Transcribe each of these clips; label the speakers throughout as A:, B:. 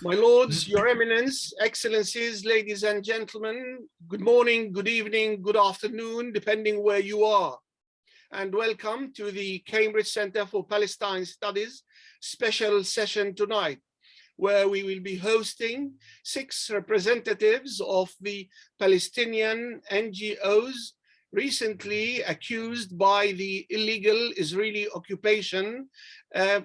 A: My lords, your eminence, excellencies, ladies and gentlemen, good morning, good evening, good afternoon, depending where you are. And welcome to the Cambridge Center for Palestine Studies special session tonight, where we will be hosting 6 representatives of the Palestinian NGOs recently accused by the illegal Israeli occupation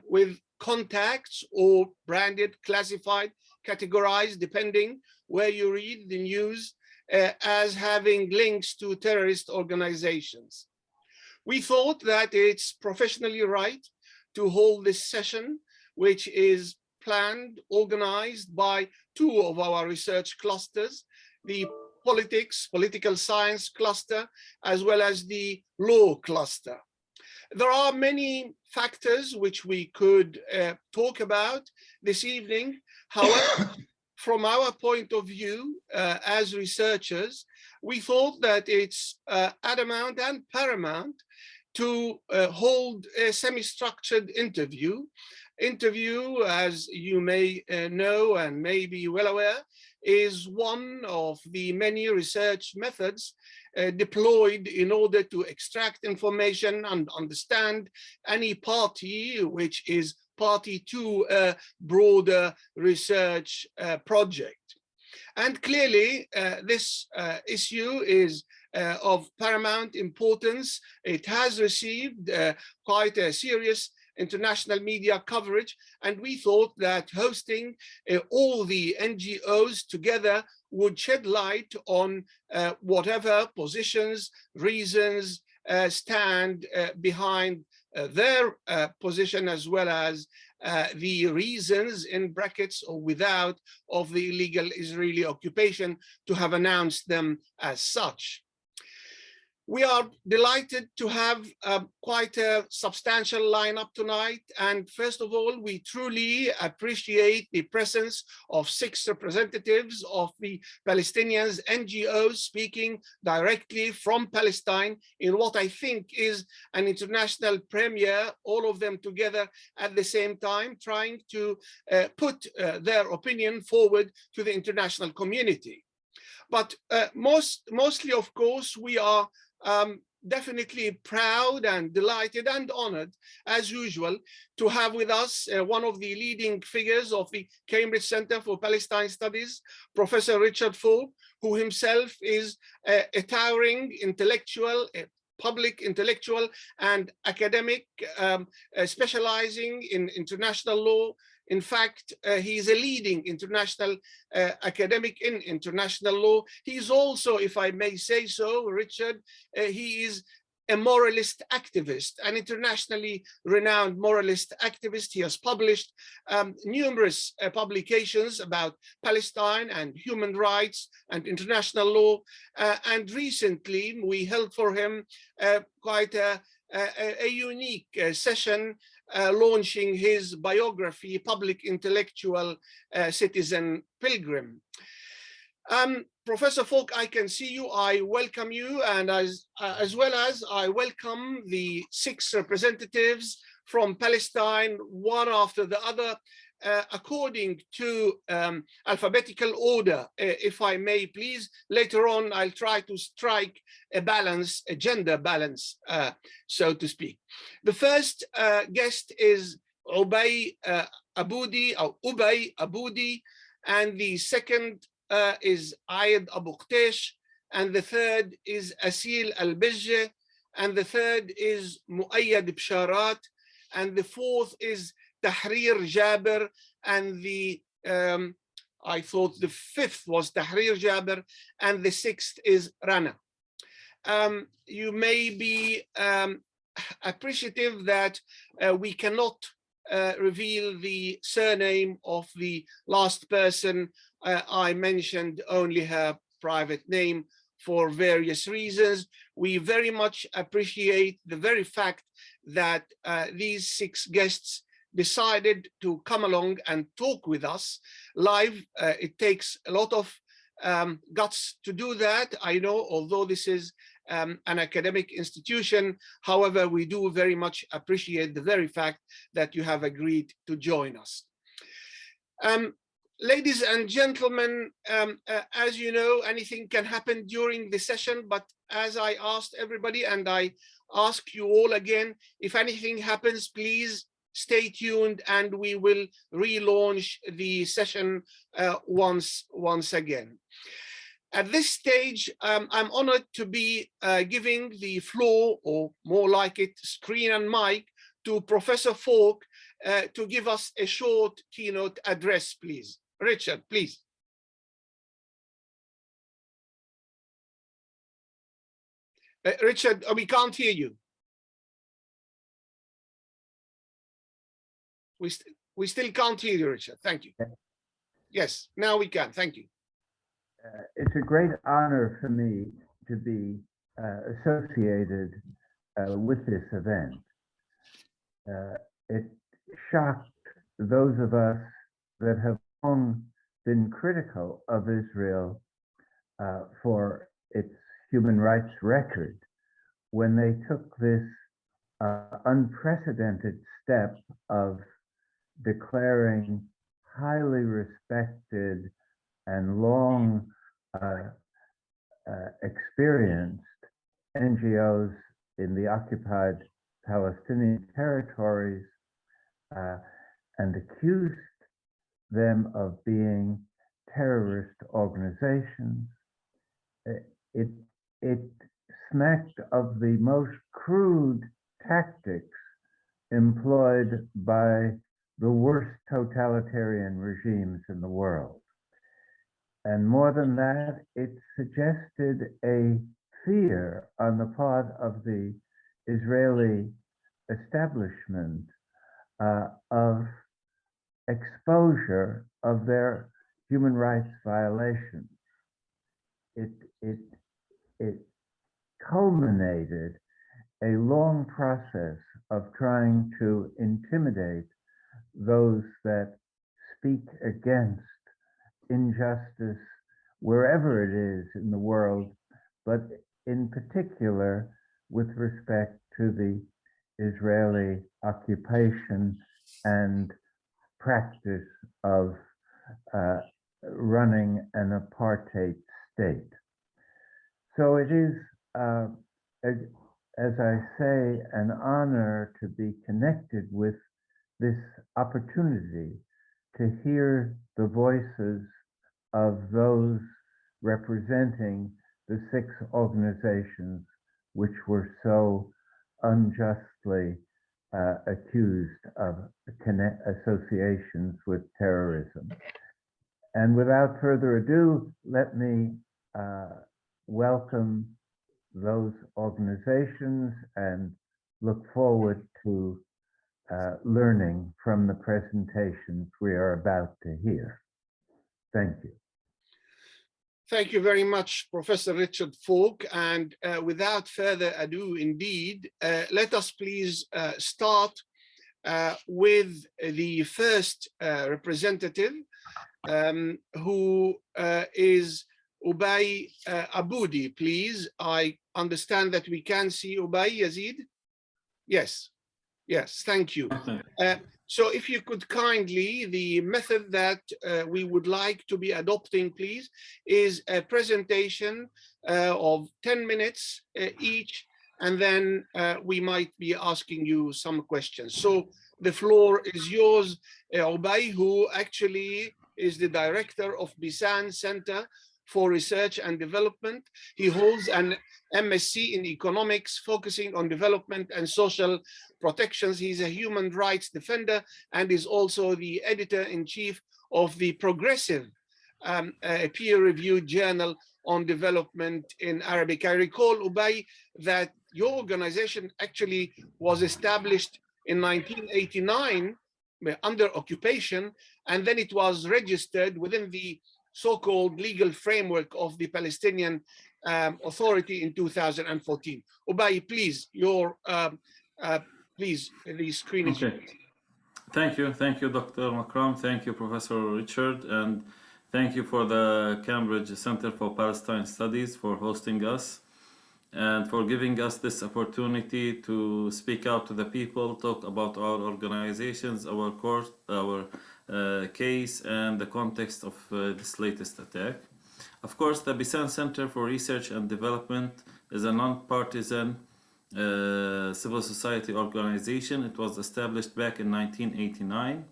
A: with contacts or branded, classified, categorized, depending where you read the news, as having links to terrorist organizations. We thought that it's professionally right to hold this session, which is planned, organized by 2 of our research clusters, the political science cluster, as well as the law cluster. There are many factors which we could talk about this evening. However, from our point of view as researchers, we thought that it's adamant and paramount to hold a semi-structured interview. Interview, as you may know and may be well aware, is one of the many research methods deployed in order to extract information and understand any party which is party to a broader research project. And clearly, this issue is of paramount importance. It has received quite a serious international media coverage, and we thought that hosting all the NGOs together would shed light on whatever positions, reasons stand behind their position, as well as the reasons, in brackets or without, of the illegal Israeli occupation to have announced them as such. We are delighted to have quite a substantial lineup tonight. And first of all, we truly appreciate the presence of 6 representatives of the Palestinian NGOs speaking directly from Palestine in what I think is an international premiere, all of them together at the same time, trying to put their opinion forward to the international community. But mostly, of course, we are definitely proud and delighted and honored, as usual, to have with us one of the leading figures of the Cambridge Center for Palestine Studies, Professor Richard Falk, who himself is a towering intellectual, public intellectual and academic, specializing in international law. In fact, he is a leading international academic in international law. He is also, if I may say so, Richard, he is a moralist activist, an internationally renowned moralist activist. He has published numerous publications about Palestine and human rights and international law. And recently, we held for him quite a unique session launching his biography, Public Intellectual Citizen Pilgrim. Professor Falk, I can see you, I welcome you, and as well as I welcome the 6 representatives from Palestine, one after the other, according to alphabetical order, if I may please. Later on, I'll try to strike a balance, a gender balance, so to speak. The first guest is Ubay Aboudi, and the second is Aid Abu Qtaish, and the third is Asil Al-Bijje, and the third is Muayyad Bisharat, and the fourth is Tahrir Jaber, and the I thought the 5th was Tahrir Jaber, and the 6th is Rana. You may be appreciative that we cannot reveal the surname of the last person. I mentioned only her private name for various reasons. We very much appreciate the very fact that these 6 guests decided to come along and talk with us live. It takes a lot of guts to do that, I know, although this is an academic institution. However, we do very much appreciate the very fact that you have agreed to join us. Ladies and gentlemen, as you know, anything can happen during the session, but as I asked everybody, and I ask you all again, if anything happens, please stay tuned and we will relaunch the session once again. At this stage, I'm honored to be giving the floor, or more like it, screen and mic, to Professor Falk to give us a short keynote address, please. Richard, please. Richard, we can't hear you. We still can't hear you, Richard. Thank you. Yes, now we can. Thank you.
B: It's a great honor for me to be associated with this event. It shocked those of us that have long been critical of Israel for its human rights record when they took this unprecedented step of declaring highly respected and long experienced NGOs in the occupied Palestinian territories and accused them of being terrorist organizations. It smacked of the most crude tactics employed by the worst totalitarian regimes in the world. And more than that, it suggested a fear on the part of the Israeli establishment of exposure of their human rights violations. It culminated a long process of trying to intimidate those that speak against injustice wherever it is in the world, but in particular with respect to the Israeli occupation and practice of running an apartheid state. So it is, as I say, an honor to be connected with this opportunity to hear the voices of those representing the 6 organizations which were so unjustly accused of associations with terrorism. And without further ado, let me welcome those organizations and look forward to learning from the presentations we are about to hear. Thank you.
A: Thank you very much, Professor Richard Falk. And without further ado, indeed, let us please start with the first representative, who is Ubay Aboudi. Please, I understand that we can see Ubay Yazid. Yes, yes, thank you. So if you could kindly, the method that we would like to be adopting, please, is a presentation of 10 minutes each, and then we might be asking you some questions. So the floor is yours, Ubay, who actually is the director of Bisan Center for Research and Development. He holds an MSc in economics, focusing on development and social protections. He's a human rights defender and is also the editor-in-chief of the Progressive, a peer-reviewed journal on development in Arabic. I recall, Ubay, that your organization actually was established in 1989 under occupation, and then it was registered within the so-called legal framework of the Palestinian Authority in 2014. Ubay, please, please, the screen is yours.
C: Thank you, Dr. Makram. Thank you, Professor Richard, and thank you for the Cambridge Center for Palestine Studies for hosting us. and for giving us this opportunity to speak out to the people, talk about our organizations, our course, our case, and the context of this latest attack. Of course, the Bisan Center for Research and Development is a non-partisan civil society organization. It was established back in 1989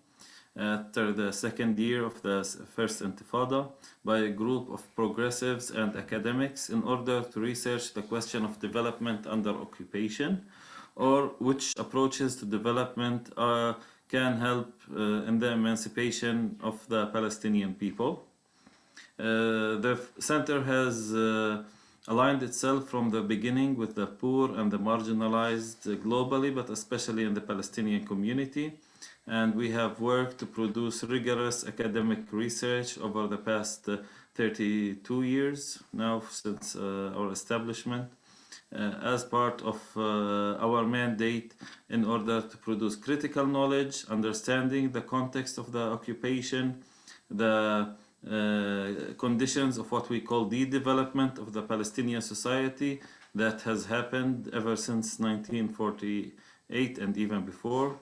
C: after the second year of the first Intifada by a group of progressives and academics in order to research the question of development under occupation, or which approaches to development can help in the emancipation of the Palestinian people. The center has aligned itself from the beginning with the poor and the marginalized globally, but especially in the Palestinian community. And we have worked to produce rigorous academic research over the past 32 years now since our establishment as part of our mandate in order to produce critical knowledge, understanding the context of the occupation, the conditions of what we call the development of the Palestinian society that has happened ever since 1948 and even before,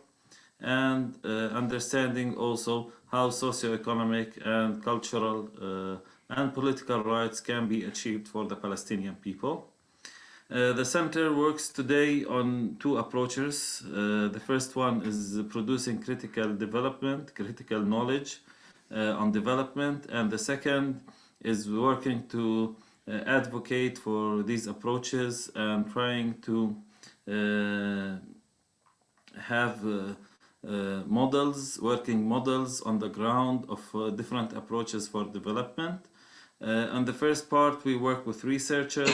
C: and understanding also how socioeconomic and cultural and political rights can be achieved for the Palestinian people. The center works today on two approaches. The first one is producing critical development, critical knowledge on development, and the second is working to advocate for these approaches and trying to have working models on the ground of different approaches for development. On the first part, we work with researchers,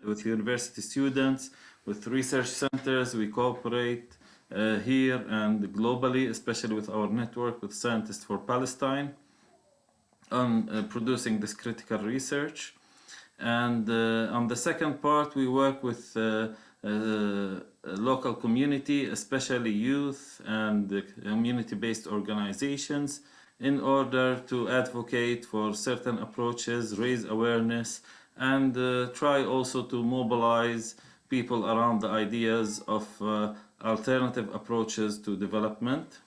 C: with university students, with research centers. We cooperate here and globally, especially with our network with Scientists for Palestine, on producing this critical research. And on the second part, we work with local community, especially youth and community-based organizations, in order to advocate for certain approaches, raise awareness, and try also to mobilize people around the ideas of alternative approaches to development.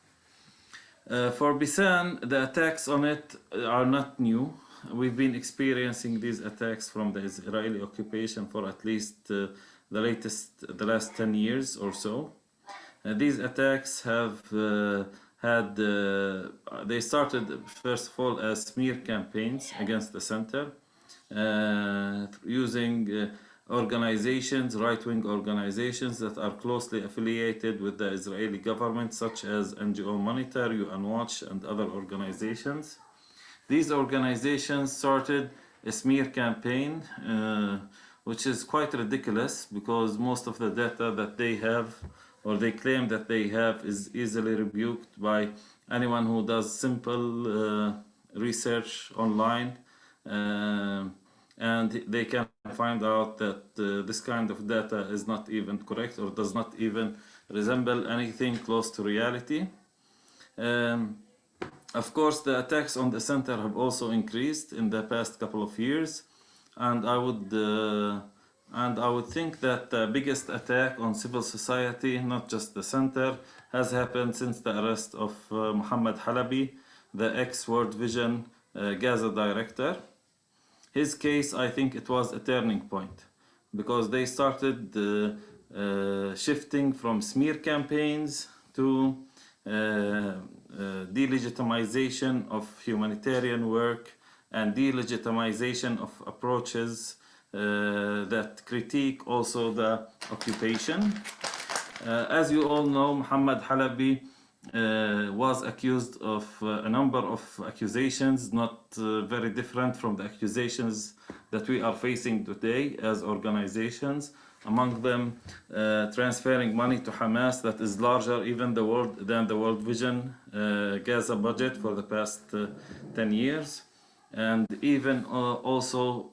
C: For Bisan, the attacks on it are not new. We've been experiencing these attacks from the Israeli occupation for at least the last 10 years or so. These attacks have they started first of all as smear campaigns against the center, using organizations, right-wing organizations that are closely affiliated with the Israeli government, such as NGO Monitor, UN Watch, and other organizations. These organizations started a smear campaign, which is quite ridiculous because most of the data that they have, or they claim that they have, is easily rebuked by anyone who does simple research online. And they can find out that this kind of data is not even correct or does not even resemble anything close to reality. Of course, the attacks on the center have also increased in the past couple of years, and I would think that the biggest attack on civil society, not just the center, has happened since the arrest of Mohammed Halabi, the ex-World Vision Gaza director. His case, I think it was a turning point because they started shifting from smear campaigns to delegitimization of humanitarian work and delegitimization of approaches that critique also the occupation. As you all know, Mohammed Halabi was accused of a number of accusations, not very different from the accusations that we are facing today as organizations. Among them, transferring money to Hamas that is larger even than the World Vision Gaza budget for the past 10 years. And even also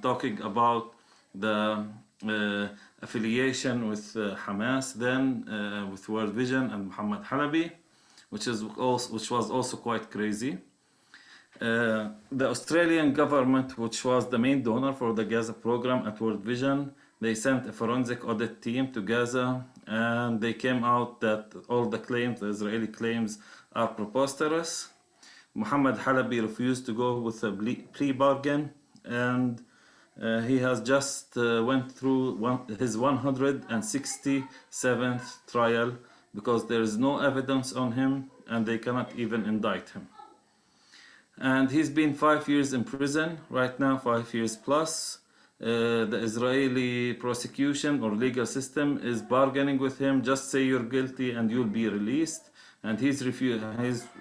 C: talking about the affiliation with Hamas then with World Vision and Mohammed Halabi, which was also quite crazy. The Australian government, which was the main donor for the Gaza program at World Vision, they sent a forensic audit team to Gaza, and they came out that all the claims, the Israeli claims, are preposterous. Mohammed Halabi refused to go with a plea bargain, and he has just went through his 167th trial because there is no evidence on him and they cannot even indict him. And he's been 5 years in prison right now, 5 years plus. The Israeli prosecution or legal system is bargaining with him, just say you're guilty and you'll be released. And he's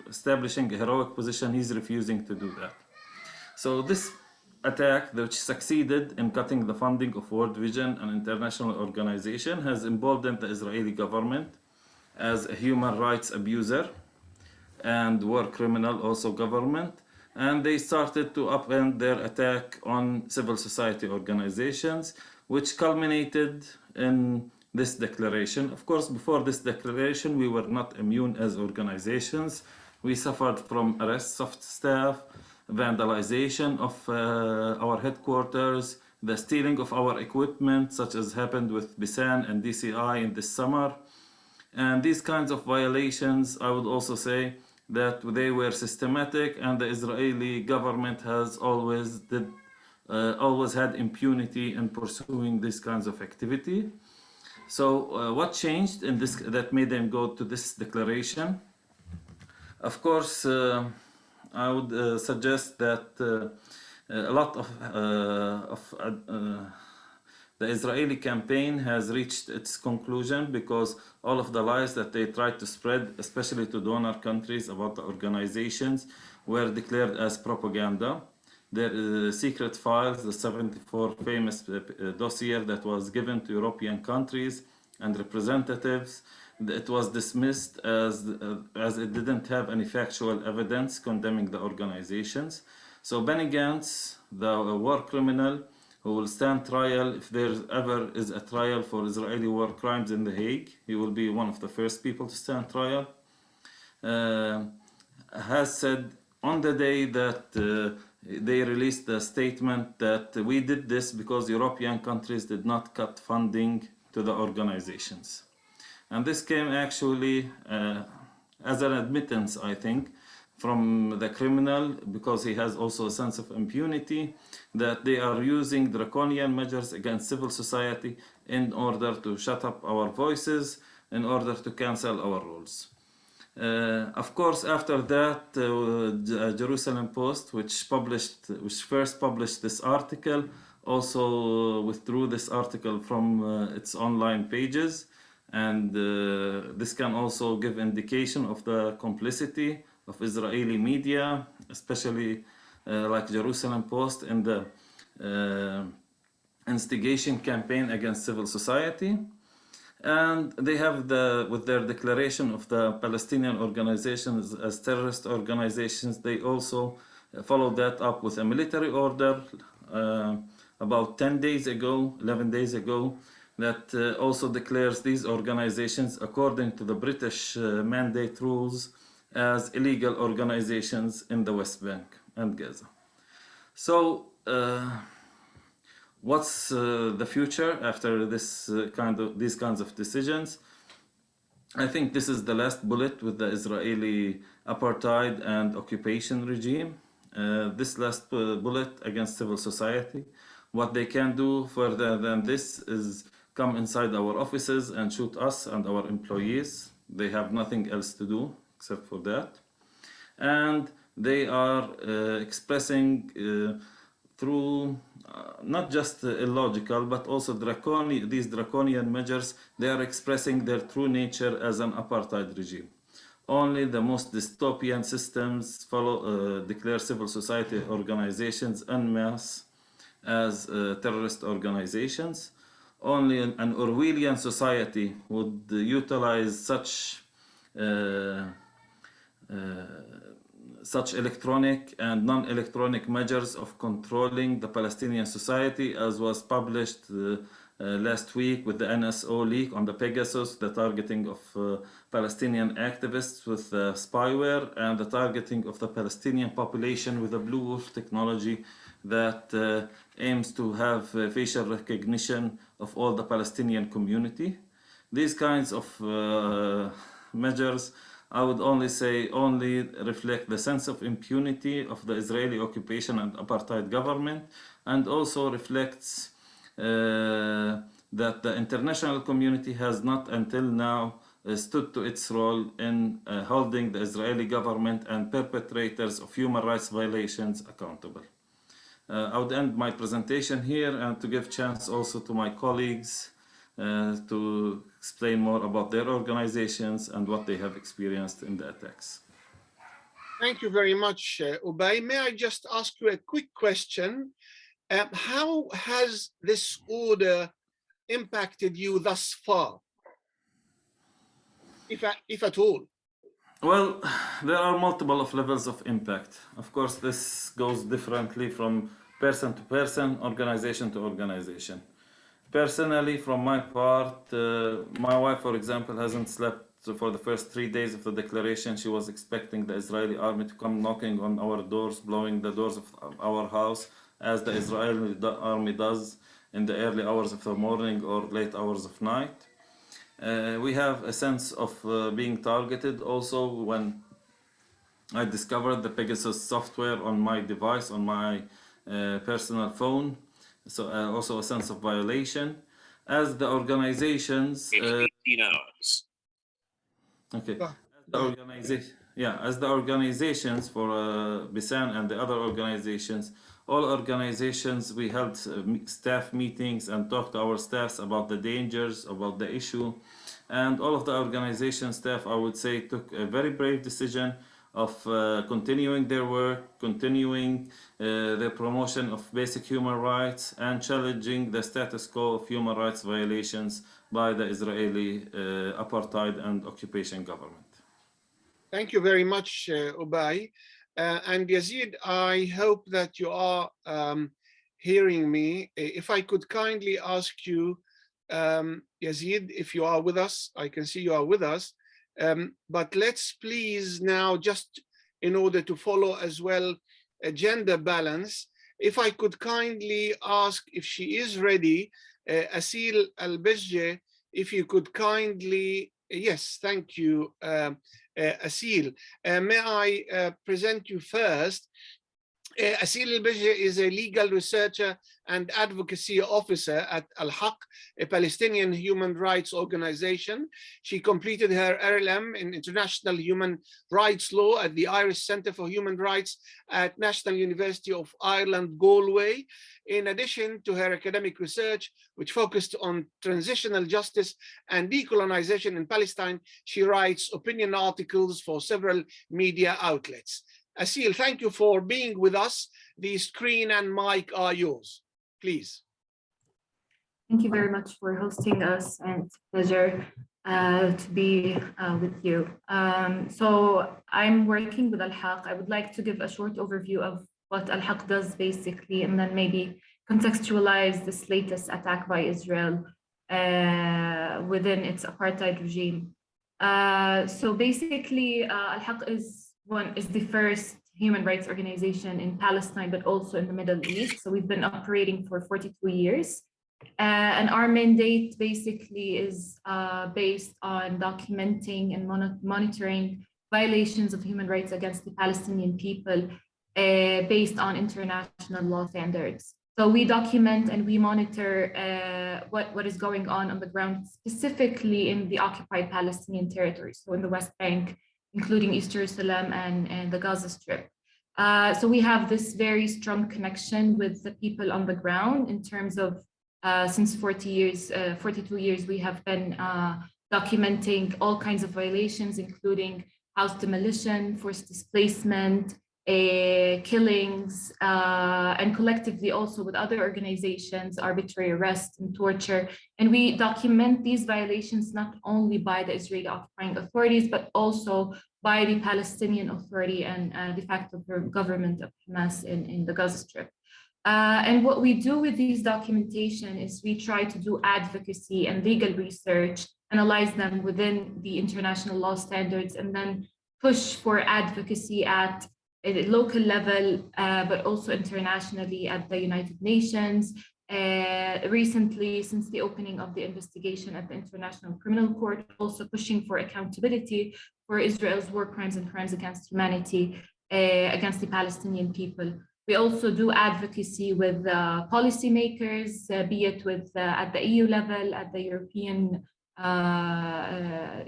C: establishing a heroic position, he's refusing to do that. So this attack, which succeeded in cutting the funding of World Vision, an international organization, has emboldened the Israeli government as a human rights abuser and war criminal also government. And they started to upend their attack on civil society organizations, which culminated in this declaration. Of course, before this declaration, we were not immune as organizations. We suffered from arrests of staff, vandalization of our headquarters, the stealing of our equipment, such as happened with Bisan and DCI in this summer. And these kinds of violations, I would also say that they were systematic, and the Israeli government has always had impunity in pursuing these kinds of activity. So what changed in this that made them go to this declaration? Of course, I would suggest that a lot of the Israeli campaign has reached its conclusion because all of the lies that they tried to spread, especially to donor countries about the organizations, were declared as propaganda. Their secret files, the 74 famous dossier that was given to European countries and representatives, it was dismissed as it didn't have any factual evidence condemning the organizations. So Benny Gantz, the war criminal, who will stand trial if there ever is a trial for Israeli war crimes in The Hague, he will be one of the first people to stand trial, has said on the day that they released the statement that we did this because European countries did not cut funding to the organizations. And this came actually as an admittance, I think, from the criminal, because he has also a sense of impunity, that they are using draconian measures against civil society in order to shut up our voices, in order to cancel our rules. Of course, after that, Jerusalem Post, which first published this article, also withdrew this article from its online pages. And this can also give indication of the complicity of Israeli media, especially like Jerusalem Post, in the instigation campaign against civil society. And they have with their declaration of the Palestinian organizations as terrorist organizations, they also followed that up with a military order about 10 days ago, 11 days ago, that also declares these organizations, according to the British mandate rules, as illegal organizations in the West Bank and Gaza. So what's the future after these kinds of decisions? I think this is the last bullet with the Israeli apartheid and occupation regime. This last bullet against civil society. What they can do further than this is come inside our offices and shoot us and our employees. They have nothing else to do except for that. And they are expressing through not just illogical, but also these draconian measures, they are expressing their true nature as an apartheid regime. Only the most dystopian systems declare civil society organizations en masse as terrorist organizations. Only an Orwellian society would utilize such electronic and non-electronic measures of controlling the Palestinian society, as was published last week with the NSO leak on the Pegasus, the targeting of Palestinian activists with spyware, and the targeting of the Palestinian population with a Blue Wolf technology that aims to have facial recognition of all the Palestinian community. These kinds of measures, I would only say, only reflect the sense of impunity of the Israeli occupation and apartheid government, and also reflects that the international community has not until now stood to its role in holding the Israeli government and perpetrators of human rights violations accountable. I would end my presentation here and to give chance also to my colleagues to explain more about their organizations and what they have experienced in the attacks.
A: Thank you very much, Ubay. May I just ask you a quick question? How has this order impacted you thus far, if at all?
C: Well, there are multiple levels of impact. Of course, this goes differently from person to person, organization to organization. Personally, from my part, my wife, for example, hasn't slept for the first 3 days of the declaration. She was expecting the Israeli army to come knocking on our doors, blowing the doors of our house, as the Israeli army does in the early hours of the morning or late hours of night. We have a sense of being targeted also when I discovered the Pegasus software on my device, on my personal phone. So also a sense of violation. As the organizations...
D: 18 hours.
C: Okay. As the organizations for Bisan and the other organizations, all organizations, we held staff meetings and talked to our staffs about the dangers, about the issue. And all of the organization staff, I would say, took a very brave decision of continuing their work, continuing their promotion of basic human rights, and challenging the status quo of human rights violations by the Israeli apartheid and occupation government.
A: Thank you very much, Ubay. And Yazid, I hope that you are hearing me. If I could kindly ask you, Yazid, if you are with us, I can see you are with us. But let's please now, just in order to follow as well a gender balance, if I could kindly ask if she is ready, Asil Al-Bishje, if you could kindly, yes, thank you, Asil. May I present you first? Asil Al-Bishje is a legal researcher and advocacy officer at Al-Haq, a Palestinian human rights organization. She completed her LLM in international human rights law at the Irish Centre for Human Rights at National University of Ireland, Galway. In addition to her academic research, which focused on transitional justice and decolonization in Palestine, she writes opinion articles for several media outlets. Asil, thank you for being with us. The screen and mic are yours. Please.
E: Thank you very much for hosting us, and it's a pleasure to be with you. So I'm working with Al-Haq. I would like to give a short overview of what Al-Haq does basically, and then maybe contextualize this latest attack by Israel within its apartheid regime. So basically, Al-Haq is the first human rights organization in Palestine, but also in the Middle East. So we've been operating for 42 years. And our mandate basically is based on documenting and monitoring violations of human rights against the Palestinian people based on international law standards. So we document and we monitor what is going on the ground, specifically in the occupied Palestinian territories, so in the West Bank, including East Jerusalem and the Gaza Strip. So we have this very strong connection with the people on the ground in terms of since 42 years, we have been documenting all kinds of violations, including house demolition, forced displacement, killings, and collectively also with other organizations, arbitrary arrest and torture. And we document these violations not only by the Israeli occupying authorities, but also by the Palestinian Authority and de facto government of Hamas in the Gaza Strip. And what we do with these documentation is we try to do advocacy and legal research, analyze them within the international law standards, and then push for advocacy at a local level, but also internationally at the United Nations. Recently, since the opening of the investigation at the International Criminal Court, also pushing for accountability for Israel's war crimes and crimes against humanity against the Palestinian people. We also do advocacy with policymakers, be it with at the EU level, at the European, at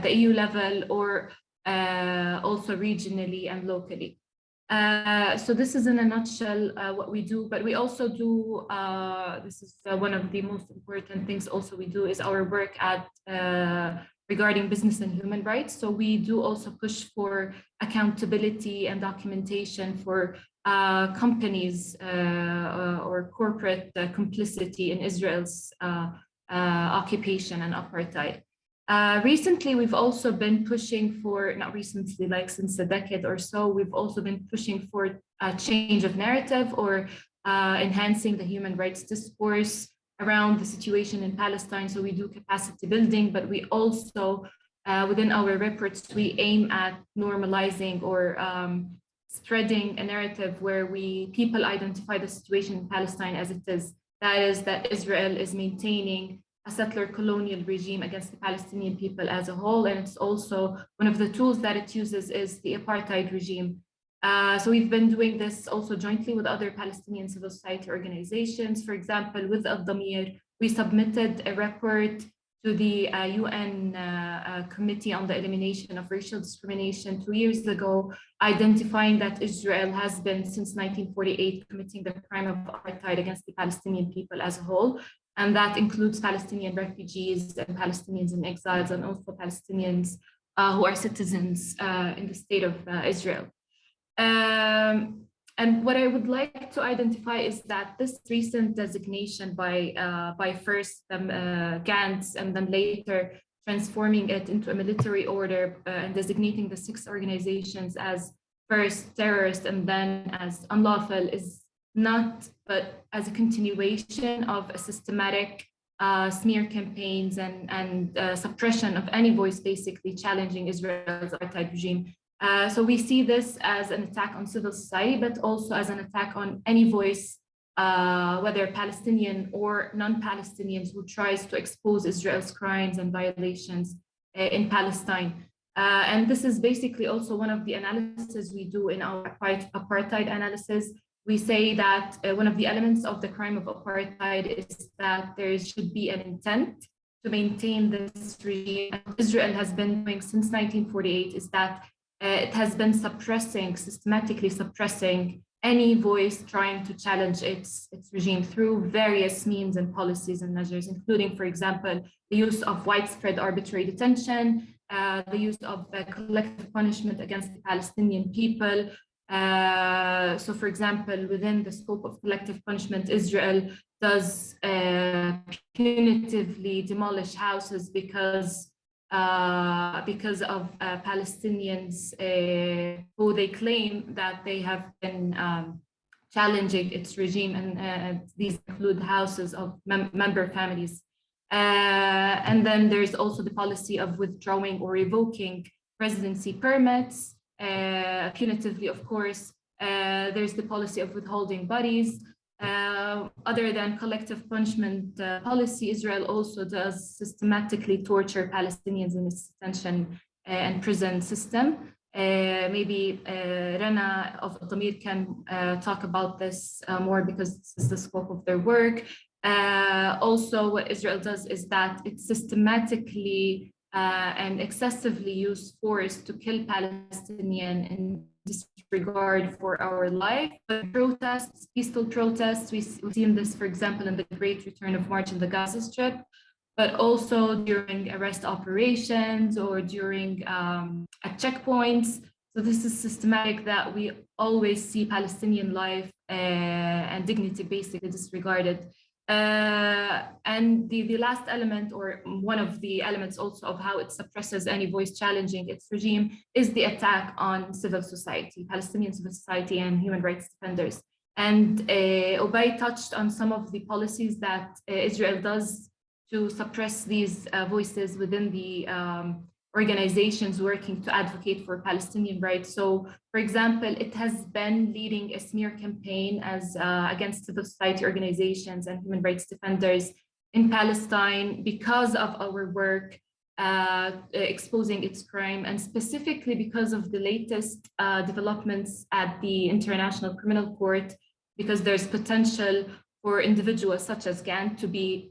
E: the EU level, or also regionally and locally. So this is in a nutshell what we do, but we also do, this is one of the most important things also we do is our work at regarding business and human rights. So we do also push for accountability and documentation for companies or corporate complicity in Israel's occupation and apartheid. Recently, we've also been pushing for, not recently, like since a decade or so, we've also been pushing for a change of narrative or enhancing the human rights discourse around the situation in Palestine. So we do capacity building, but we also, within our reports, we aim at normalizing or spreading a narrative where people identify the situation in Palestine as it is. That is that Israel is maintaining a settler colonial regime against the Palestinian people as a whole. And it's also one of the tools that it uses is the apartheid regime. So we've been doing this also jointly with other Palestinian civil society organizations. For example, with Al-Damir, we submitted a report to the UN Committee on the Elimination of Racial Discrimination 2 years ago, identifying that Israel has been, since 1948, committing the crime of apartheid against the Palestinian people as a whole. And that includes Palestinian refugees and Palestinians in exiles, and also Palestinians who are citizens in the state of Israel. And what I would like to identify is that this recent designation by first Gantz and then later transforming it into a military order and designating the 6 organizations as first terrorist and then as unlawful is not, but as a continuation of a systematic smear campaigns and suppression of any voice basically challenging Israel's apartheid regime. So we see this as an attack on civil society, but also as an attack on any voice, whether Palestinian or non-Palestinians, who tries to expose Israel's crimes and violations in Palestine. And this is basically also one of the analyses we do in our apartheid analysis. We say that one of the elements of the crime of apartheid is that there should be an intent to maintain this regime. Israel has been doing since 1948 is that it has been systematically suppressing any voice trying to challenge its regime through various means and policies and measures, including, for example, the use of widespread arbitrary detention, the use of collective punishment against the Palestinian people. So, for example, within the scope of collective punishment, Israel does punitively demolish houses because of Palestinians who they claim that they have been challenging its regime, and these include houses of member families. And then there's also the policy of withdrawing or revoking residency permits, punitively, of course. There's the policy of withholding bodies. Other than collective punishment policy, Israel also does systematically torture Palestinians in its detention and prison system. Maybe Rana of Al-Damir can talk about this more because this is the scope of their work. Also, what Israel does is that it systematically and excessively use force to kill Palestinian in disregard for our life. But protests, peaceful protests, we've seen this, for example, in the Great Return of March in the Gaza Strip, but also during arrest operations or during at checkpoints. So this is systematic that we always see Palestinian life and dignity basically disregarded. And the last element, or one of the elements also of how it suppresses any voice challenging its regime, is the attack on civil society, Palestinian civil society and human rights defenders. And Ubay touched on some of the policies that Israel does to suppress these voices within the organizations working to advocate for Palestinian rights. So, for example, it has been leading a smear campaign as against civil society organizations and human rights defenders in Palestine because of our work exposing its crime, and specifically because of the latest developments at the International Criminal Court, because there's potential for individuals such as Gant to be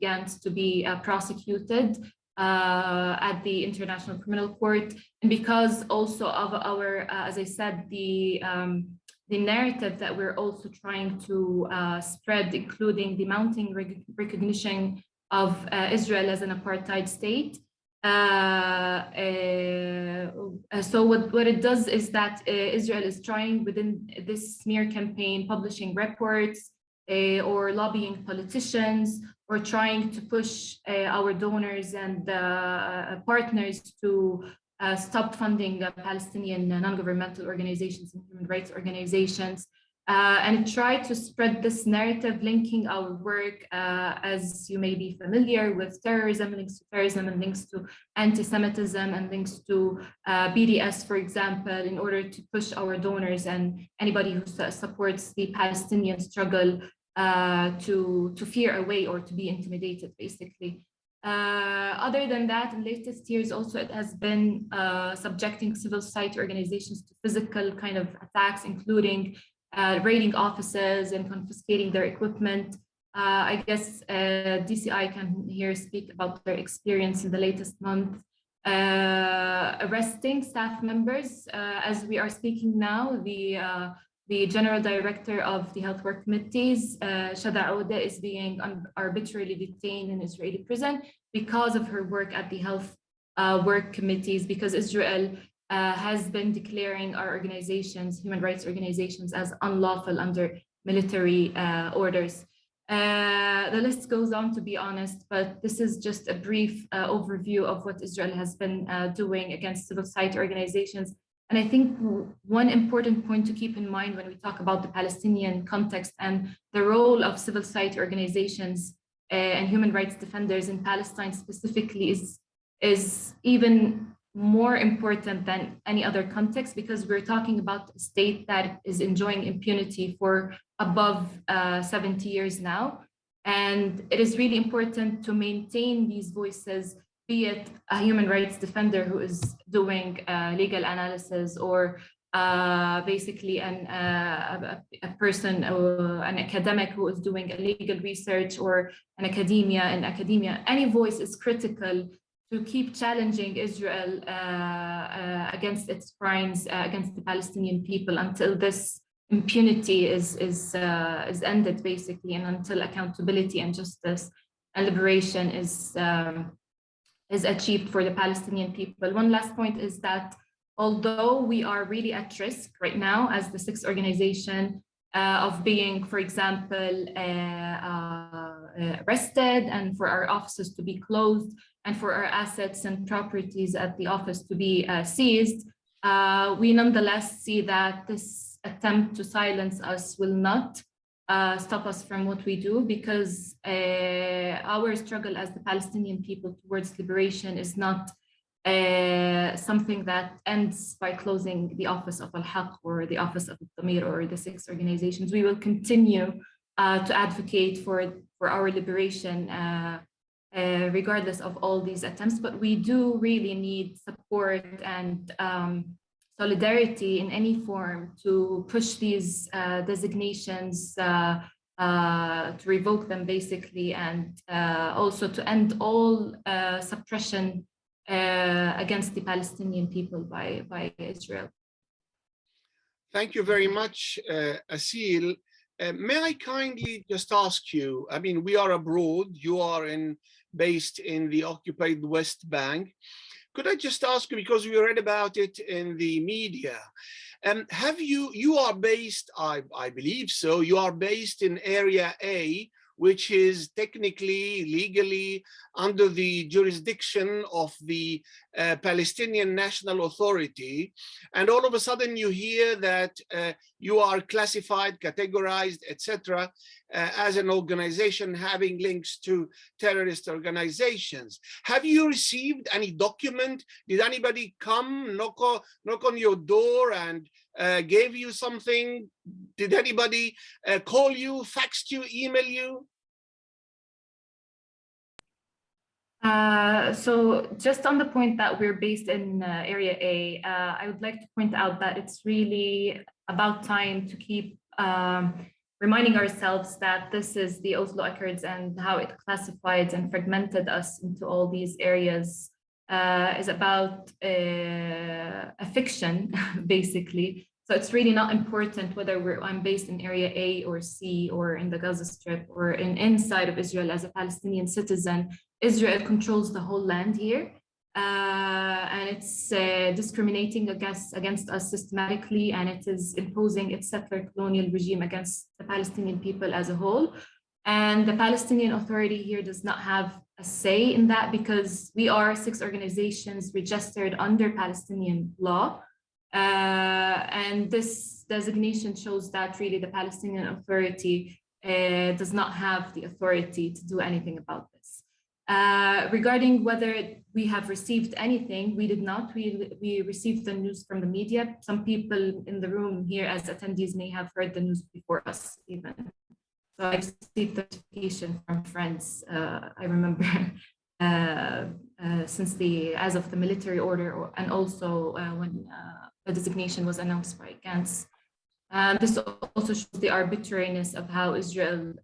E: prosecuted at the International Criminal Court, and because also of our, as I said, the narrative that we're also trying to spread, including the mounting recognition of Israel as an apartheid state. So what it does is that Israel is trying within this smear campaign, publishing reports or lobbying politicians, or trying to push our donors and partners to stop funding Palestinian non-governmental organizations and human rights organizations. And try to spread this narrative linking our work, as you may be familiar with, terrorism, links to terrorism, and links to anti-Semitism, and links to BDS, for example, in order to push our donors and anybody who supports the Palestinian struggle to fear away or to be intimidated, basically. Other than that, in latest years also, it has been subjecting civil society organizations to physical kind of attacks, including raiding offices and confiscating their equipment. I guess DCI can here speak about their experience in the latest month. Arresting staff members. As we are speaking now, the General Director of the Health Work Committees, Shada Ouda, is being arbitrarily detained in Israeli prison because of her work at the Health Work Committees, because Israel has been declaring our organizations, human rights organizations, as unlawful under military orders. The list goes on, to be honest, but this is just a brief overview of what Israel has been doing against civil society organizations. And I think one important point to keep in mind when we talk about the Palestinian context and the role of civil society organizations and human rights defenders in Palestine specifically is even more important than any other context, because we're talking about a state that is enjoying impunity for above 70 years now. And it is really important to maintain these voices, be it a human rights defender who is doing legal analysis, or basically a person or an academic who is doing legal research, or an academia in academia. Any voice is critical to keep challenging Israel against its crimes against the Palestinian people until this impunity is ended, basically, and until accountability and justice and liberation is achieved for the Palestinian people. One last point is that although we are really at risk right now as the sixth organization of being, for example, arrested, and for our offices to be closed, and for our assets and properties at the office to be seized, we nonetheless see that this attempt to silence us will not stop us from what we do, because our struggle as the Palestinian people towards liberation is not something that ends by closing the office of Al-Haq or the office of Al-Damir or the six organizations. We will continue to advocate for our liberation regardless of all these attempts, but we do really need support and solidarity in any form to push these designations, to revoke them, basically, and also to end all suppression against the Palestinian people by Israel.
A: Thank you very much, Asil. May I kindly just ask you, I mean, we are abroad, you are based in the occupied West Bank. Could I just ask you, because we read about it in the media, you are based, I believe so, you are based in Area A, which is technically, legally under the jurisdiction of the Palestinian National Authority, and all of a sudden you hear that you are classified, categorized, etc., as an organization having links to terrorist organizations. Have you received any document? Did anybody come knock on your door and gave you something? Did anybody call you, fax you, email you?
E: So just on the point that we're based in Area A, I would like to point out that it's really about time to keep reminding ourselves that this is the Oslo Accords, and how it classified and fragmented us into all these areas is about a fiction, basically. So it's really not important whether I'm based in Area A or C, or in the Gaza Strip, or inside of Israel as a Palestinian citizen. Israel controls the whole land here, and it's discriminating against us systematically, and it is imposing its settler colonial regime against the Palestinian people as a whole. And the Palestinian Authority here does not have a say in that, because we are 6 organizations registered under Palestinian law. And this designation shows that really the Palestinian Authority does not have the authority to do anything about this. Regarding whether we have received anything, we did not. We received the news from the media. Some people in the room here as attendees may have heard the news before us even. So I received notification from friends, I remember, since as of the military order, and also when the designation was announced by Gantz. This also shows the arbitrariness of how Israel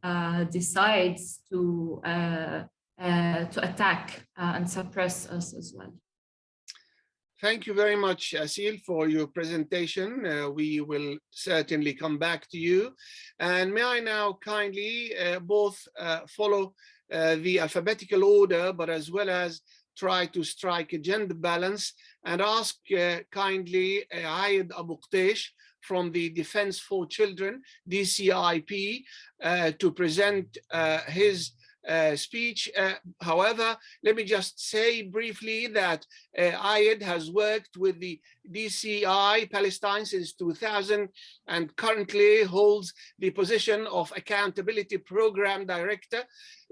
E: decides to attack and suppress us as well.
A: Thank you very much, Asil, for your presentation. We will certainly come back to you. And may I now kindly both follow the alphabetical order, but as well as try to strike a gender balance, and ask kindly Ayed Abu Qtaish from the Defense for Children, DCIP, to present his speech. However, let me just say briefly that Ayed has worked with the DCI Palestine since 2000 and currently holds the position of Accountability Program Director.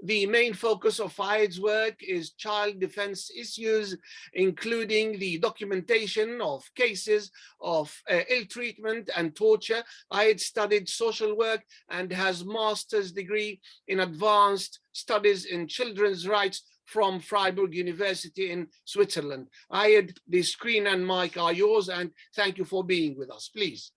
A: The main focus of Ayed's work is child defense issues, including the documentation of cases of ill treatment and torture. Ayed studied social work and has master's degree in advanced studies in children's rights from Freiburg University in Switzerland. Ayed, the screen and mic are yours, and thank you for being with us, please.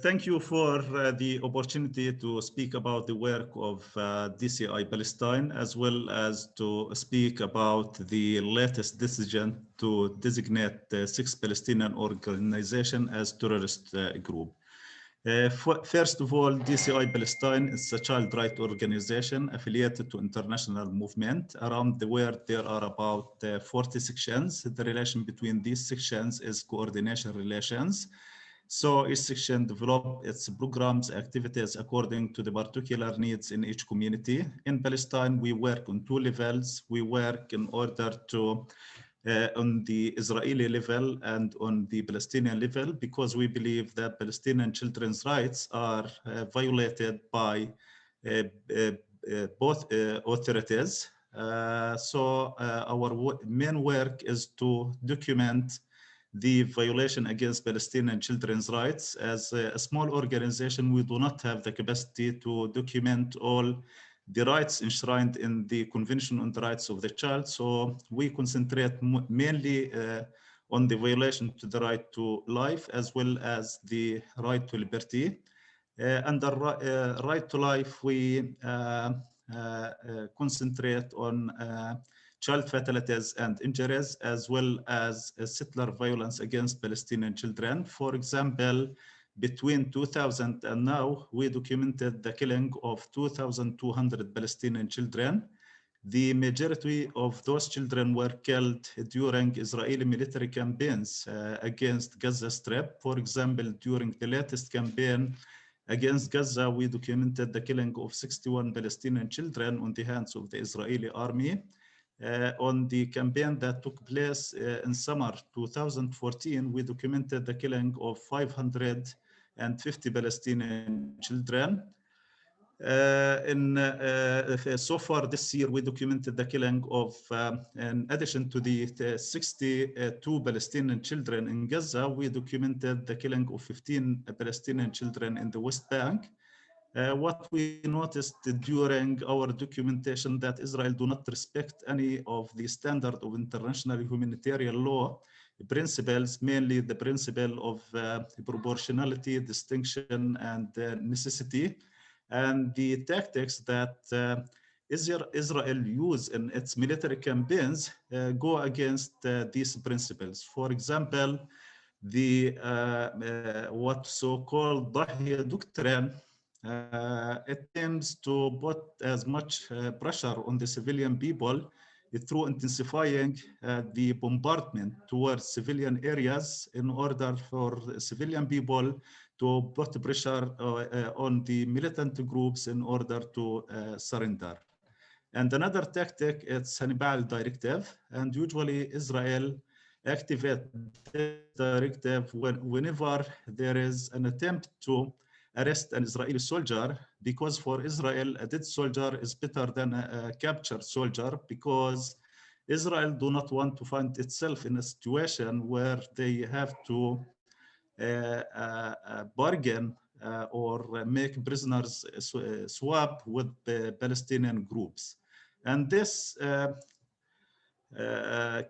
D: Thank you for the opportunity to speak about the work of DCI Palestine, as well as to speak about the latest decision to designate 6 Palestinian organizations as terrorist group. First of all, DCI Palestine is a child rights organization affiliated to international movement. Around the world, there are about 40 sections. The relation between these sections is coordination relations. So each section develops its programs, activities according to the particular needs in each community. In Palestine, we work on 2 levels. We work in order to on the Israeli level and on the Palestinian level, because we believe that Palestinian children's rights are violated by both authorities. So our main work is to document the violation against Palestinian children's rights. As a small organization, we do not have the capacity to document all the rights enshrined in the Convention on the Rights of the Child. So we concentrate mainly on the violation to the right to life, as well as the right to liberty. Under right to life, we concentrate on child fatalities and injuries, as well as settler violence against Palestinian children. For example, between 2000 and now, we documented the killing of 2,200 Palestinian children. The majority of those children were killed during Israeli military campaigns against Gaza Strip. For example, during the latest campaign against Gaza, we documented the killing of 61 Palestinian children on the hands of the Israeli army. on the campaign that took place in summer 2014, we documented the killing of 550 Palestinian children. So far this year, we documented the killing of, in addition to the 62 Palestinian children in Gaza, we documented the killing of 15 Palestinian children in the West Bank. What we noticed during our documentation that Israel do not respect any of the standard of international humanitarian law principles, mainly the principle of proportionality, distinction, and necessity. And the tactics that Israel use in its military campaigns go against these principles. For example, the what so-called Dahya doctrine, it aims to put as much pressure on the civilian people through intensifying the bombardment towards civilian areas in order for civilian people to put pressure on the militant groups in order to surrender. And another tactic is Hannibal directive, and usually Israel activates this directive whenever there is an attempt to arrest an Israeli soldier, because for Israel, a dead soldier is better than a captured soldier, because Israel do not want to find itself in a situation where they have to bargain or make prisoners swap with the Palestinian groups. And this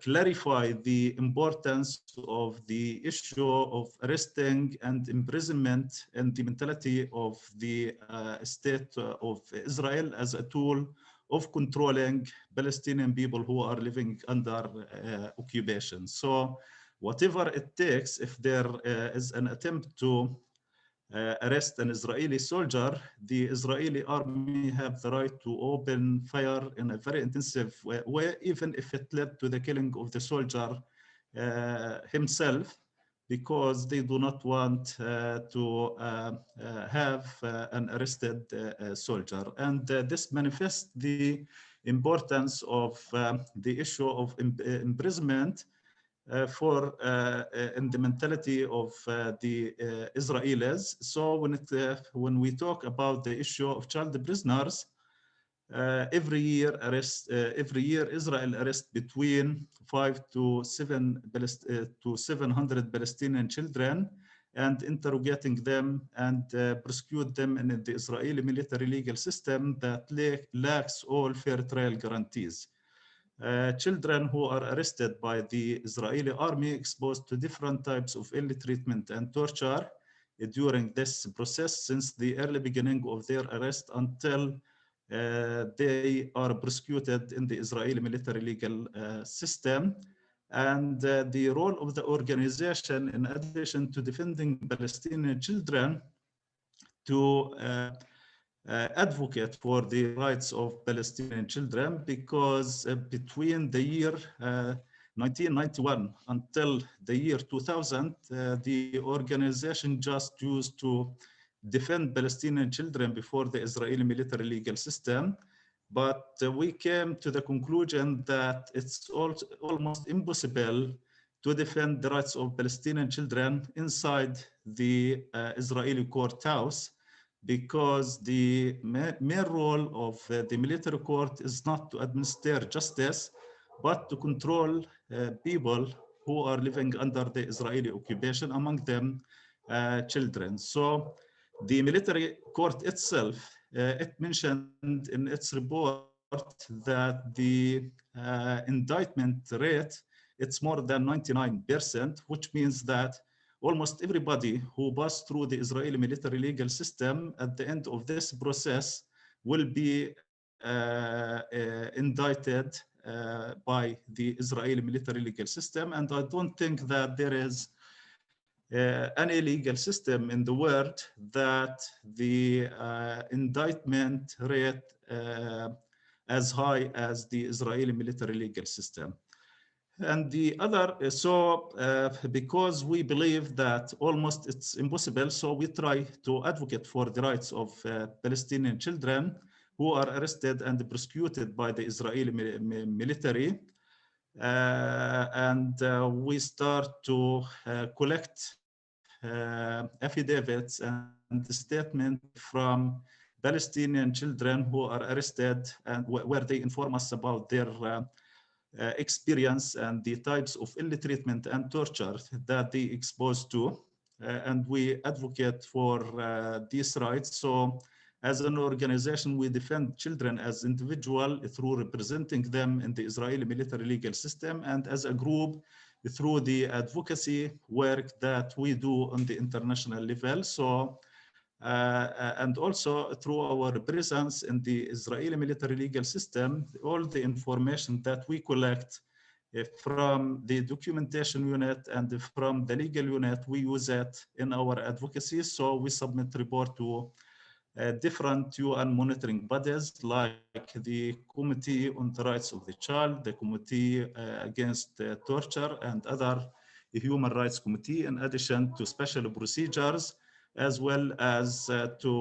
D: clarify the importance of the issue of arresting and imprisonment and the mentality of the state of Israel as a tool of controlling Palestinian people who are living under occupation. So whatever it takes, if there is an attempt to arrest an Israeli soldier, the Israeli army have the right to open fire in a very intensive way, even if it led to the killing of the soldier himself, because they do not want to have an arrested soldier. And this manifests the importance of the issue of imprisonment in the mentality of the Israelis. So when we talk about the issue of child prisoners, every year Israel arrests between 500 to 700 Palestinian children and interrogating them and prosecute them in the Israeli military legal system that lacks all fair trial guarantees. Children who are arrested by the Israeli army exposed to different types of ill treatment and torture during this process since the early beginning of their arrest until they are prosecuted in the Israeli military legal system. And the role of the organization, in addition to defending Palestinian children, to advocate for the rights of Palestinian children, because between the year 1991 until the year 2000, the organization just used to defend Palestinian children before the Israeli military legal system. But we came to the conclusion that it's almost impossible to defend the rights of Palestinian children inside the Israeli courthouse, because the main role of the military court is not to administer justice, but to control people who are living under the Israeli occupation, among them children. So the military court itself, it mentioned in its report that the indictment rate, it's more than 99%, which means that almost everybody who passed through the Israeli military legal system at the end of this process will be indicted by the Israeli military legal system. And I don't think that there is any legal system in the world that the indictment rate as high as the Israeli military legal system. And the other, because we believe that almost it's impossible, so we try to advocate for the rights of Palestinian children who are arrested and prosecuted by the Israeli military. We start to collect affidavits and statements from Palestinian children who are arrested, and where they inform us about their experience and the types of ill treatment and torture that they exposed to. And we advocate for these rights. So as an organization, we defend children as individuals through representing them in the Israeli military legal system, and as a group through the advocacy work that we do on the international level. So, and also through our presence in the Israeli military legal system, all the information that we collect from the documentation unit and from the legal unit, we use it in our advocacy. So we submit report to different UN monitoring bodies like the Committee on the Rights of the Child, the Committee Against Torture, and other human rights committee, in addition to special procedures, as well as to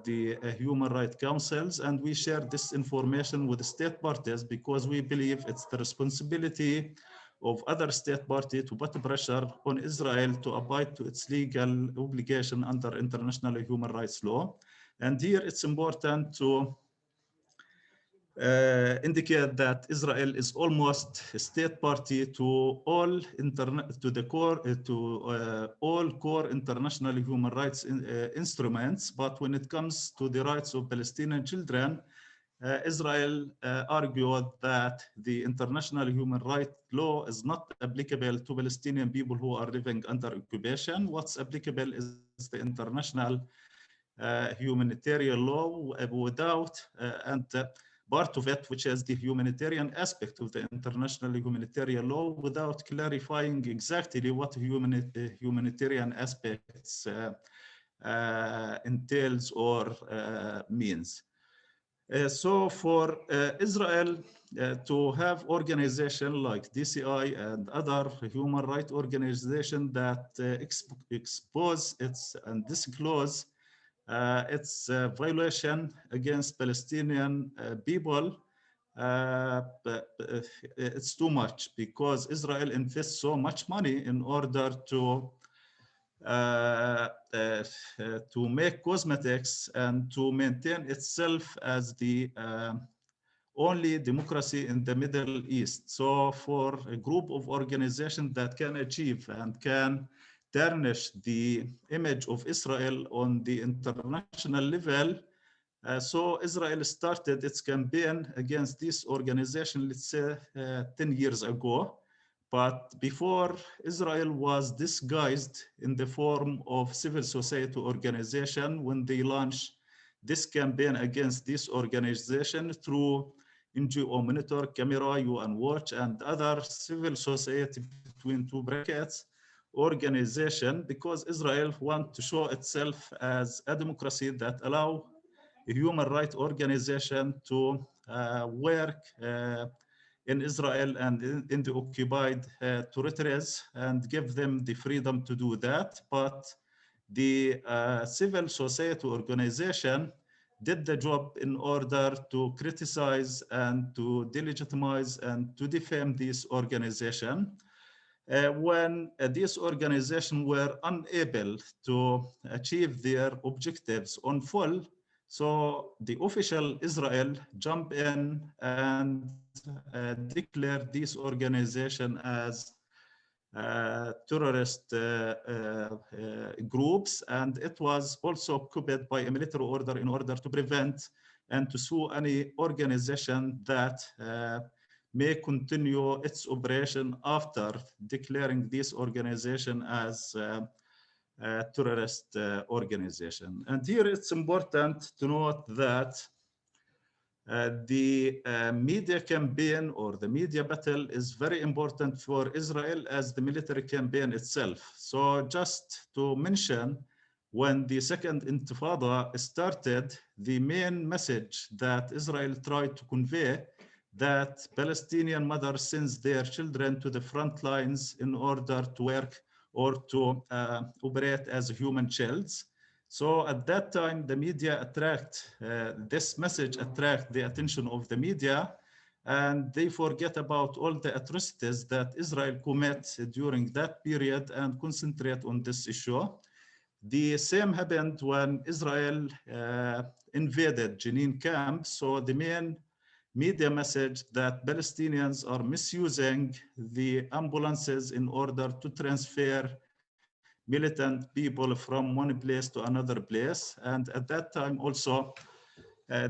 D: the human rights councils. And we share this information with the state parties because we believe it's the responsibility of other state parties to put pressure on Israel to abide to its legal obligation under international human rights law. And here it's important to indicate that Israel is almost a state party to all all core international human rights instruments. But when it comes to the rights of Palestinian children, Israel argued that the international human rights law is not applicable to Palestinian people who are living under occupation. What's applicable is the international humanitarian law without, part of it, which is the humanitarian aspect of the international humanitarian law, without clarifying exactly what humanitarian aspects entails or means. So for Israel to have organizations like DCI and other human rights organizations that expose its and disclose its violation against Palestinian people, it's too much, because Israel invests so much money in order to make cosmetics and to maintain itself as the only democracy in the Middle East. So for a group of organizations that can achieve and can tarnish the image of Israel on the international level, so Israel started its campaign against this organization, let's say 10 years ago. But before, Israel was disguised in the form of civil society organization when they launched this campaign against this organization through NGO Monitor, Camera, UN Watch, and other civil society between two brackets organization, because Israel wants to show itself as a democracy that allow a human rights organization to work in Israel and in the occupied territories and give them the freedom to do that. But the civil society organization did the job in order to criticize and to delegitimize and to defame this organization. When these organizations were unable to achieve their objectives on full, so the official Israel jumped in and declared this organization as terrorist groups, and it was also occupied by a military order in order to prevent and to sue any organization that may continue its operation after declaring this organization as a terrorist organization. And here it's important to note that the media campaign or the media battle is very important for Israel as the military campaign itself. So just to mention, when the second intifada started, the main message that Israel tried to convey that Palestinian mothers send their children to the front lines in order to work or to operate as human childs. So at that time, the media this message attract the attention of the media, and they forget about all the atrocities that Israel commits during that period and concentrate on this issue. The same happened when Israel invaded Jenin camp. So the main media message that Palestinians are misusing the ambulances in order to transfer militant people from one place to another place. And at that time also,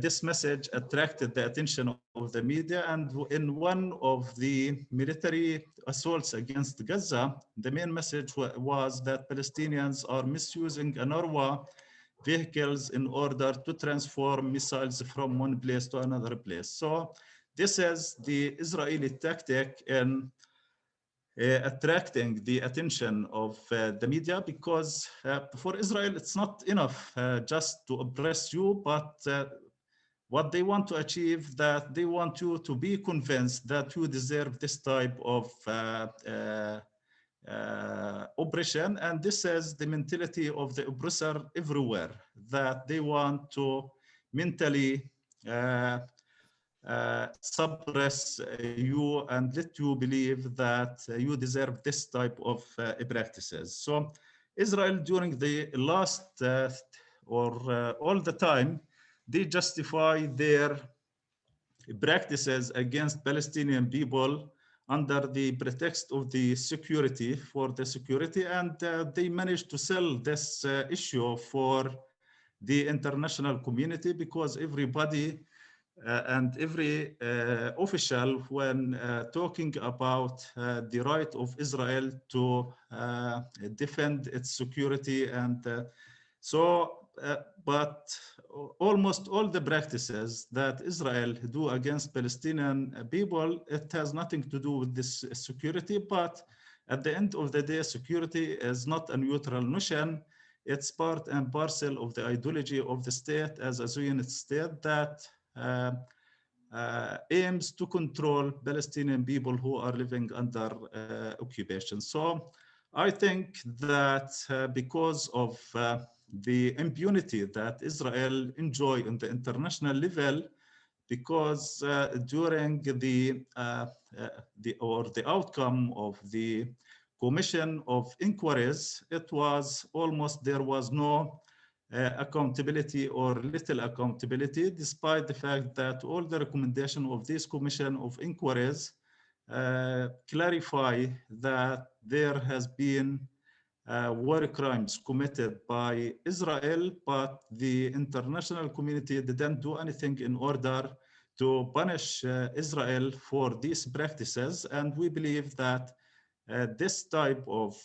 D: this message attracted the attention of the media. And in one of the military assaults against Gaza, the main message was that Palestinians are misusing UNRWA vehicles in order to transform missiles from one place to another place. So this is the Israeli tactic in attracting the attention of the media, because for Israel, it's not enough just to oppress you, but what they want to achieve, that they want you to be convinced that you deserve this type of oppression. And this is the mentality of the oppressor everywhere, that they want to mentally suppress you and let you believe that you deserve this type of practices. So Israel during the last all the time, they justify their practices against Palestinian people under the pretext of the security, for the security, and they managed to sell this issue for the international community, because everybody and every official, when talking about the right of Israel to defend its security, and but almost all the practices that Israel do against Palestinian people, it has nothing to do with this security. But at the end of the day, security is not a neutral notion. It's part and parcel of the ideology of the state as a Zionist state that aims to control Palestinian people who are living under occupation. So I think that because of the impunity that Israel enjoy on the international level, because during the outcome of the commission of inquiries, it was almost, there was no accountability or little accountability, despite the fact that all the recommendations of this commission of inquiries clarify that there has been war crimes committed by Israel, but the international community didn't do anything in order to punish Israel for these practices. And we believe that this type of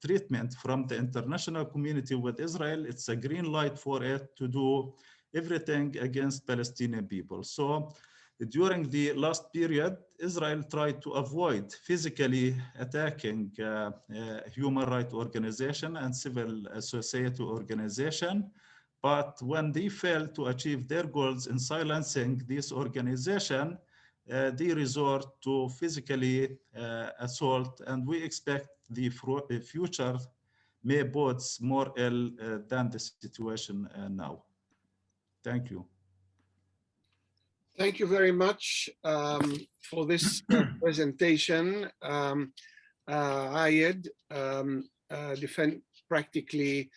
D: treatment from the international community with Israel, it's a green light for it to do everything against Palestinian people. So during the last period, Israel tried to avoid physically attacking human rights organization and civil society organization. But when they failed to achieve their goals in silencing this organization, they resort to physically assault, and we expect the future may bodes more ill than the situation now. Thank you.
A: Thank you very much for this presentation. Ayed, practically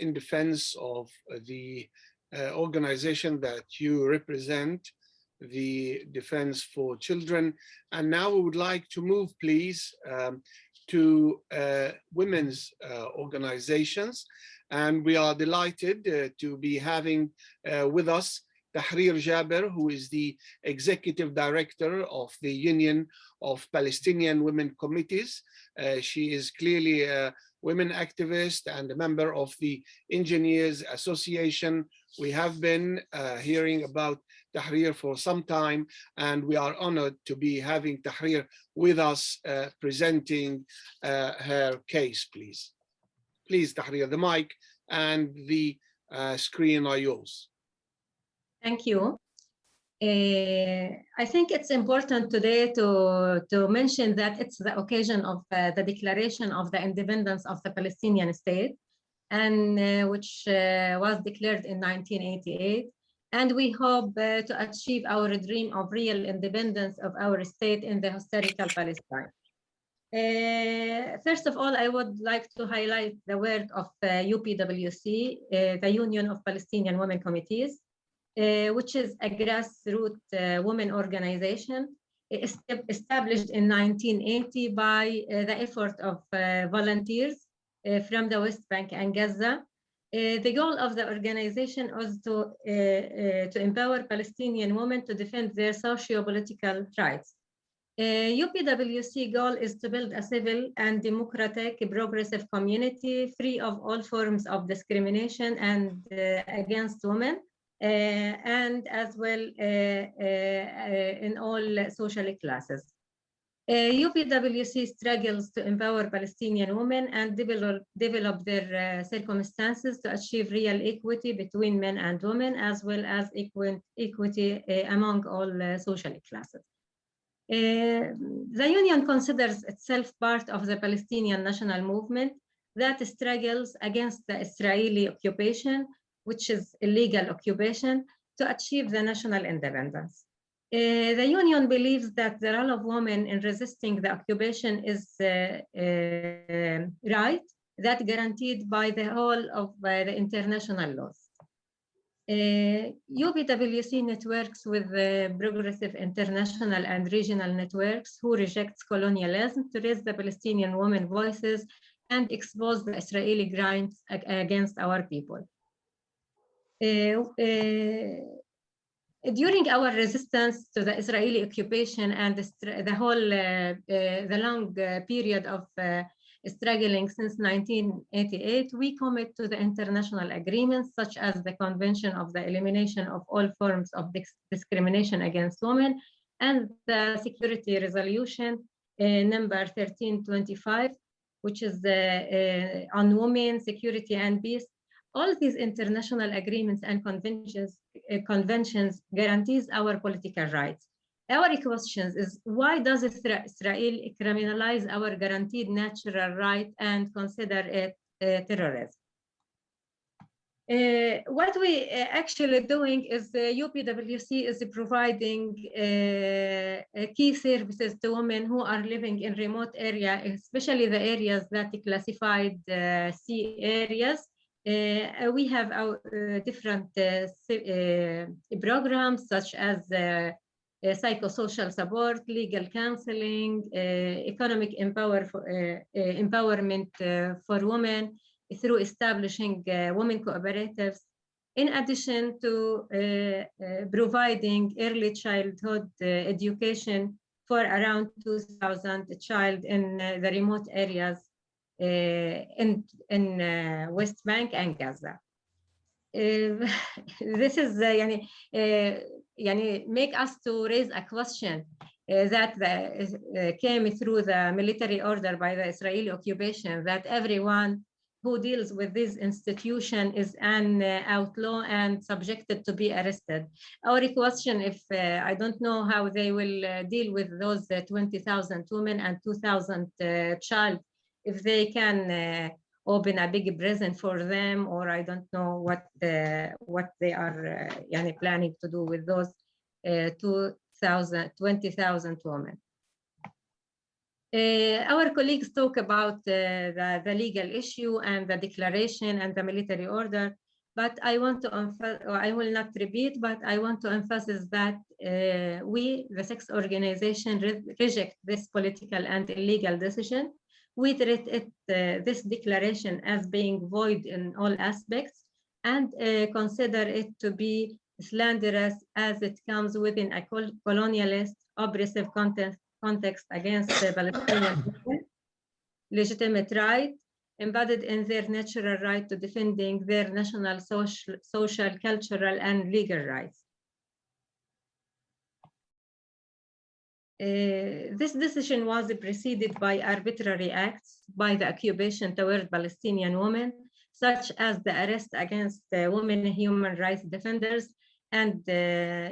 A: in defense of the organization that you represent, the Defense for Children. And now we would like to move, please, to women's organizations. And we are delighted to be having with us Tahrir Jaber, who is the Executive Director of the Union of Palestinian Women Committees. She is clearly a women activist and a member of the Engineers Association. We have been hearing about Tahrir for some time, and we are honored to be having Tahrir with us presenting her case, please. Please, Tahrir, the mic and the screen are yours.
F: Thank you. I think it's important today to mention that it's the occasion of the declaration of the independence of the Palestinian state. and which was declared in 1988. And we hope to achieve our dream of real independence of our state in the historical Palestine. First of all, I would like to highlight the work of UPWC, the Union of Palestinian Women Committees, which is a grassroots women organization established in 1980 by the effort of volunteers from the West Bank and Gaza. The goal of the organization was to empower Palestinian women to defend their socio-political rights. UPWC goal is to build a civil and democratic progressive community free of all forms of discrimination and against women, and as well in all social classes. UPWC struggles to empower Palestinian women and develop their circumstances to achieve real equity between men and women, as well as equity among all social classes. The union considers itself part of the Palestinian national movement that struggles against the Israeli occupation, which is illegal occupation, to achieve the national independence. The union believes that the role of women in resisting the occupation is right, that guaranteed by the whole of the international laws. UPWC networks with progressive international and regional networks who rejects colonialism to raise the Palestinian women voices and expose the Israeli crimes against our people. During our resistance to the Israeli occupation and the whole, the long period of struggling since 1988, we commit to the international agreements such as the Convention of the Elimination of All Forms of Discrimination Against Women and the Security Resolution number 1325, which is on women, security, and peace. All these international agreements and conventions guarantees our political rights. Our question is, why does Israel criminalize our guaranteed natural right and consider it terrorism? What we actually doing is UPWC is providing key services to women who are living in remote areas, especially the areas that are classified C areas. We have our different programs such as psychosocial support, legal counseling, economic empowerment for women through establishing women cooperatives, in addition to providing early childhood education for around 2,000 children in the remote areas in West Bank and Gaza. This is make us to raise a question that came through the military order by the Israeli occupation, that everyone who deals with this institution is an outlaw and subjected to be arrested. Our question, if I don't know how they will deal with those 20,000 women and 2,000 child, if they can open a big prison for them, or I don't know what they are planning to do with those 20,000 women. Our colleagues talk about the legal issue and the declaration and the military order, but I want to I will not repeat, but I want to emphasize that we, the sex organization, reject this political and illegal decision. We treat this declaration as being void in all aspects and consider it to be slanderous as it comes within a colonialist, oppressive context against the Palestinian people, legitimate right embedded in their natural right to defending their national, social, cultural, and legal rights. This decision was preceded by arbitrary acts by the occupation toward Palestinian women, such as the arrest against women human rights defenders and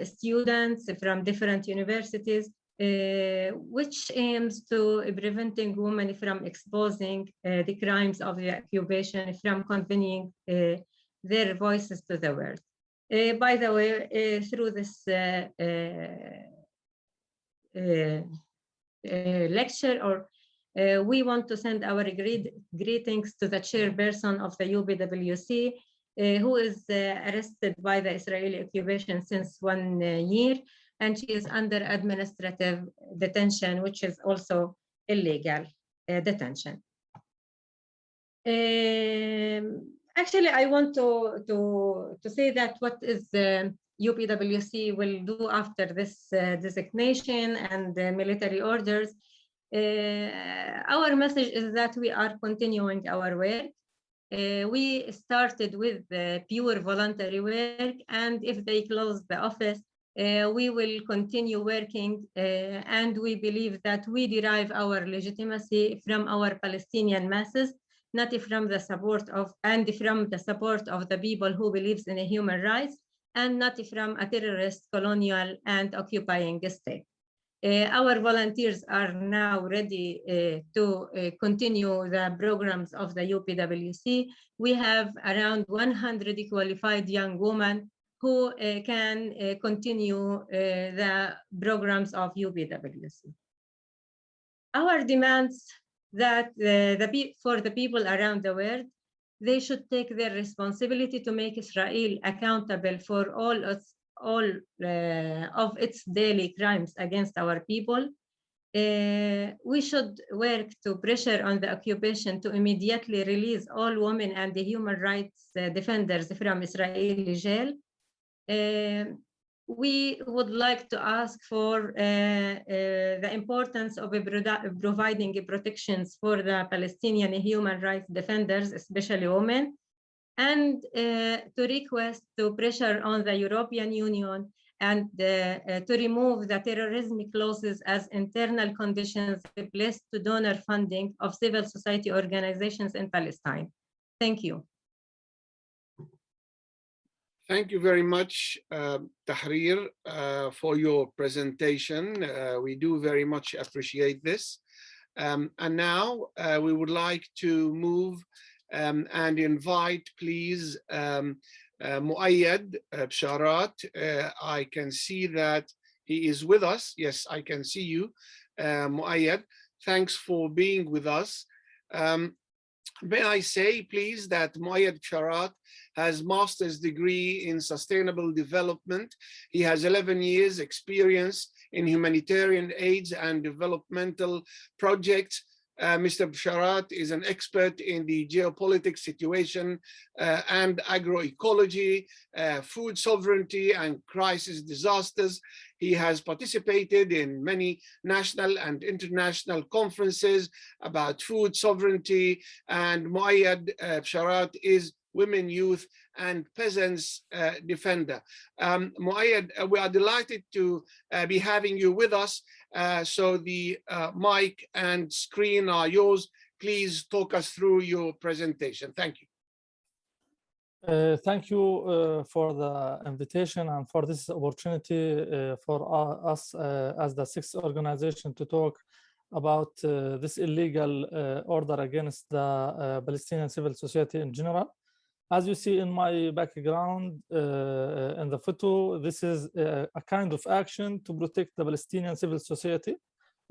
F: students from different universities which aims to preventing women from exposing the crimes of the occupation, from convening their voices to the world. By the way, through this lecture, we want to send our greetings to the chairperson of the UPWC, who is arrested by the Israeli occupation since 1 year, and she is under administrative detention, which is also illegal detention. Actually, I want to say that what is UPWC will do after this designation and military orders. Our message is that we are continuing our work. We started with pure voluntary work, and if they close the office, we will continue working, and we believe that we derive our legitimacy from our Palestinian masses, not from the support of the people who believes in human rights, and not from a terrorist, colonial, and occupying state. Our volunteers are now ready to continue the programs of the UPWC. We have around 100 qualified young women who can continue the programs of UPWC. Our demands that for the people around the world, they should take their responsibility to make Israel accountable for all of its daily crimes against our people. We should work to pressure on the occupation to immediately release all women and the human rights defenders from Israeli jail. We would like to ask for the importance of providing protections for the Palestinian human rights defenders, especially women, and to request to pressure on the European Union and to remove the terrorism clauses as internal conditions placed to donor funding of civil society organizations in Palestine. Thank you.
A: Thank you very much, Tahrir, for your presentation. We do very much appreciate this. And now we would like to move and invite, please, Muayyad Bsharat. I can see that he is with us. Yes, I can see you, Muayyad. Thanks for being with us. May I say, please, that Muayyad Bsharat has master's degree in sustainable development. He has 11 years experience in humanitarian aids and developmental projects. Mr. Bsharat is an expert in the geopolitical situation and agroecology, food sovereignty and crisis disasters. He has participated in many national and international conferences about food sovereignty, and Muayyad Bsharat is women, youth, and peasants defender. Muayyad, we are delighted to be having you with us. So the mic and screen are yours. Please talk us through your presentation. Thank you.
G: Thank you for the invitation and for this opportunity for us as the sixth organization to talk about this illegal order against the Palestinian civil society in general. As you see in my background in the photo, this is a kind of action to protect the Palestinian civil society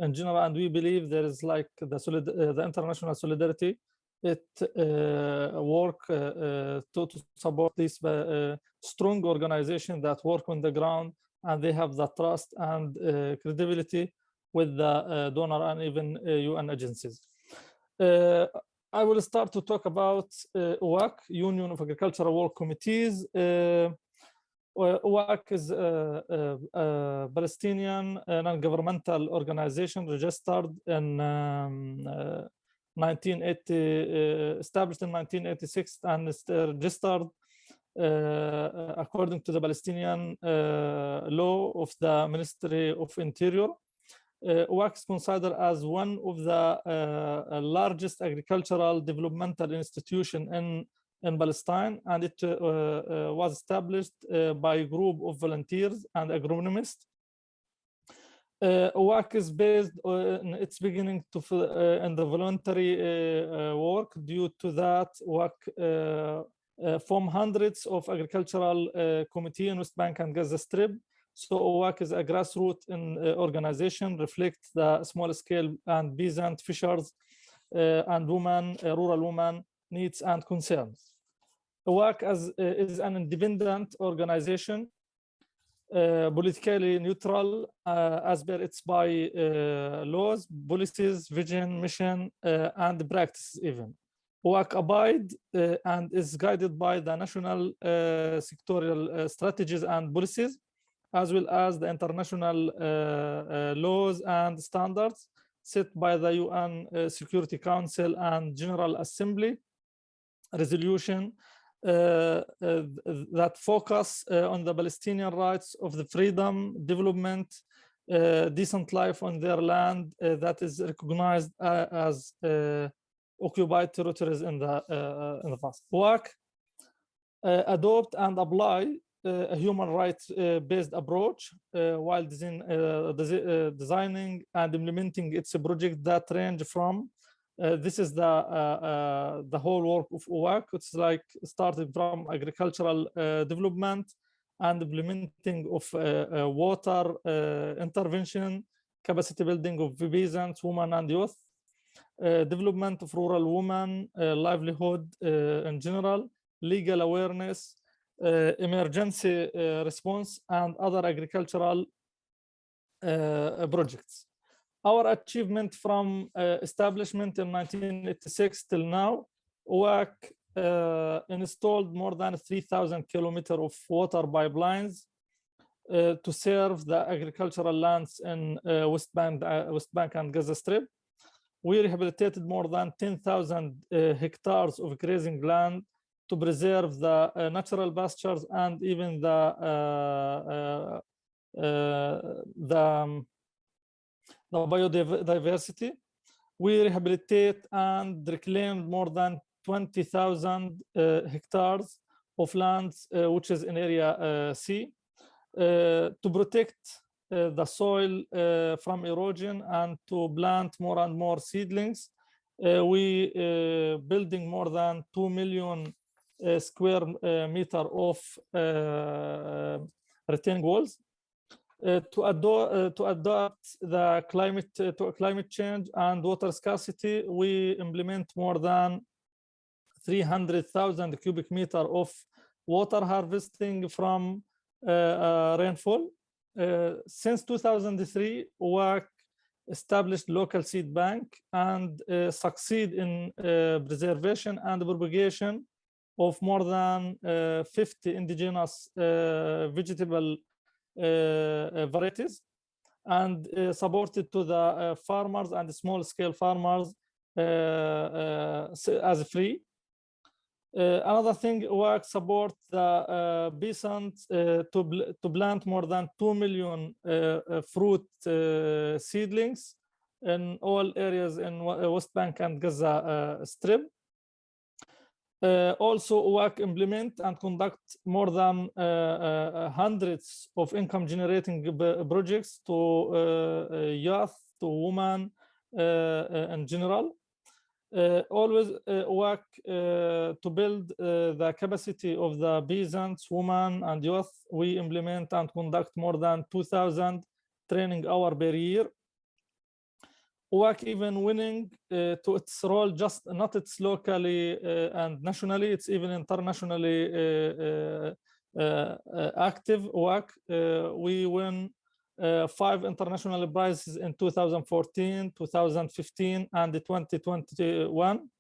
G: in general, and we believe there is like the international solidarity. It work to support this strong organization that work on the ground, and they have the trust and credibility with the donor and even UN agencies. I will start to talk about UAC, Union of Agricultural Work Committees. UAC is a Palestinian non-governmental organization registered in 1980, established in 1986, and is registered according to the Palestinian law of the Ministry of Interior. UAC is considered as one of the largest agricultural developmental institution in Palestine, and it was established by a group of volunteers and agronomists. WAC is based in its beginning in the voluntary work. Due to that, WAC formed hundreds of agricultural committees in West Bank and Gaza Strip. So WAC is a grassroots organization, reflects the small scale and peasant fishers and women, rural women needs and concerns. WAC is an independent organization, politically neutral as per its by laws, policies, vision, mission, and practices even. WAC abide and is guided by the national sectorial strategies and policies, as well as the international laws and standards set by the UN Security Council and General Assembly resolution that focus on the Palestinian rights of the freedom, development, decent life on their land that is recognized as occupied territories in the past. WAC adopt and apply a human rights based approach while designing and implementing its project that range from this is the whole work of WAC. It's like starting from agricultural development and implementing of water intervention, capacity building of peasants, women and youth, development of rural women, livelihood in general, legal awareness, emergency response, and other agricultural projects. Our achievement from establishment in 1986 till now, WAC installed more than 3,000 kilometers of water pipelines to serve the agricultural lands in West Bank and Gaza Strip. We rehabilitated more than 10,000 hectares of grazing land to preserve the natural pastures and even the biodiversity. We rehabilitate and reclaimed more than 20,000 hectares of lands, which is in area C, to protect the soil from erosion and to plant more and more seedlings. We building more than 2 million square meter of retaining walls. To adapt the climate change and water scarcity, we implement more than 300,000 cubic meter of water harvesting from rainfall. Since 2003, WAC established local seed bank and succeed in preservation and propagation of more than 50 indigenous vegetable varieties, and supported to the farmers and small-scale farmers as free. Another thing, WAC support the peasants to plant more than 2 million fruit seedlings in all areas in West Bank and Gaza Strip. Also, WAC implement and conduct more than hundreds of income-generating projects to youth, to women in general. Always WAC to build the capacity of the peasants, women, and youth. We implement and conduct more than 2,000 training hours per year. WAC even winning to its role, just not its locally and nationally, it's even internationally active. WAC, we win 5 international prizes in 2014, 2015, and 2021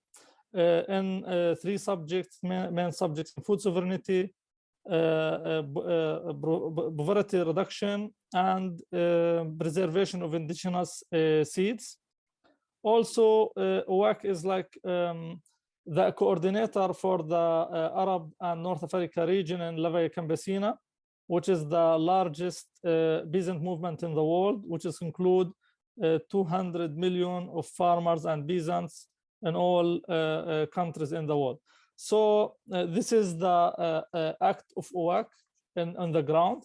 G: in 3 subjects, main subjects: food sovereignty, poverty reduction, and preservation of indigenous seeds. Also, WAC is like the coordinator for the Arab and North Africa region in Levaya Campesina, which is the largest peasant movement in the world, which is include 200 million of farmers and peasants in all countries in the world. So this is the act of WAC on the ground.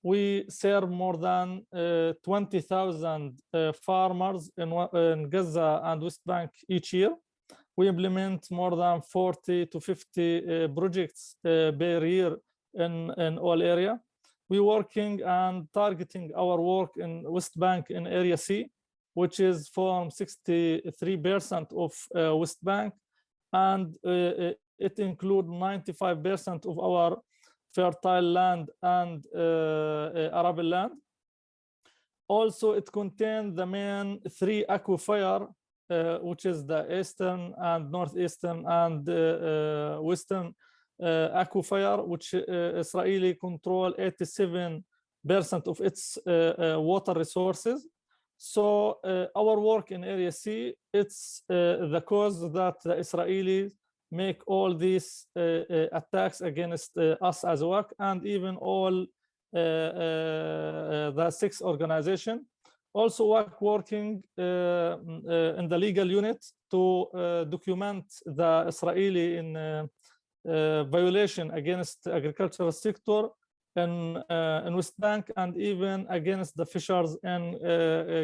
G: We serve more than 20,000 farmers in Gaza and West Bank each year. We implement more than 40 to 50 projects per year in all area. We're working and targeting our work in West Bank in Area C, which is from 63% of West Bank, and it includes 95% of our fertile land and arable land. Also, it contains the main 3 aquifer, which is the eastern and northeastern and western aquifer, which Israeli control 87% of its water resources. So our work in Area C, it's the cause that the Israelis make all these attacks against us as WAC, and even all the 6 organizations. Also working in the legal unit to document the Israeli in violation against the agricultural sector in West Bank, and even against the fishers in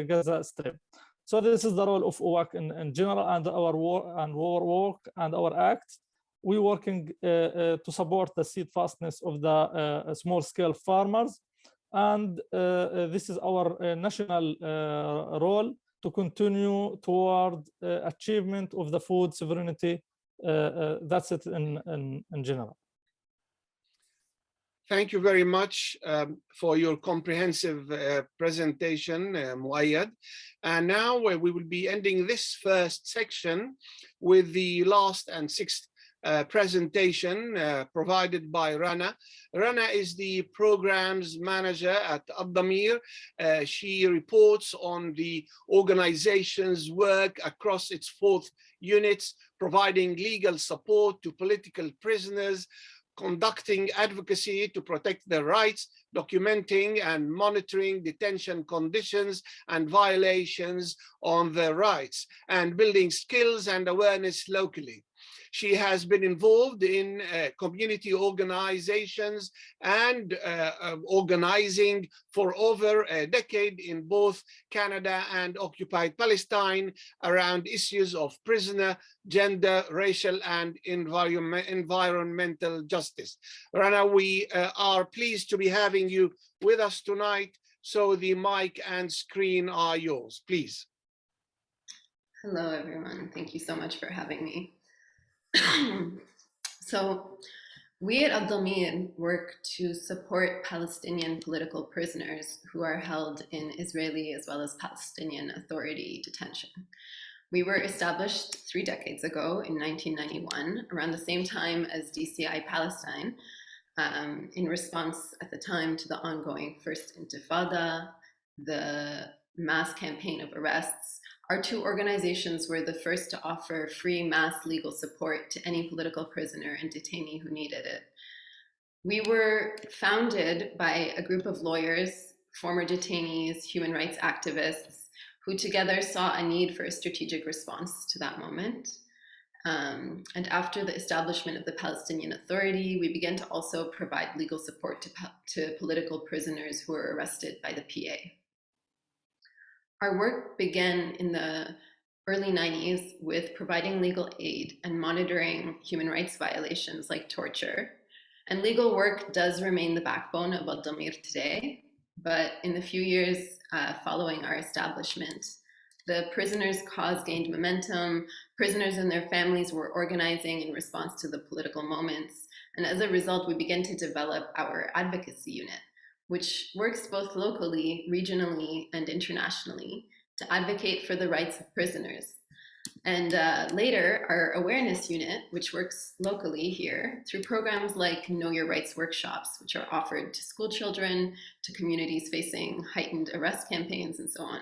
G: Gaza Strip. So this is the role of OWAC in general, and our work and our act. We're working to support the steadfastness of the small-scale farmers, and this is our national role to continue toward achievement of the food sovereignty. That's it in general.
A: Thank you very much for your comprehensive presentation, Muayyad. And now we will be ending this first section with the last and 6th presentation provided by Rana. Rana is the programs manager at Ad-Damir. She reports on the organization's work across its 4 units, providing legal support to political prisoners, conducting advocacy to protect their rights, documenting and monitoring detention conditions and violations on their rights, and building skills and awareness locally. She has been involved in community organizations and organizing for over a decade in both Canada and occupied Palestine around issues of prisoner, gender, racial, and environmental justice. Rana, we are pleased to be having you with us tonight, so the mic and screen are yours, please.
H: Hello, everyone. Thank you so much for having me. So we at Ad-Damir work to support Palestinian political prisoners who are held in Israeli as well as Palestinian Authority detention. We were established 3 decades ago in 1991, around the same time as DCI Palestine, in response at the time to the ongoing First Intifada, the mass campaign of arrests. Our 2 organizations were the first to offer free mass legal support to any political prisoner and detainee who needed it. We were founded by a group of lawyers, former detainees, human rights activists, who together saw a need for a strategic response to that moment. And after the establishment of the Palestinian Authority, we began to also provide legal support to political prisoners who were arrested by the PA. Our work began in the early 90s with providing legal aid and monitoring human rights violations like torture. And legal work does remain the backbone of Ad-Damir today, but in the few years following our establishment, the prisoners' cause gained momentum, prisoners and their families were organizing in response to the political moments, and as a result, we began to develop our advocacy unit, which works both locally, regionally, and internationally to advocate for the rights of prisoners. And later, our awareness unit, which works locally here through programs like Know Your Rights workshops, which are offered to school children, to communities facing heightened arrest campaigns, and so on.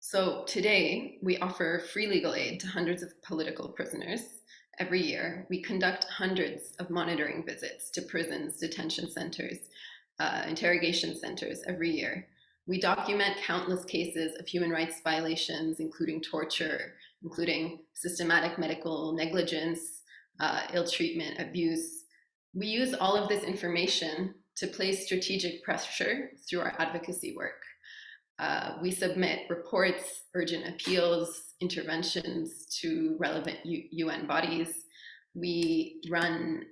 H: So today, we offer free legal aid to hundreds of political prisoners. Every year, we conduct hundreds of monitoring visits to prisons, detention centers, interrogation centers every year. We document countless cases of human rights violations, including torture, including systematic medical negligence, ill treatment, abuse. We use all of this information to place strategic pressure through our advocacy work. We submit reports, urgent appeals, interventions to relevant UN bodies. We run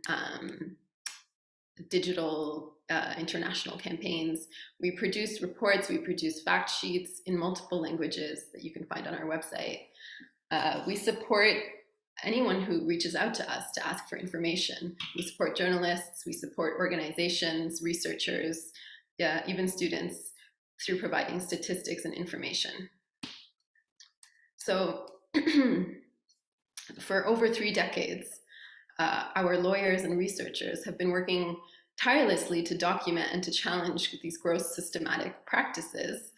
H: digital international campaigns. We produce reports, we produce fact sheets in multiple languages that you can find on our website. We support anyone who reaches out to us to ask for information. We support journalists, we support organizations, researchers, even students, through providing statistics and information. So for over 3 decades, our lawyers and researchers have been working tirelessly to document and to challenge these gross systematic practices.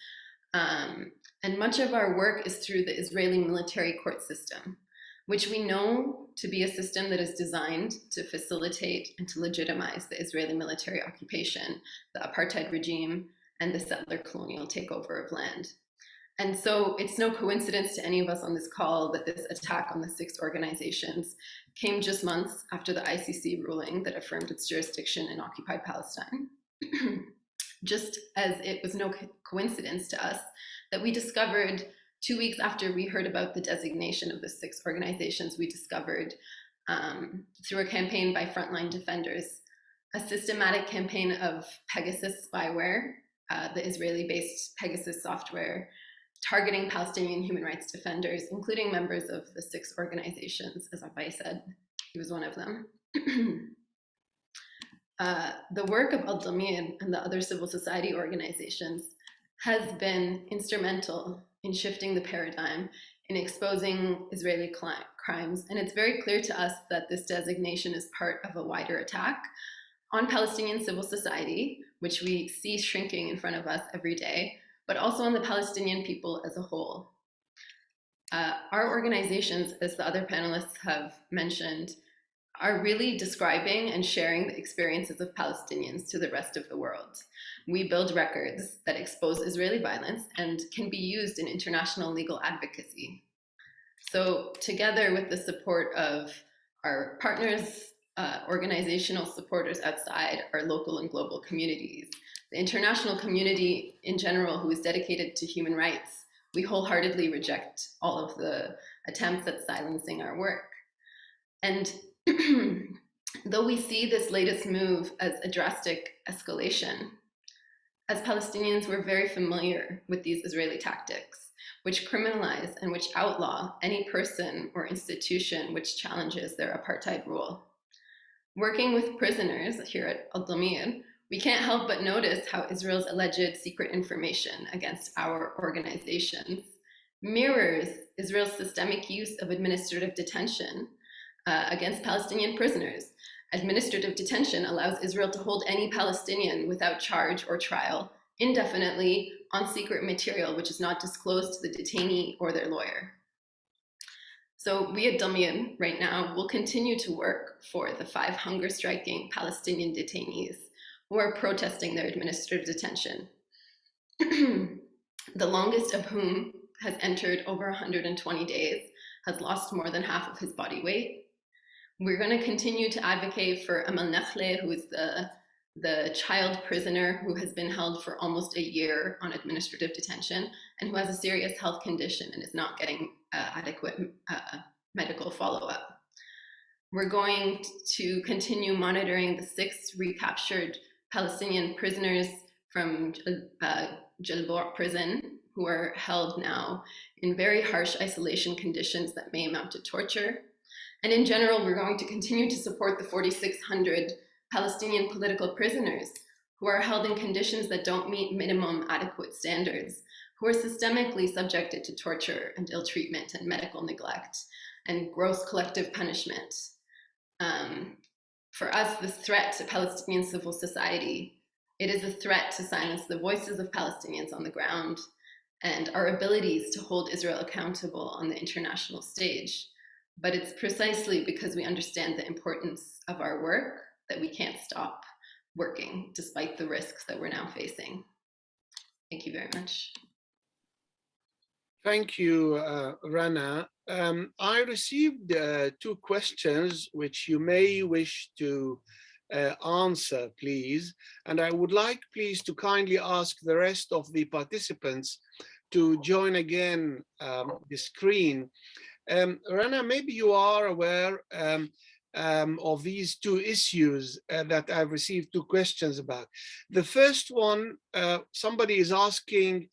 H: And much of our work is through the Israeli military court system, which we know to be a system that is designed to facilitate and to legitimize the Israeli military occupation, the apartheid regime, and the settler colonial takeover of land. And so it's no coincidence to any of us on this call that this attack on the 6 organizations came just months after the ICC ruling that affirmed its jurisdiction in occupied Palestine. Just as it was no coincidence to us that we discovered 2 weeks after we heard about the designation of the 6 organizations, we discovered through a campaign by frontline defenders, a systematic campaign of Pegasus spyware, the Israeli-based Pegasus software, targeting Palestinian human rights defenders, including members of the 6 organizations, as Abbass said, he was one of them. The work of Al-Damir and the other civil society organizations has been instrumental in shifting the paradigm, in exposing Israeli crimes. And it's very clear to us that this designation is part of a wider attack on Palestinian civil society, which we see shrinking in front of us every day, but also on the Palestinian people as a whole. Our organizations, as the other panelists have mentioned, are really describing and sharing the experiences of Palestinians to the rest of the world. We build records that expose Israeli violence and can be used in international legal advocacy. So together with the support of our partners, organizational supporters outside our local and global communities, the international community in general who is dedicated to human rights, we wholeheartedly reject all of the attempts at silencing our work. And though we see this latest move as a drastic escalation, as Palestinians, we're very familiar with these Israeli tactics, which criminalize and which outlaw any person or institution which challenges their apartheid rule. Working with prisoners here at Al-Damir, we can't help but notice how Israel's alleged secret information against our organizations mirrors Israel's systemic use of administrative detention against Palestinian prisoners. Administrative detention allows Israel to hold any Palestinian without charge or trial indefinitely on secret material which is not disclosed to the detainee or their lawyer. So we at Damir right now will continue to work for the 5 hunger-striking Palestinian detainees who are protesting their administrative detention, the longest of whom has entered over 120 days, has lost more than half of his body weight. We're going to continue to advocate for Amal Nakhle, who is the child prisoner who has been held for almost a year on administrative detention and who has a serious health condition and is not getting adequate medical follow-up. We're going to continue monitoring the 6 recaptured Palestinian prisoners from Jalbour prison who are held now in very harsh isolation conditions that may amount to torture. And in general, we're going to continue to support the 4,600 Palestinian political prisoners who are held in conditions that don't meet minimum adequate standards, who are systemically subjected to torture and ill treatment and medical neglect and gross collective punishment. For us, this threat to Palestinian civil society, it is a threat to silence the voices of Palestinians on the ground and our abilities to hold Israel accountable on the international stage. But it's precisely because we understand the importance of our work that we can't stop working despite the risks that we're now facing. Thank you very much.
A: Thank you, Rana. I received 2 questions which you may wish to answer, please. And I would like, please, to kindly ask the rest of the participants to join again the screen. Rana, maybe you are aware of these two issues that I've received two questions about. The first one, somebody is asking,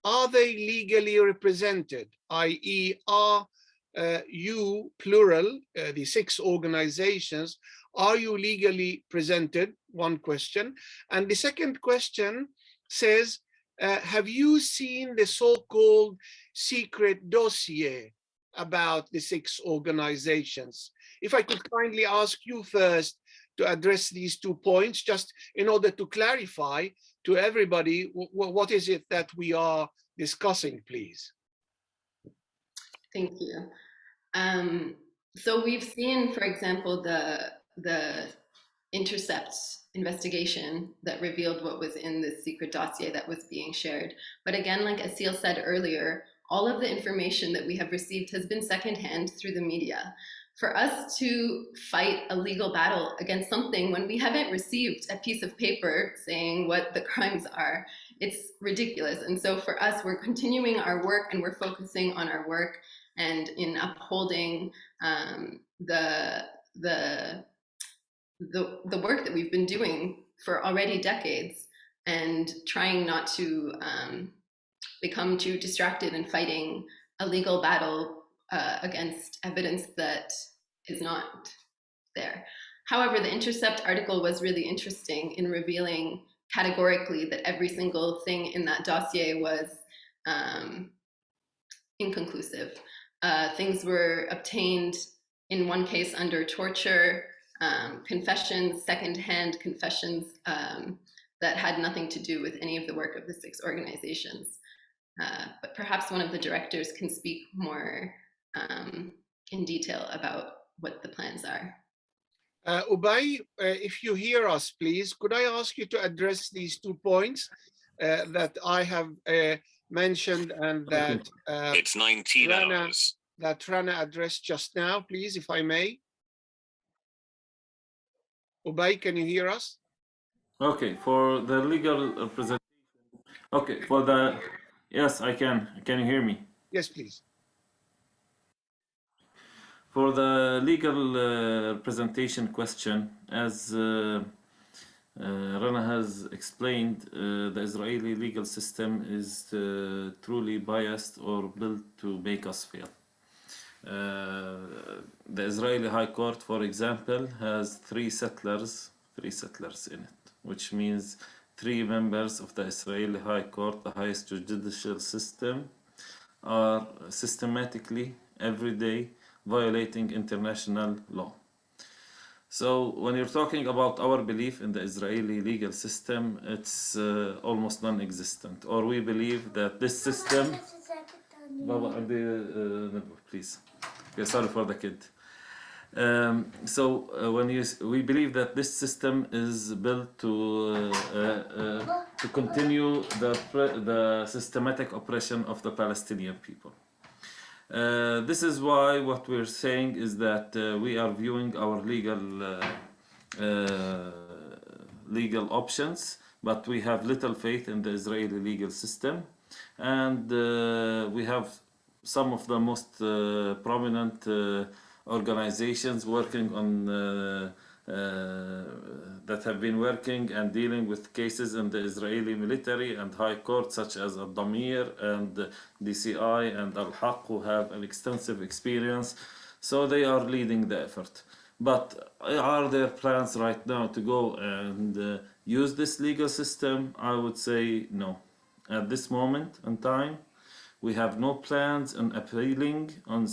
A: are they legally represented, i.e. are you, plural, the 6 organizations, are you legally presented? One question. And the second question says, have you seen the so-called secret dossier about the 6 organizations? If I could kindly ask you first to address these 2 points, just in order to clarify to everybody what is it that we are discussing, please.
H: Thank you. So we've seen, for example, the Intercept investigation that revealed what was in this secret dossier that was being shared. But again, like Asil said earlier, all of the information that we have received has been secondhand through the media. For us to fight a legal battle against something when we haven't received a piece of paper saying what the crimes are, it's ridiculous. And so for us, we're continuing our work and we're focusing on our work and in upholding the work that we've been doing for already decades and trying not to become too distracted in fighting a legal battle against evidence that is not there. However, the Intercept article was really interesting in revealing categorically that every single thing in that dossier was inconclusive. Things were obtained in one case under torture, confessions, secondhand confessions that had nothing to do with any of the work of the 6 organizations. But perhaps one of the directors can speak more in detail about what the plans are.
A: Ubay, if you hear us, please, could I ask you to address these 2 points that I have mentioned and that
I: it's 19 hours.
A: That Rana addressed just now, please, if I may. Ubay, can you hear us?
C: Okay, for the legal presentation. Okay, for the, yes, I can. Can you hear me?
A: Yes, please.
C: For the legal presentation question, as Rana has explained, the Israeli legal system is truly biased or built to make us fail. The Israeli High Court, for example, has 3 settlers in it, which means 3 members of the Israeli High Court, the highest judicial system, are systematically, every day, violating international law. So when you're talking about our belief in the Israeli legal system, it's almost non-existent. Or we believe that this system... Baba, please. Okay, sorry for the kid. We believe that this system is built to continue the systematic oppression of the Palestinian people. This is why what we're saying is that we are viewing our legal options, but we have little faith in the Israeli legal system, and we have some of the most prominent organizations working on that have been working and dealing with cases in the Israeli military and high court, such as Al-Damir and DCI and Al-Haq, who have an extensive experience. So they are leading the effort. But are there plans right now to go and use this legal system? I would say no. At this moment in time, we have no plans on appealing, on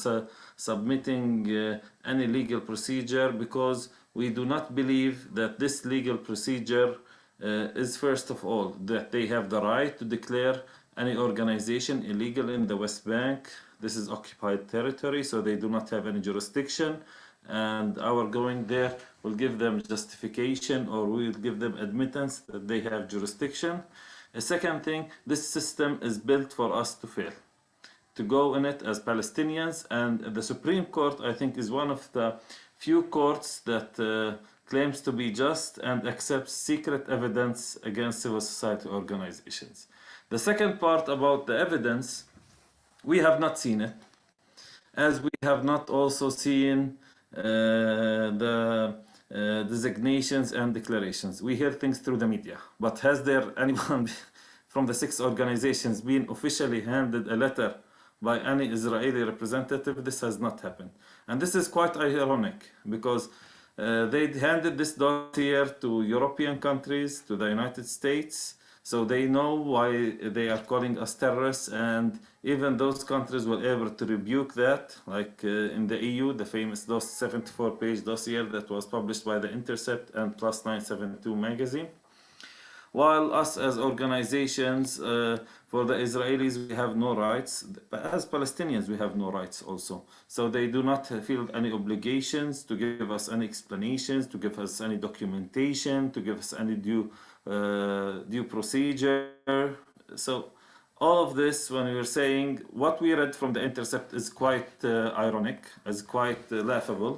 C: submitting any legal procedure, because we do not believe that this legal procedure is, first of all, that they have the right to declare any organization illegal in the West Bank. This is occupied territory, so they do not have any jurisdiction, and our going there will give them justification, or we will give them admittance that they have jurisdiction. A second thing, this system is built for us to fail, to go in it as Palestinians, and the Supreme Court, I think, is one of the few courts that claims to be just and accepts secret evidence against civil society organizations. The second part about the evidence, we have not seen it, as we have not also seen the designations and declarations. We hear things through the media, but has there anyone from the 6 organizations been officially handed a letter by any Israeli representative? This has not happened. And this is quite ironic, because they handed this dossier to European countries, to the United States, so they know why they are calling us terrorists, and even those countries were able to rebuke that, like in the EU, the famous 74-page dossier that was published by The Intercept and Plus 972 magazine. While us as organizations, for the Israelis, we have no rights, but as Palestinians, we have no rights also. So they do not feel any obligations to give us any explanations, to give us any documentation, to give us any due procedure. So all of this, when we were saying what we read from The Intercept, is quite ironic, is quite laughable,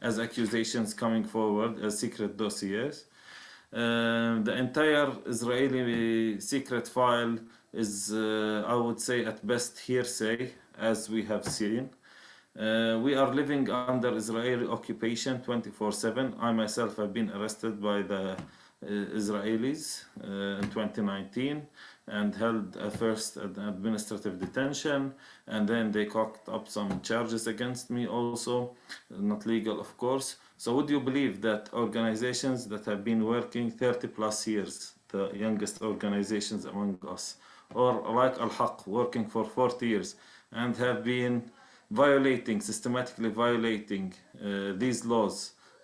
C: as accusations coming forward as secret dossiers. The entire Israeli secret file is, I would say, at best hearsay, as we have seen. We are living under Israeli occupation 24/7. I myself have been arrested by the Israelis in 2019 and held first an administrative detention, and then they cocked up some charges against me also, not legal of course. So would you believe that organizations that have been working 30+ years, the youngest organizations among us, or like Al-Haq working for 40 years and have been systematically violating these laws,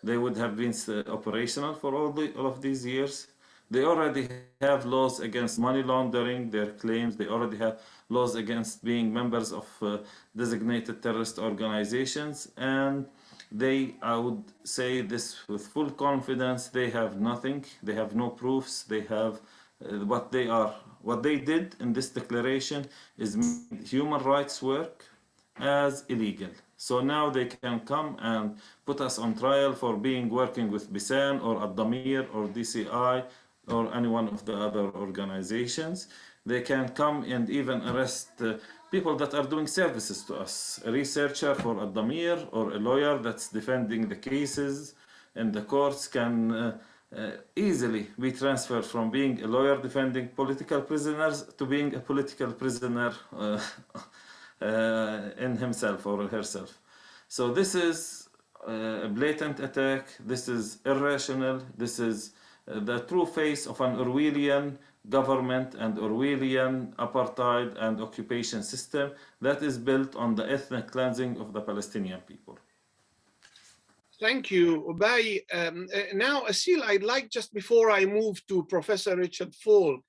C: they would have been operational for all of these years? They already have laws against money laundering, their claims. They already have laws against being members of designated terrorist organizations, and they, I would say this with full confidence, they have nothing, they have no proofs. They have what they did in this declaration is human rights work as illegal. So now they can come and put us on trial for working with Bisan or Ad-Damir or DCI or any one of the other organizations. They can come and even arrest people that are doing services to us, a researcher for Ad-Damir or a lawyer that's defending the cases in the courts can easily be transferred from being a lawyer defending political prisoners to being a political prisoner in himself or herself. So this is a blatant attack. This is irrational. This is the true face of an Orwellian government and Orwellian apartheid and occupation system that is built on the ethnic cleansing of the Palestinian people.
A: Thank you, Ubay. Now, Asil, I'd like, just before I move to Professor Richard Falk,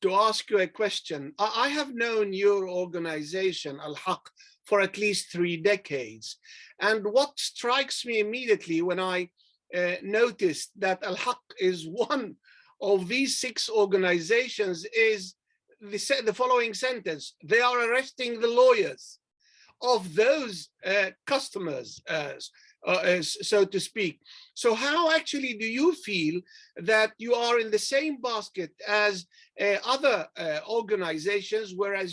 A: to ask you a question. I have known your organization, Al-Haq, for at least 3 decades. And what strikes me immediately when I noticed that Al-Haq is one of these 6 organizations is the following sentence: they are arresting the lawyers of those customers, so to speak. So how actually do you feel that you are in the same basket as other organizations, whereas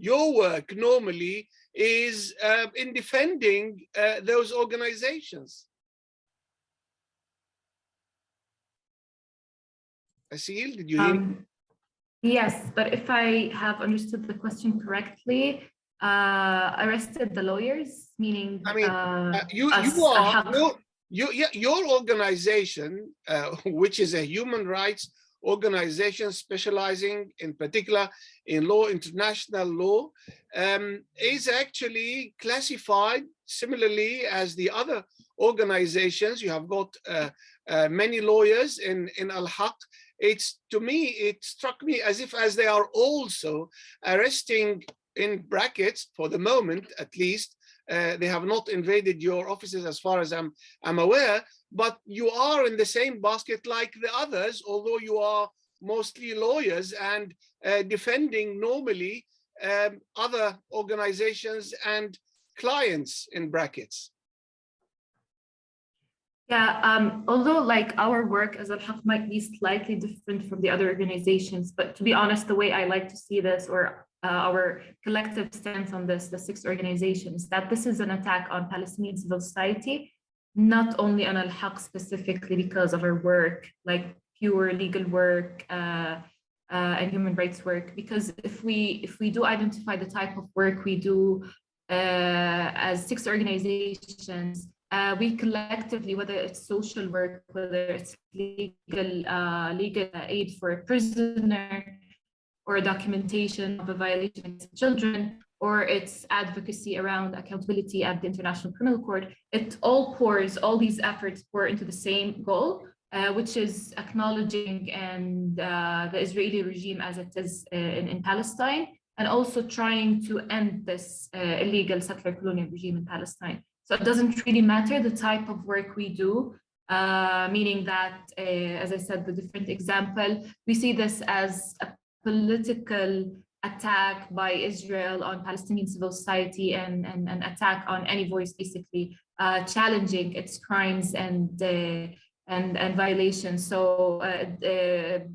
A: your work normally is in defending those organizations? Asil, did you hear?
E: Yes, but if I have understood the question correctly, arrested the lawyers, meaning
A: your organization, which is a human rights organization specializing in particular in law, international law, is actually classified similarly as the other organizations. You have got many lawyers in Al-Haq. To me, it struck me as they are also arresting, in brackets, for the moment at least, they have not invaded your offices as far as I'm aware, but you are in the same basket like the others, although you are mostly lawyers and defending normally other organizations and clients, in brackets.
E: Yeah, although like our work as Al-Haq might be slightly different from the other organizations, but to be honest, the way I like to see this, or our collective stance on this, the 6 organizations, that this is an attack on Palestinian civil society, not only on Al-Haq specifically because of our work, like pure legal work and human rights work. Because if we do identify the type of work we do as 6 organizations, we collectively, whether it's social work, whether it's legal aid for a prisoner, or documentation of a violation against children, or it's advocacy around accountability at the International Criminal Court, all these efforts pour into the same goal, which is acknowledging the Israeli regime as it is in Palestine, and also trying to end this illegal settler colonial regime in Palestine. So it doesn't really matter the type of work we do, meaning that, as I said, the different example, we see this as a political attack by Israel on Palestinian civil society and an attack on any voice, basically challenging its crimes and violations. So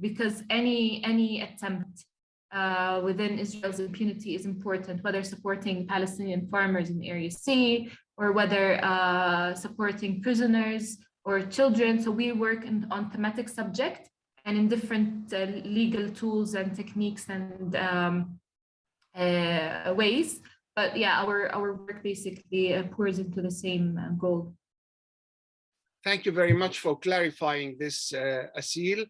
E: because any attempt within Israel's impunity is important, whether supporting Palestinian farmers in Area C, or whether supporting prisoners or children. So we work on thematic subject and in different legal tools and techniques and ways. But yeah, our work basically pours into the same goal.
A: Thank you very much for clarifying this, Asil.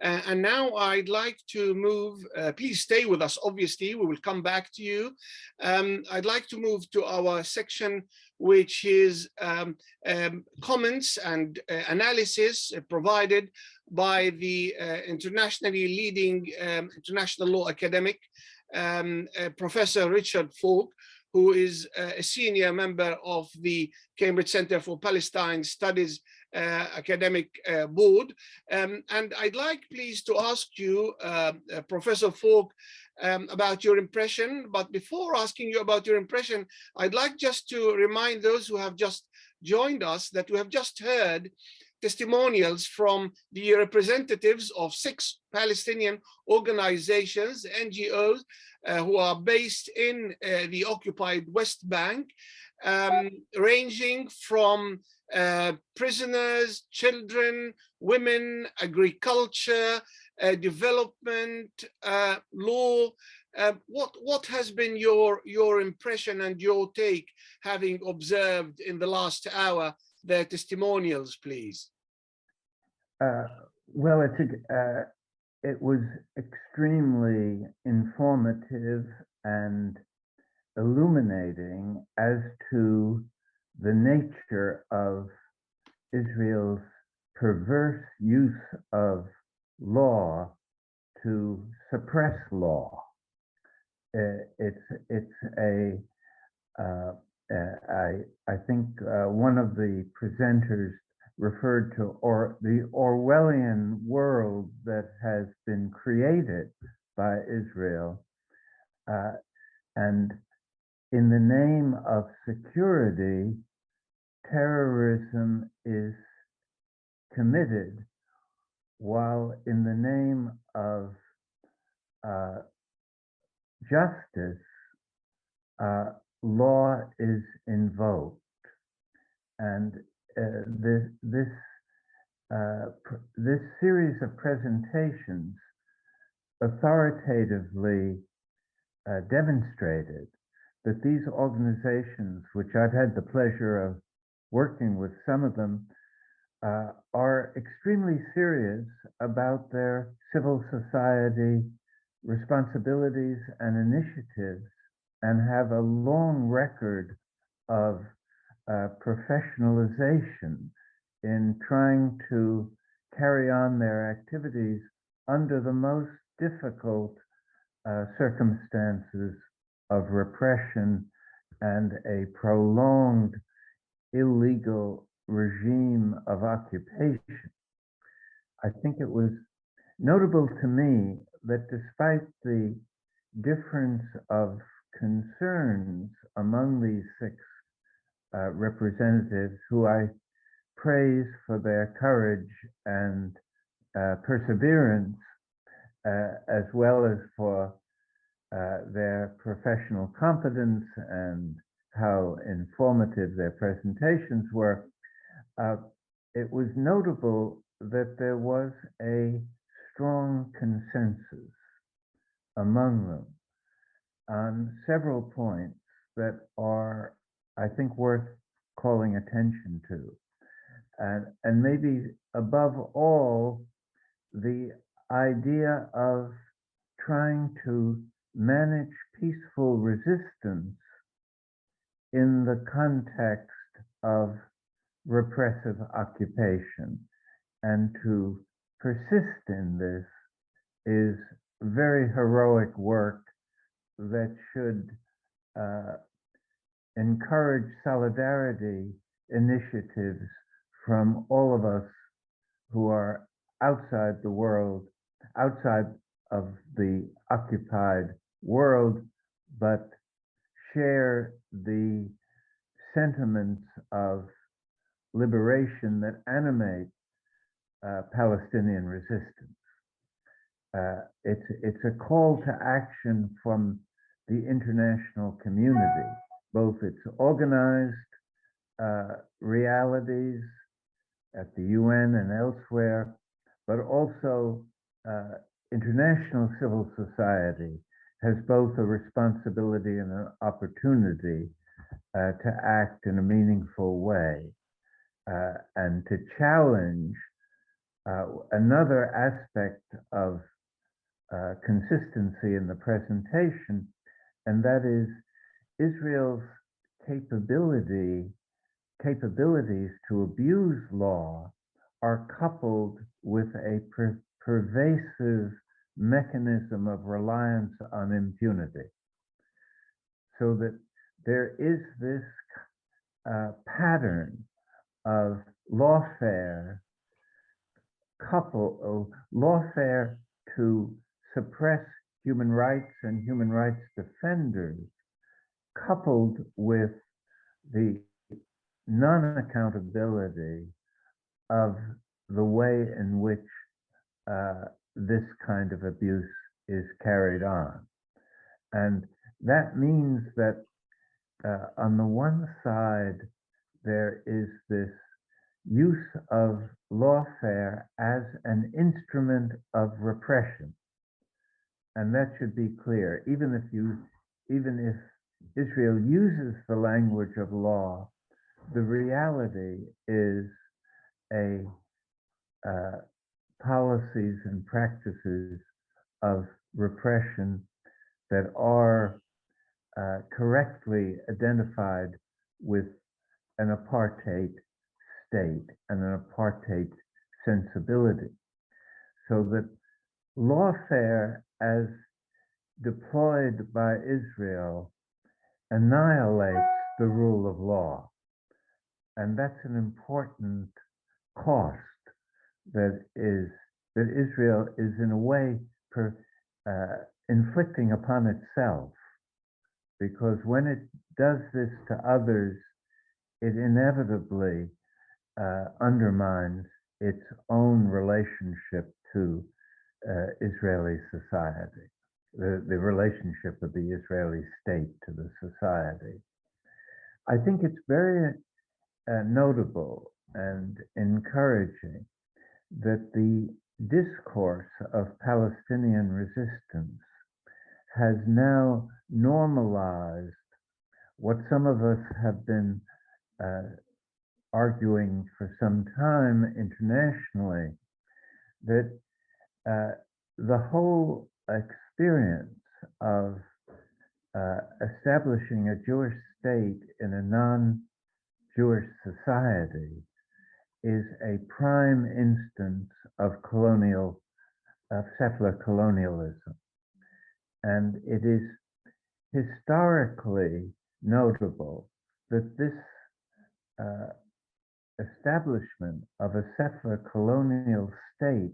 A: And now I'd like to move, please stay with us, obviously, we will come back to you. I'd like to move to our section, which is comments and analysis provided by the internationally leading international law academic, Professor Richard Falk, who is a senior member of the Cambridge Center for Palestine Studies academic board. And I'd like, please, to ask you, Professor Falk, about your impression. But before asking you about your impression, I'd like just to remind those who have just joined us that we have just heard testimonials from the representatives of 6 Palestinian organizations, NGOs, who are based in the occupied West Bank, ranging from prisoners, children, women, agriculture, development, law. What has been your impression and your take, having observed in the last hour their testimonials, please?
B: Well, it was extremely informative and illuminating as to the nature of Israel's perverse use of law to suppress law. I think one of the presenters referred to the Orwellian world that has been created by Israel, and in the name of security, terrorism is committed, while in the name of justice, law is invoked. And this series of presentations authoritatively demonstrated that these organizations, which I've had the pleasure of working with some of them, are extremely serious about their civil society responsibilities and initiatives, and have a long record of professionalization in trying to carry on their activities under the most difficult circumstances of repression and a prolonged illegal regime of occupation. I think it was notable to me that despite the difference of concerns among these 6 representatives, who I praise for their courage and perseverance, as well as for their professional competence and how informative their presentations were. It was notable that there was a strong consensus among them on several points that are, I think, worth calling attention to. And maybe above all, the idea of trying to manage peaceful resistance in the context of repressive occupation, and to persist in this is very heroic work that should encourage solidarity initiatives from all of us who are outside the world, outside of the occupied world, but share the sentiments of liberation that animate Palestinian resistance. It's a call to action from the international community, both its organized realities at the UN and elsewhere, but also international civil society has both a responsibility and an opportunity to act in a meaningful way and to challenge another aspect of consistency in the presentation, and that is Israel's capabilities to abuse law are coupled with a pervasive mechanism of reliance on impunity, so that there is this pattern of lawfare lawfare to suppress human rights and human rights defenders, coupled with the non-accountability of the way in which this kind of abuse is carried on. And that means that on the one side, there is this use of lawfare as an instrument of repression. And that should be clear. Even if Israel uses the language of law, the reality is policies and practices of repression that are correctly identified with an apartheid state and an apartheid sensibility. So that lawfare as deployed by Israel annihilates the rule of law. And that's an important cost that Israel is in a way inflicting upon itself, because when it does this to others, it inevitably undermines its own relationship to Israeli society, the relationship of the Israeli state to the society. I think it's very notable and encouraging that the discourse of Palestinian resistance has now normalized what some of us have been arguing for some time internationally, that the whole experience of establishing a Jewish state in a non-Jewish society is a prime instance of settler colonialism. And it is historically notable that this establishment of a settler colonial state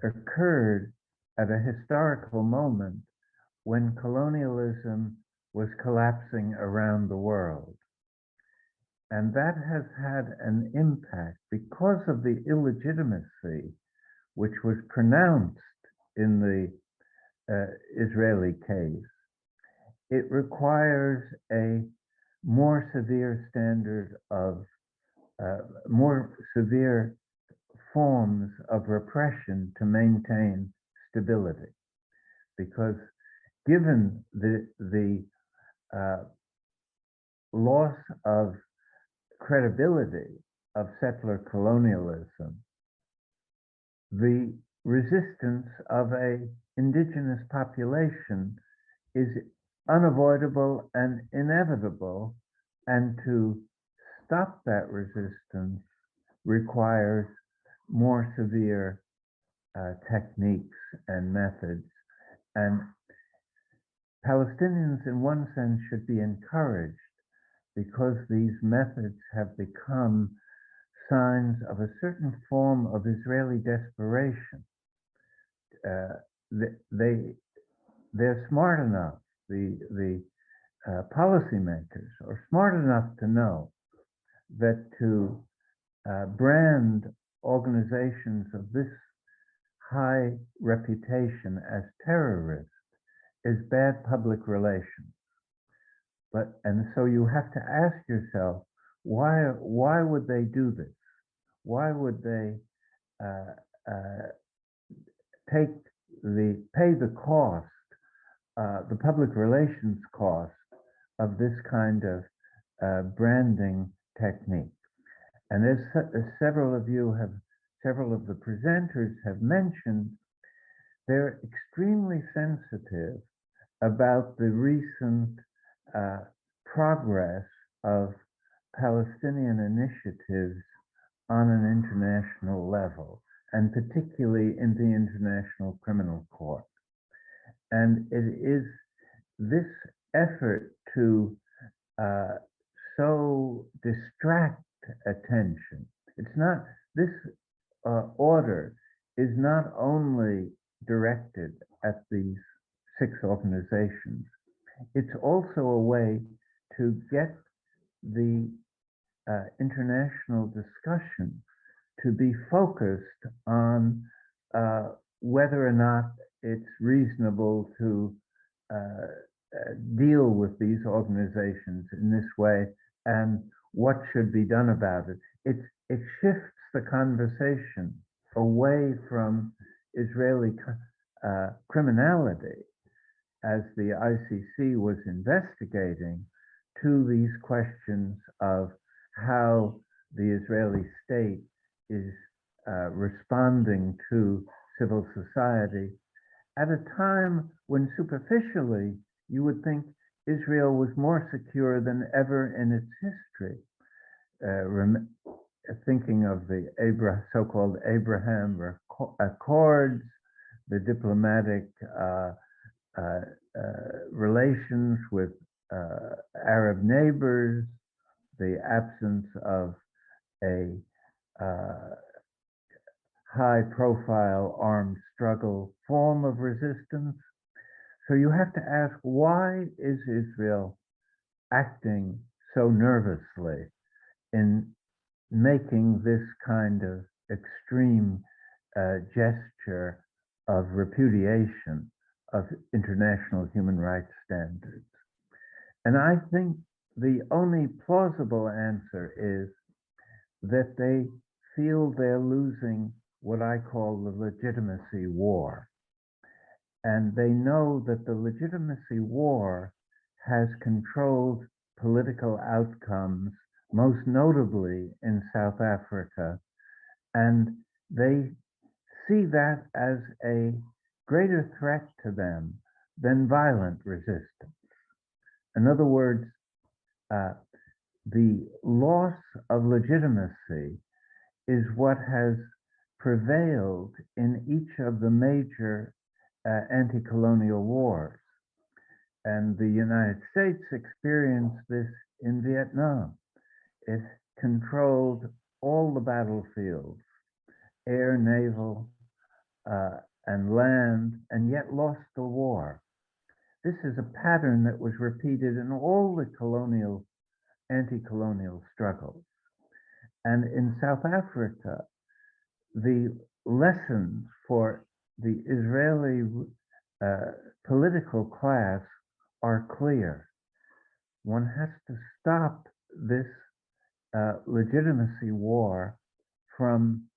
B: occurred at a historical moment when colonialism was collapsing around the world. And that has had an impact because of the illegitimacy which was pronounced in the Israeli case. It requires a more severe standard of, more severe forms of repression to maintain stability. Because given the loss of credibility of settler colonialism, the resistance of an indigenous population is unavoidable and inevitable, and to stop that resistance requires more severe techniques and methods. And Palestinians, in one sense, should be encouraged because these methods have become signs of a certain form of Israeli desperation. They're smart enough, the policymakers are smart enough to know that to brand organizations of this high reputation as terrorists is bad public relations. And so you have to ask yourself, why would they do this? Why would they pay the cost, the public relations cost of this kind of branding technique? And as several of the presenters have mentioned, they're extremely sensitive about the recent progress of Palestinian initiatives on an international level, and particularly in the International Criminal Court. And it is this effort to so distract attention. It's not, this order is not only directed at these 6 organizations, it's also a way to get the international discussion to be focused on whether or not it's reasonable to deal with these organizations in this way and what should be done about it. It shifts the conversation away from Israeli criminality, as the ICC was investigating, to these questions of how the Israeli state is responding to civil society at a time when superficially you would think Israel was more secure than ever in its history. Thinking of the so-called Abraham Accords, the diplomatic relations with Arab neighbors, the absence of a high-profile armed struggle form of resistance. So you have to ask, why is Israel acting so nervously in making this kind of extreme gesture of repudiation of international human rights standards? And I think the only plausible answer is that they feel they're losing what I call the legitimacy war. And they know that the legitimacy war has controlled political outcomes, most notably in South Africa. And they see that as a greater threat to them than violent resistance. In other words, the loss of legitimacy is what has prevailed in each of the major anti-colonial wars. And the United States experienced this in Vietnam. It controlled all the battlefields, air, naval, and land, and yet lost the war. This is a pattern that was repeated in all the colonial anti-colonial struggles. And in South Africa, the lessons for the Israeli political class are clear. One has to stop this legitimacy war from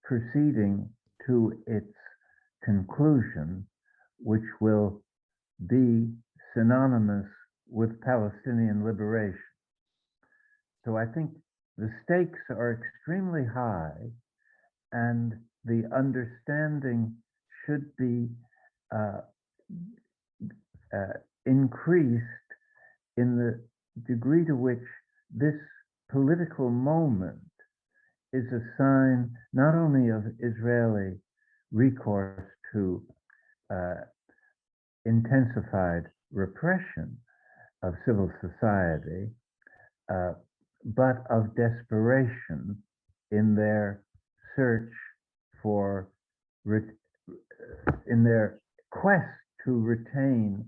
B: proceeding to its conclusion, which will be synonymous with Palestinian liberation. So I think the stakes are extremely high, and the understanding should be increased in the degree to which this political moment is a sign not only of Israeli recourse to intensified repression of civil society, but of desperation in their search for, in their quest to retain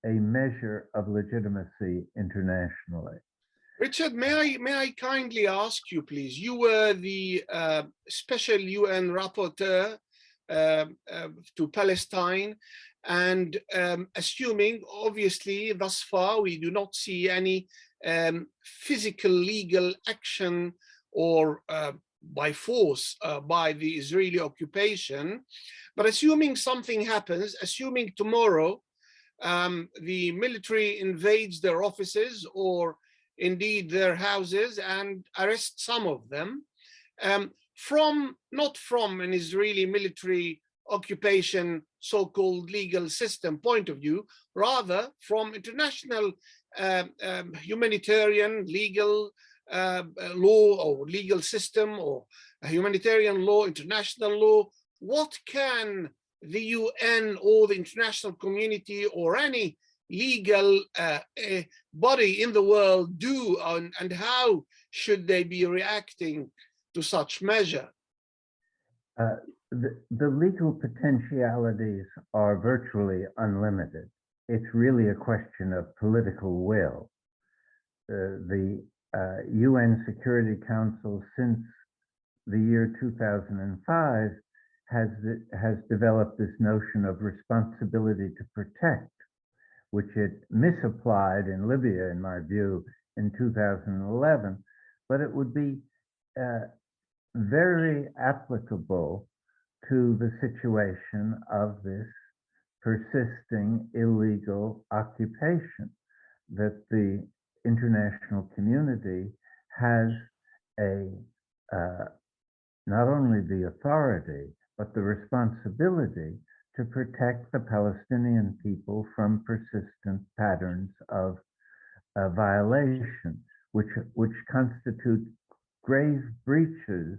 B: a measure of legitimacy internationally.
A: Richard, may I kindly ask you, please? You were the special UN rapporteur to Palestine, and assuming, obviously, thus far, we do not see any physical legal action or by force by the Israeli occupation, but assuming something happens, assuming tomorrow the military invades their offices or indeed their houses and arrest some of them, not from an Israeli military occupation so-called legal system point of view, rather from international humanitarian legal law or legal system or humanitarian law, international law. What can the UN or the international community or any legal body in the world do, and how should they be reacting to such measure?
B: The legal potentialities are virtually unlimited. It's really a question of political will. The UN Security Council, since the year 2005, has developed this notion of responsibility to protect, which it misapplied in Libya, in my view, in 2011, but it would be very applicable to the situation of this persisting illegal occupation, that the international community has not only the authority, but the responsibility to protect the Palestinian people from persistent patterns of violation, which constitute grave breaches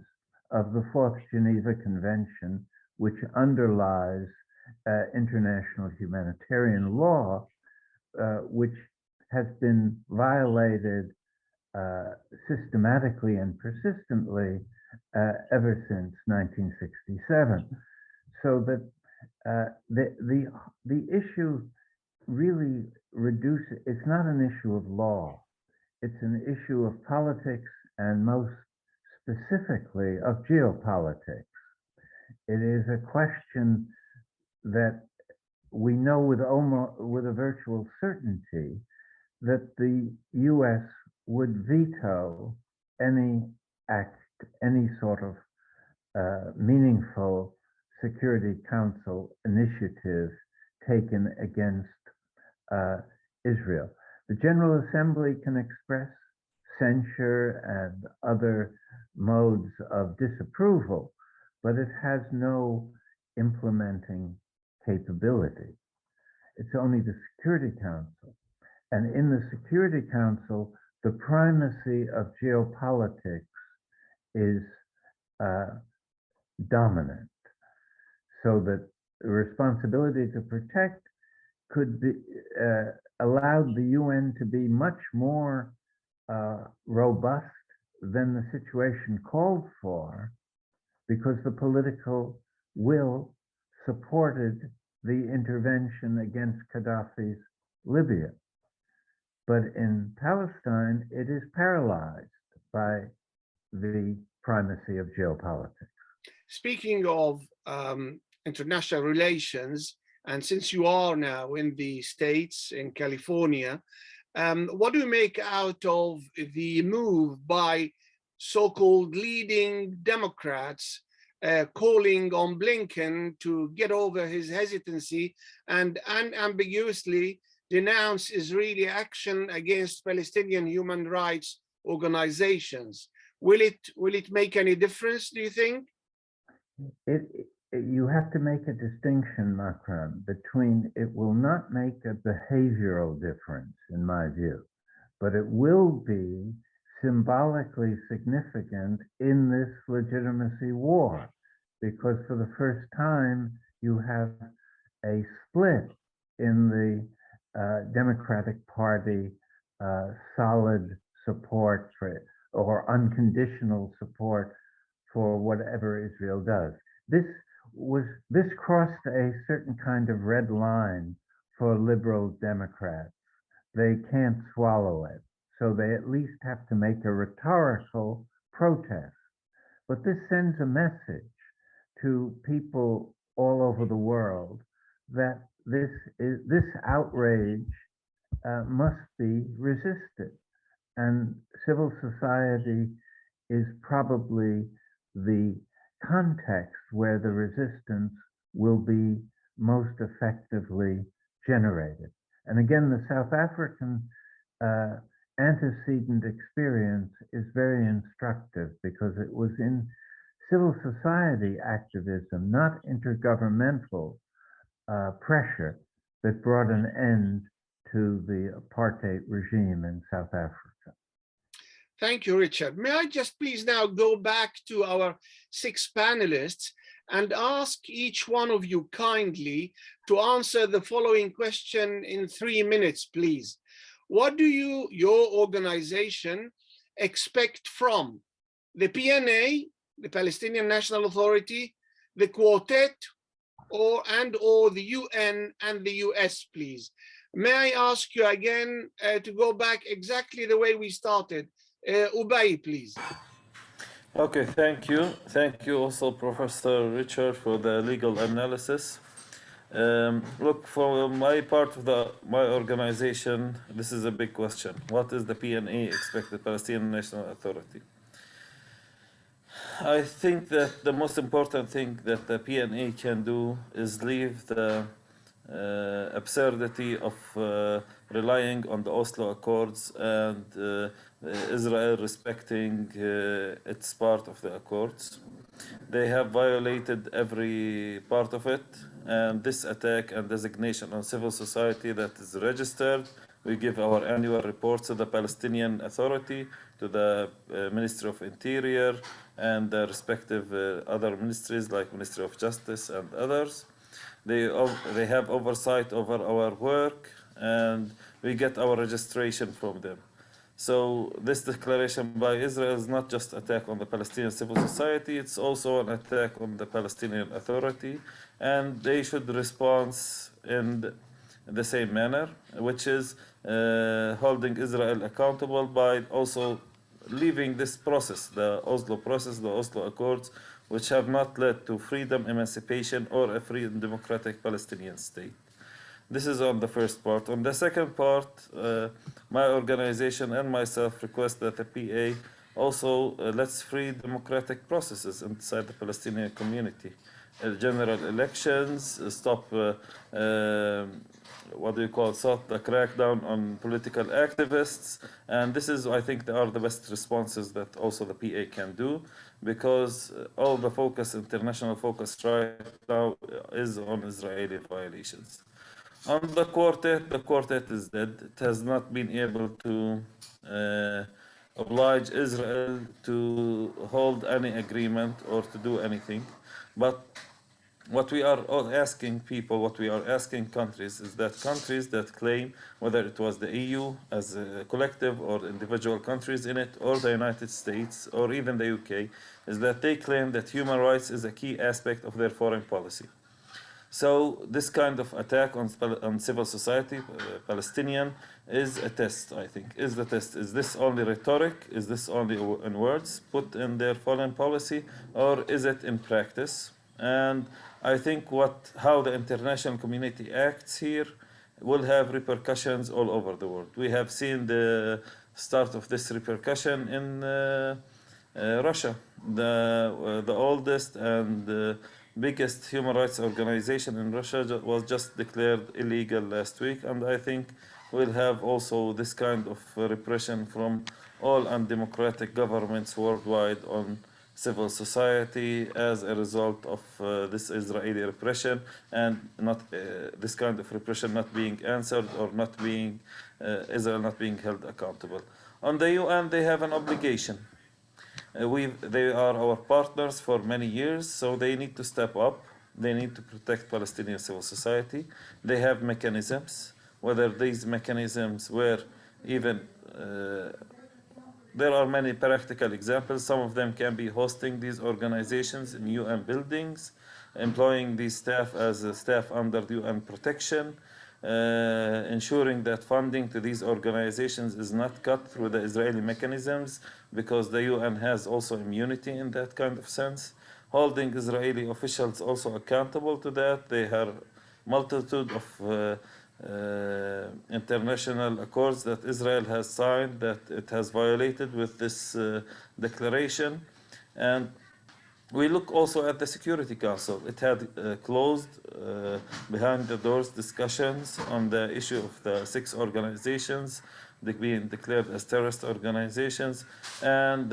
B: of the Fourth Geneva Convention, which underlies international humanitarian law, which has been violated systematically and persistently ever since 1967. So that the issue really reduces, it's not an issue of law, it's an issue of politics, and most specifically of geopolitics. It is a question that we know with a virtual certainty that the US would veto any act, any sort of meaningful Security Council initiative taken against Israel. The General Assembly can express censure and other modes of disapproval, but it has no implementing capability. It's only the Security Council. And in the Security Council, the primacy of geopolitics is dominant, so that the responsibility to protect could be allowed the UN to be much more robust than the situation called for, because the political will supported the intervention against Gaddafi's Libya. But in Palestine, it is paralyzed by the primacy of geopolitics.
A: Speaking of international relations, and since you are now in the States, in California, what do you make out of the move by so-called leading Democrats calling on Blinken to get over his hesitancy and unambiguously denounce Israeli action against Palestinian human rights organizations? Will it make any difference, do you think?
B: You have to make a distinction, Makram, between it will not make a behavioral difference, in my view, but it will be symbolically significant in this legitimacy war, because for the first time you have a split in the Democratic Party solid support for, or unconditional support for whatever Israel does. This crossed a certain kind of red line for liberal Democrats. They can't swallow it, so they at least have to make a rhetorical protest. But this sends a message to people all over the world that this outrage must be resisted, and civil society is probably the context where the resistance will be most effectively generated. And again, the South African antecedent experience is very instructive, because it was in civil society activism, not intergovernmental pressure, that brought an end to the apartheid regime in South Africa.
A: Thank you, Richard. May I just please now go back to our 6 panelists and ask each one of you kindly to answer the following question in 3 minutes, please. What do your organization, expect from the PNA, the Palestinian National Authority, the Quartet, or the UN and the US, please? May I ask you again to go back exactly the way we started? Ubay, please.
C: Okay, thank you. Thank you also, Professor Richard, for the legal analysis. Look, for my part of my organization, this is a big question. What is the PNA expect the Palestinian National Authority? I think that the most important thing that the PNA can do is leave the absurdity of relying on the Oslo Accords and Israel respecting its part of the Accords. They have violated every part of it, and this attack and designation on civil society that is registered, we give our annual reports to the Palestinian Authority, to the Ministry of Interior, and the respective other ministries like Ministry of Justice and others. They have oversight over our work, and we get our registration from them. So this declaration by Israel is not just an attack on the Palestinian civil society, it's also an attack on the Palestinian Authority, and they should respond in the same manner, which is holding Israel accountable by also leaving this process, the Oslo process, the Oslo Accords, which have not led to freedom, emancipation, or a free and democratic Palestinian state. This is on the first part. On the second part, my organization and myself request that the PA also lets free democratic processes inside the Palestinian community. General elections, stop stop the crackdown on political activists. And this is, I think, are the best responses that also the PA can do, because all the focus, international focus right now is on Israeli violations. On the quartet is dead. It has not been able to oblige Israel to hold any agreement or to do anything. But what we are asking people, what we are asking countries, is that countries that claim, whether it was the EU as a collective or individual countries in it, or the United States, or even the UK, is that they claim that human rights is a key aspect of their foreign policy. So this kind of attack on civil society, Palestinian, is a test, I think. Is the test. Is this only rhetoric? Is this only in words put in their foreign policy? Or is it in practice? And I think how the international community acts here will have repercussions all over the world. We have seen the start of this repercussion in Russia, the oldest and biggest human rights organization in Russia was just declared illegal last week, and I think we'll have also this kind of repression from all undemocratic governments worldwide on civil society as a result of this Israeli repression, and not this kind of repression not being answered or not being Israel not being held accountable. On the UN, they have an obligation. They are our partners for many years, so they need to step up. They need to protect Palestinian civil society. They have mechanisms. Whether these mechanisms were even, there are many practical examples. Some of them can be hosting these organizations in UN buildings, employing these staff as staff under UN protection, ensuring that funding to these organizations is not cut through the Israeli mechanisms, because the UN has also immunity in that kind of sense. Holding Israeli officials also accountable to that. They have multitude of international accords that Israel has signed that it has violated with this declaration. And we look also at the Security Council. It had closed behind the doors discussions on the issue of the 6 organizations being declared as terrorist organizations, and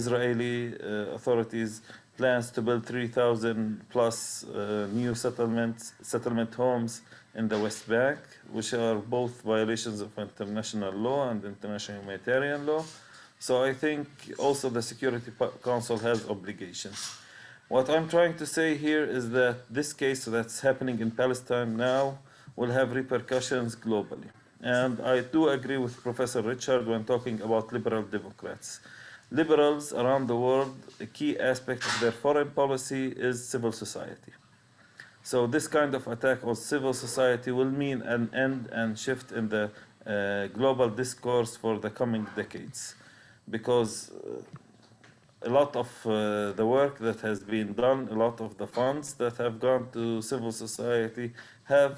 C: Israeli authorities plans to build 3,000 plus new settlement homes in the West Bank, which are both violations of international law and international humanitarian law. So I think also the Security Council has obligations. What I'm trying to say here is that this case that's happening in Palestine now will have repercussions globally. And I do agree with Professor Richard when talking about liberal Democrats. Liberals around the world, a key aspect of their foreign policy is civil society. So this kind of attack on civil society will mean an end and shift in the global discourse for the coming decades. Because a lot of the work that has been done, a lot of the funds that have gone to civil society have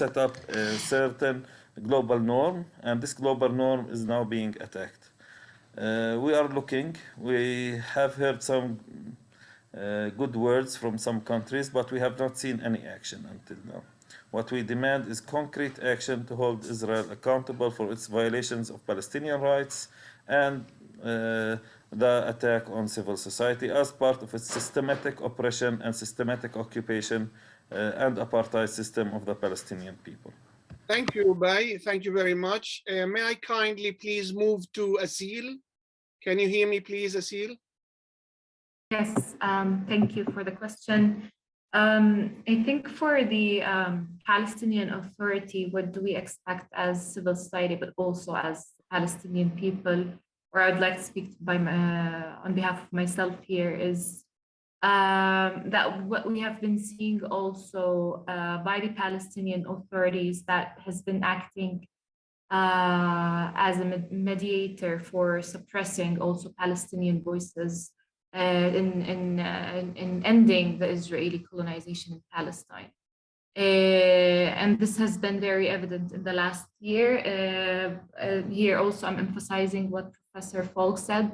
C: set up a certain global norm, and this global norm is now being attacked. We are looking, we have heard some good words from some countries, but we have not seen any action until now. What we demand is concrete action to hold Israel accountable for its violations of Palestinian rights and the attack on civil society as part of its systematic oppression and systematic occupation and apartheid system of the Palestinian people.
A: Thank you, Ubay. Thank you very much. May I kindly please move to Asil? Can you hear me, please, Asil?
E: Yes, thank you for the question. I think for the Palestinian Authority, what do we expect as civil society, but also as Palestinian people, or I'd like to speak on behalf of myself here, is that what we have been seeing also by the Palestinian authorities that has been acting as a mediator for suppressing also Palestinian voices in ending the Israeli colonization in Palestine. And this has been very evident in the last year. Here also I'm emphasizing what Professor Falk said.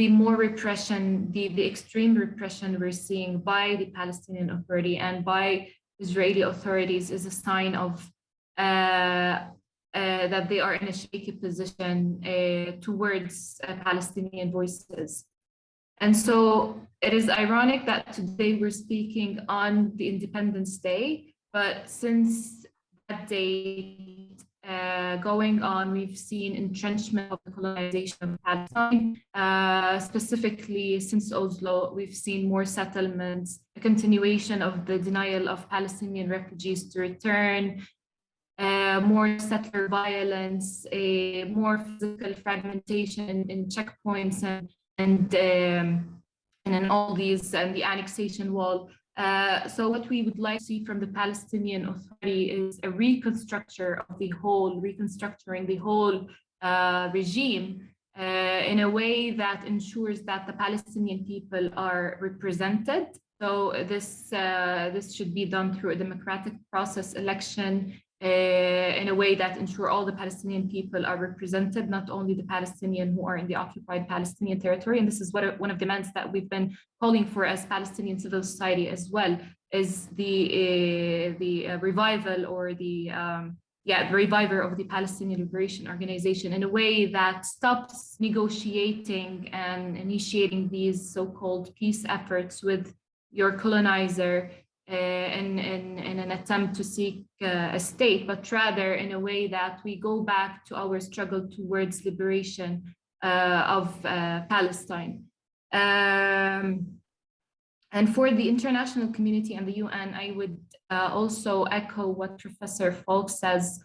E: The more repression, the extreme repression we're seeing by the Palestinian Authority and by Israeli authorities is a sign of that they are in a shaky position towards Palestinian voices. And so it is ironic that today we're speaking on the Independence Day, but since that date going on, we've seen entrenchment of the colonization of Palestine. Specifically, since Oslo, we've seen more settlements, a continuation of the denial of Palestinian refugees to return, more settler violence, more physical fragmentation in checkpoints and in all these, and the annexation wall So what we would like to see from the Palestinian Authority is a reconstructing the whole regime in a way that ensures that the Palestinian people are represented. So this should be done through a democratic process election in a way that ensure all the Palestinian people are represented, not only the Palestinian who are in the occupied Palestinian territory. And this is one of the demands that we've been calling for as Palestinian civil society as well, is the revival or the revival of the Palestinian Liberation Organization in a way that stops negotiating and initiating these so-called peace efforts with your colonizer in an attempt to seek a state, but rather in a way that we go back to our struggle towards liberation of Palestine. And for the international community and the UN, I would also echo what Professor Falk says.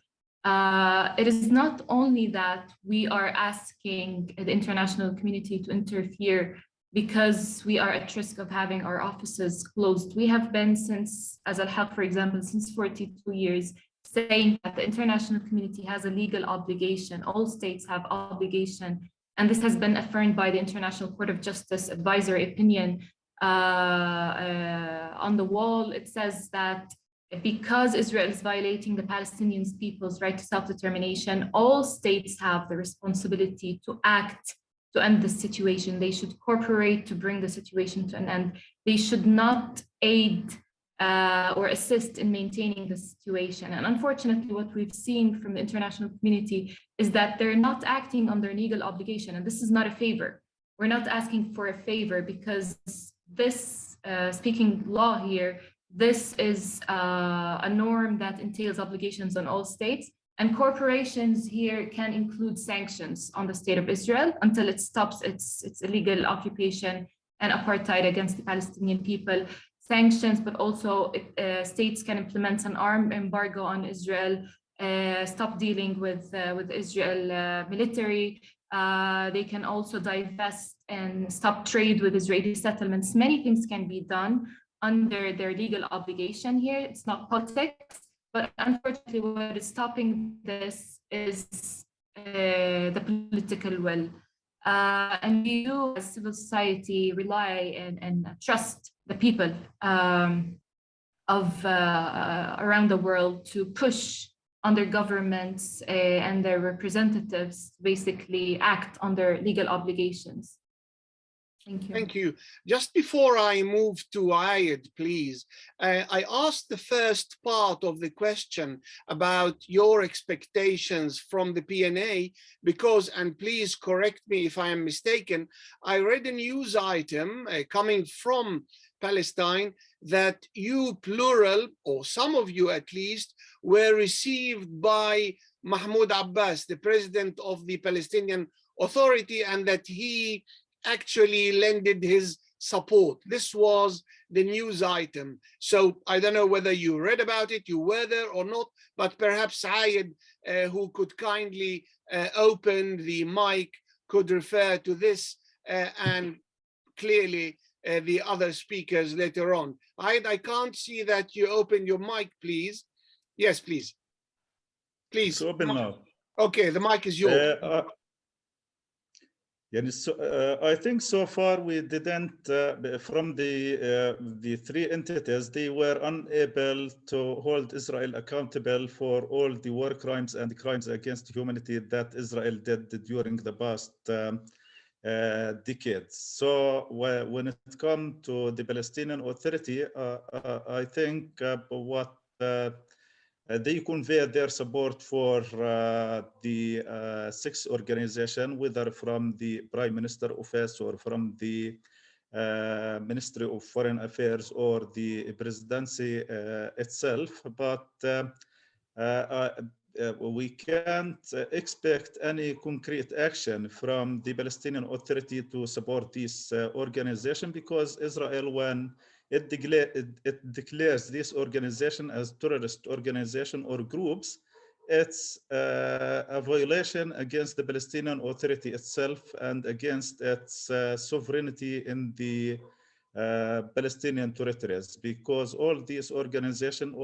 E: It is not only that we are asking the international community to interfere because we are at risk of having our offices closed. We have been since, as Al-Haq, for example, since 42 years, saying that the international community has a legal obligation. All states have obligation. And this has been affirmed by the International Court of Justice advisory opinion on the wall. It says that because Israel is violating the Palestinian people's right to self-determination, all states have the responsibility to act to end the situation. They should cooperate to bring the situation to an end. They should not aid or assist in maintaining the situation. And unfortunately, what we've seen from the international community is that they're not acting on their legal obligation. And this is not a favor. We're not asking for a favor because this, speaking law here, this is a norm that entails obligations on all states. And corporations here can include sanctions on the state of Israel until it stops its illegal occupation and apartheid against the Palestinian people. Sanctions, but also states can implement an armed embargo on Israel, stop dealing with Israel military. They can also divest and stop trade with Israeli settlements. Many things can be done under their legal obligation here. It's not politics. But unfortunately, what is stopping this is the political will. And we do, as civil society, rely and trust the people around the world to push on their governments and their representatives to basically act on their legal obligations. Thank you.
A: Thank you. Just before I move to Ayed, please, I asked the first part of the question about your expectations from the PNA because, and please correct me if I am mistaken, I read a news item coming from Palestine that you plural, or some of you at least, were received by Mahmoud Abbass, the president of the Palestinian Authority, and that he actually lended his support. This was the news item. So I don't know whether you read about it, you were there or not, but perhaps Ayed, who could kindly open the mic, could refer to this and clearly the other speakers later on. Ayed, I can't see that you open your mic, please. Yes, please. Please.
D: It's open now.
A: Okay, the mic is yours.
D: I think so far we didn't, from the three entities, they were unable to hold Israel accountable for all the war crimes and crimes against humanity that Israel did during the past decades. So when it comes to the Palestinian Authority, I think what they convey their support for the six organization, whether from the Prime Minister Office or from the Ministry of Foreign Affairs or the presidency itself. But we can't expect any concrete action from the Palestinian Authority to support this organization because Israel, when it declares this organization as terrorist organization or groups, it's a violation against the Palestinian Authority itself and against its sovereignty in the Palestinian territories, because all these organizations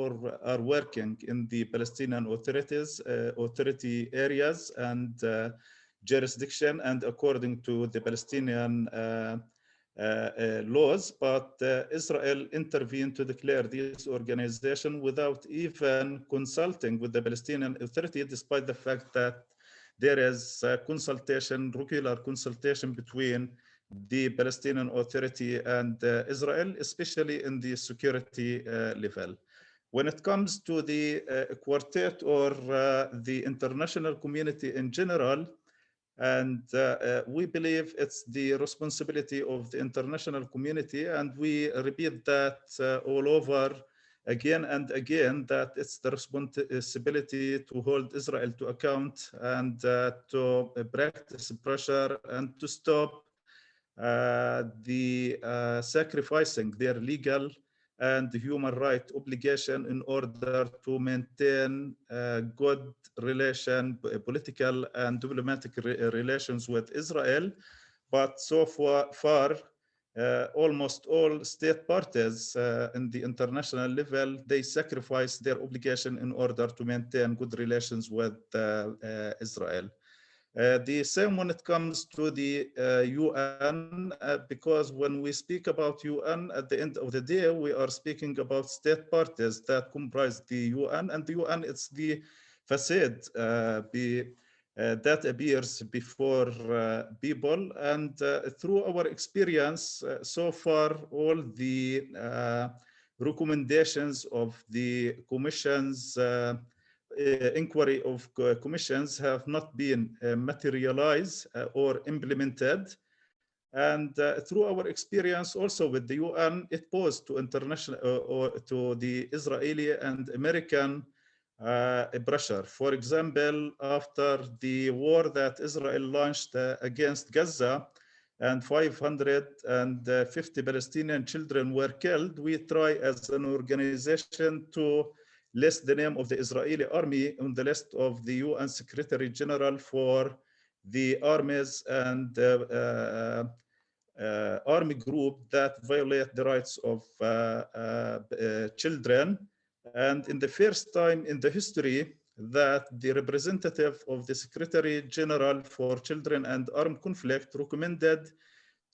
D: are working in the Palestinian authority areas and jurisdiction and according to the Palestinian laws, but Israel intervened to declare this organization without even consulting with the Palestinian Authority, despite the fact that there is consultation, regular consultation between the Palestinian Authority and Israel, especially in the security level. When it comes to the quartet or the international community in general, and we believe it's the responsibility of the international community, and we repeat that all over again and again, that it's the responsibility to hold Israel to account and to practice pressure and to stop sacrificing their legal and human rights obligation in order to maintain good political and diplomatic relations with Israel. But so far, almost all state parties in the international level, they sacrifice their obligation in order to maintain good relations with Israel. The same when it comes to the UN, because when we speak about UN, at the end of the day, we are speaking about state parties that comprise the UN, and the UN is the facade that appears before people. And through our experience so far, all the recommendations of the Commission's inquiry of commissions have not been materialized or implemented. And through our experience also with the UN, it posed to international or to the Israeli and American pressure. For example, after the war that Israel launched against Gaza and 550 Palestinian children were killed, we try as an organization to list the name of the Israeli army on the list of the UN Secretary General for the armies and army group that violate the rights of children. And in the first time in the history that the representative of the Secretary General for Children and Armed Conflict recommended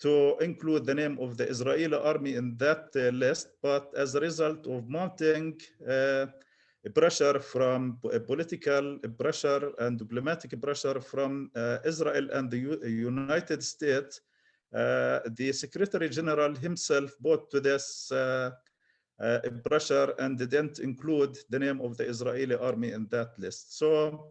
D: to include the name of the Israeli army in that list, but as a result of mounting pressure from political pressure and diplomatic pressure from Israel and the United States, the Secretary General himself brought to this pressure and didn't include the name of the Israeli army in that list. So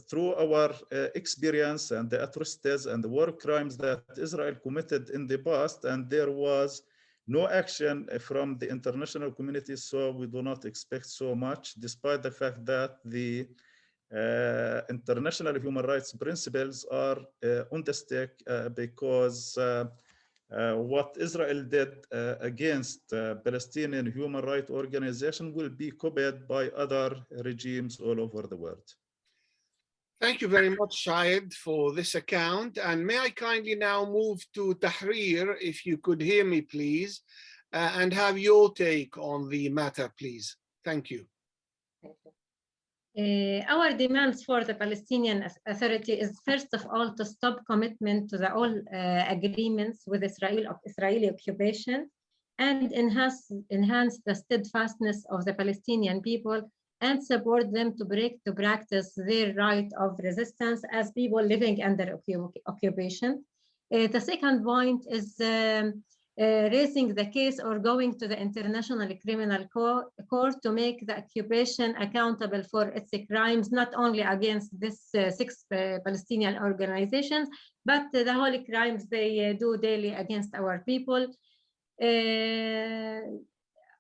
D: through our experience and the atrocities and the war crimes that Israel committed in the past, and there was no action from the international community, so we do not expect so much, despite the fact that the international human rights principles are on the stake, because what Israel did against Palestinian human rights organization will be copied by other regimes all over the world.
A: Thank you very much, Shahid, for this account. And may I kindly now move to Tahrir, if you could hear me, please, and have your take on the matter, please. Thank you.
F: Our demands for the Palestinian Authority is, first of all, to stop commitment to the all agreements with Israeli occupation and enhance the steadfastness of the Palestinian people and support them to practice their right of resistance as people living under occupation. The second point is raising the case or going to the International Criminal Court to make the occupation accountable for its crimes, not only against this 6 Palestinian organizations, but the whole crimes they do daily against our people.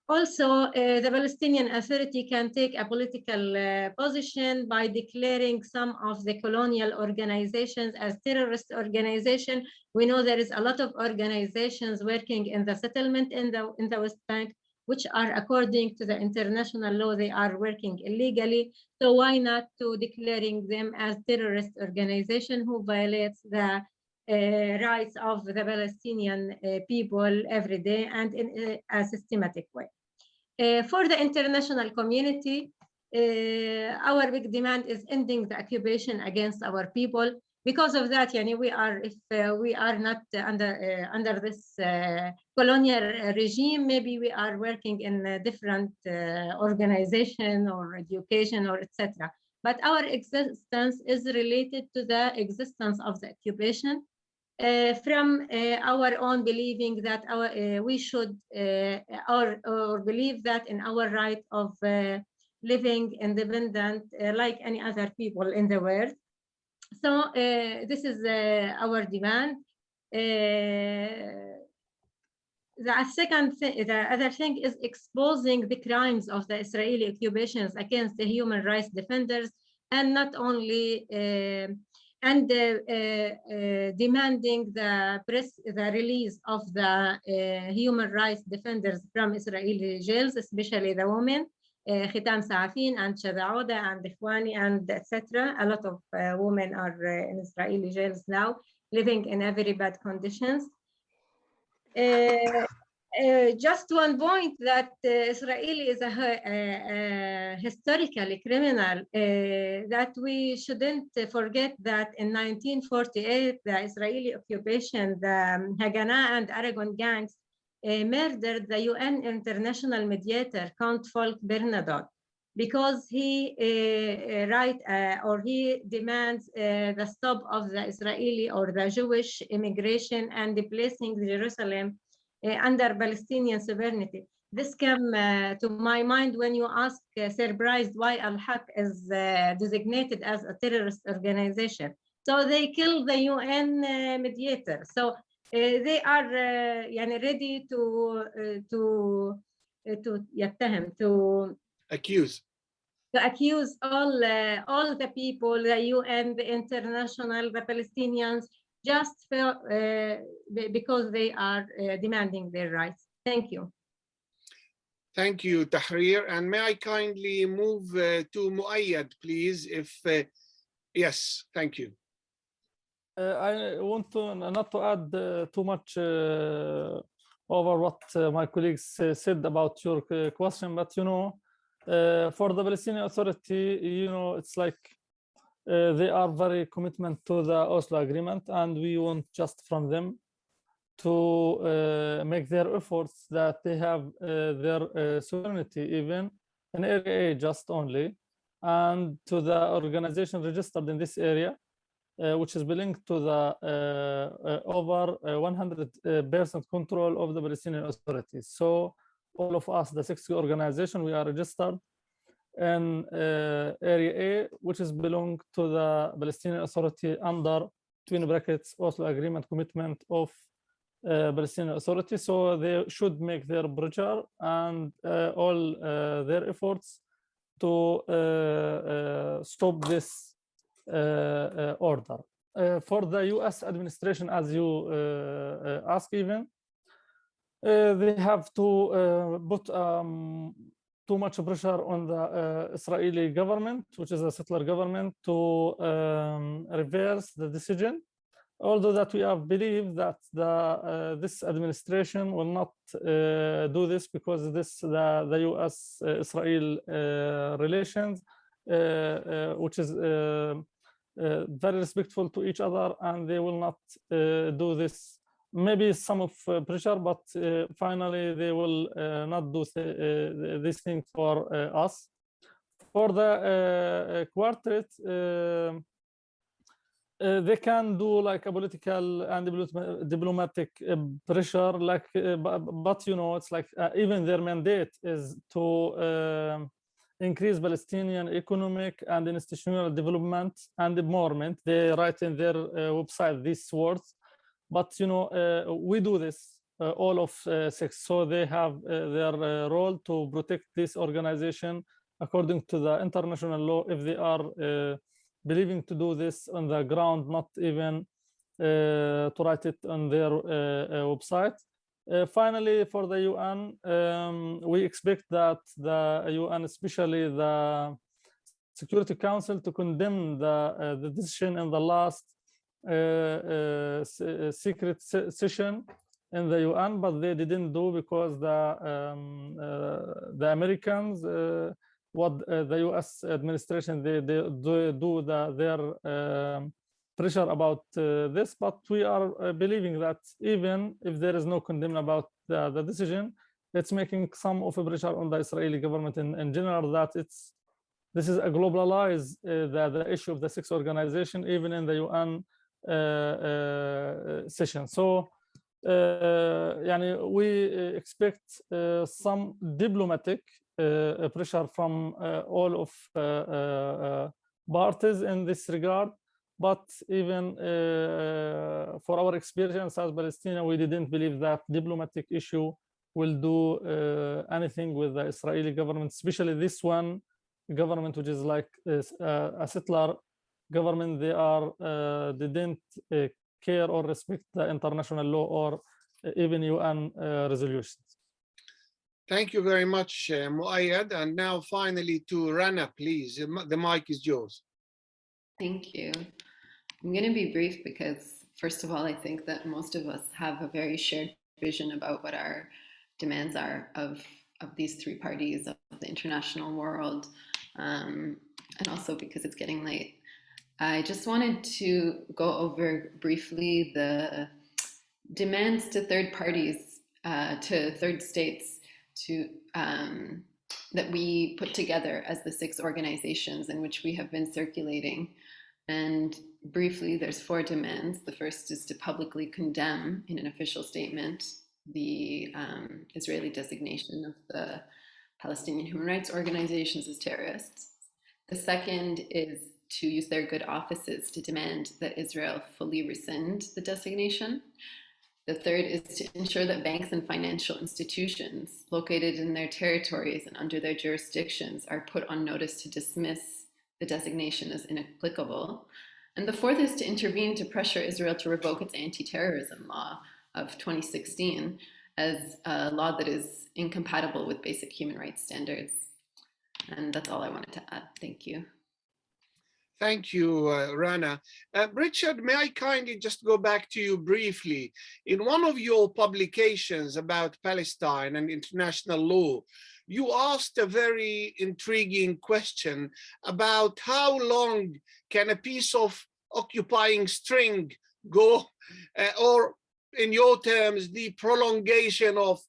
F: Also, the Palestinian Authority can take a political position by declaring some of the colonial organizations as terrorist organizations. We know there is a lot of organizations working in the settlement in the West Bank, which are, according to the international law, they are working illegally. So why not to declaring them as terrorist organization who violates the rights of the Palestinian people every day and in a systematic way. For the international community, our big demand is ending the occupation against our people. Because of that, if we are not under this colonial regime, maybe we are working in a different organization or education or etc. But our existence is related to the existence of the occupation from our own believing that we should or believe that in our right of living independent like any other people in the world. So this is our demand. The other thing is exposing the crimes of the Israeli occupations against the human rights defenders, and not only demanding the release of the human rights defenders from Israeli jails, especially the women. Khitam Saafin and Shadauda and Ikhwani and etc. A lot of women are in Israeli jails now, living in very bad conditions. Just one point that Israel is a historically criminal, that we shouldn't forget that in 1948, the Israeli occupation, the Haganah and Aragon gangs murdered the UN international mediator, Count Falk Reps, because he demands the stop of the Israeli or the Jewish immigration and placing Jerusalem under Palestinian sovereignty. This came to my mind when you ask, surprised, why Al-Haq is designated as a terrorist organization. So they killed the UN mediator. So they are ready to accuse all the people, the UN, the international, the Palestinians, just for, because they are demanding their rights. Thank you.
A: Thank you, Tahrir. And may I kindly move to Muayyad, please? If yes, thank you.
G: I want to not to add too much over what my colleagues said about your question, but for the Palestinian Authority, it's like they are very commitment to the Oslo Agreement, and we want just from them to make their efforts that they have their sovereignty even in Area A just only, and to the organization registered in this area, which is belonging to the over 100% control of the Palestinian Authority. So all of us, the 60 organization, we are registered in Area A, which is belong to the Palestinian Authority under, between brackets, Oslo Agreement commitment of Palestinian Authority. So they should make their pressure and all their efforts to stop this order. For the US administration, as you ask even, they have to put too much pressure on the Israeli government, which is a settler government, to reverse the decision. Although that we have believed that this administration will not do this, because the US-Israel relations, which is very respectful to each other, and they will not do this. Maybe some of pressure, but finally they will not do this thing for us. For the quartet, they can do like a political and diplomatic pressure, like, but it's like even their mandate is to increase Palestinian economic and institutional development and empowerment. They write in their website these words. But we do this, all of six. So they have their role to protect this organization according to the international law, if they are believing to do this on the ground, not even to write it on their website. Finally, for the UN, we expect that the UN, especially the Security Council, to condemn the decision in the last secret session in the UN, but they didn't do because the Americans, the US administration, they do their pressure about this. But we are believing that even if there is no condemnation about the decision, it's making some of a pressure on the Israeli government in general, that this is a globalized the issue of the six organization, even in the UN session. So we expect some diplomatic pressure from all of parties in this regard. But even for our experience as Palestinians, we didn't believe that diplomatic issue will do anything with the Israeli government, especially this one government, which is like a settler government. They didn't care or respect the international law or even UN resolutions.
A: Thank you very much, Muayyad. And now finally to Rana, please. The mic is yours.
H: Thank you. I'm going to be brief because, first of all, I think that most of us have a very shared vision about what our demands are of these three parties, of the international world, and also because it's getting late. I just wanted to go over briefly the demands to third parties, to third states, that we put together as the six organizations in which we have been circulating. And briefly, there's 4 demands. The first is to publicly condemn in an official statement the Israeli designation of the Palestinian human rights organizations as terrorists. The second is to use their good offices to demand that Israel fully rescind the designation. The third is to ensure that banks and financial institutions located in their territories and under their jurisdictions are put on notice to dismiss the designation as inapplicable. And the fourth is to intervene to pressure Israel to revoke its anti-terrorism law of 2016 as a law that is incompatible with basic human rights standards. And that's all I wanted to add. Thank you.
A: Thank you, Rana. Richard, may I kindly just go back to you briefly? In one of your publications about Palestine and international law, you asked a very intriguing question about how long can a piece of occupying string go, or in your terms, the prolongation of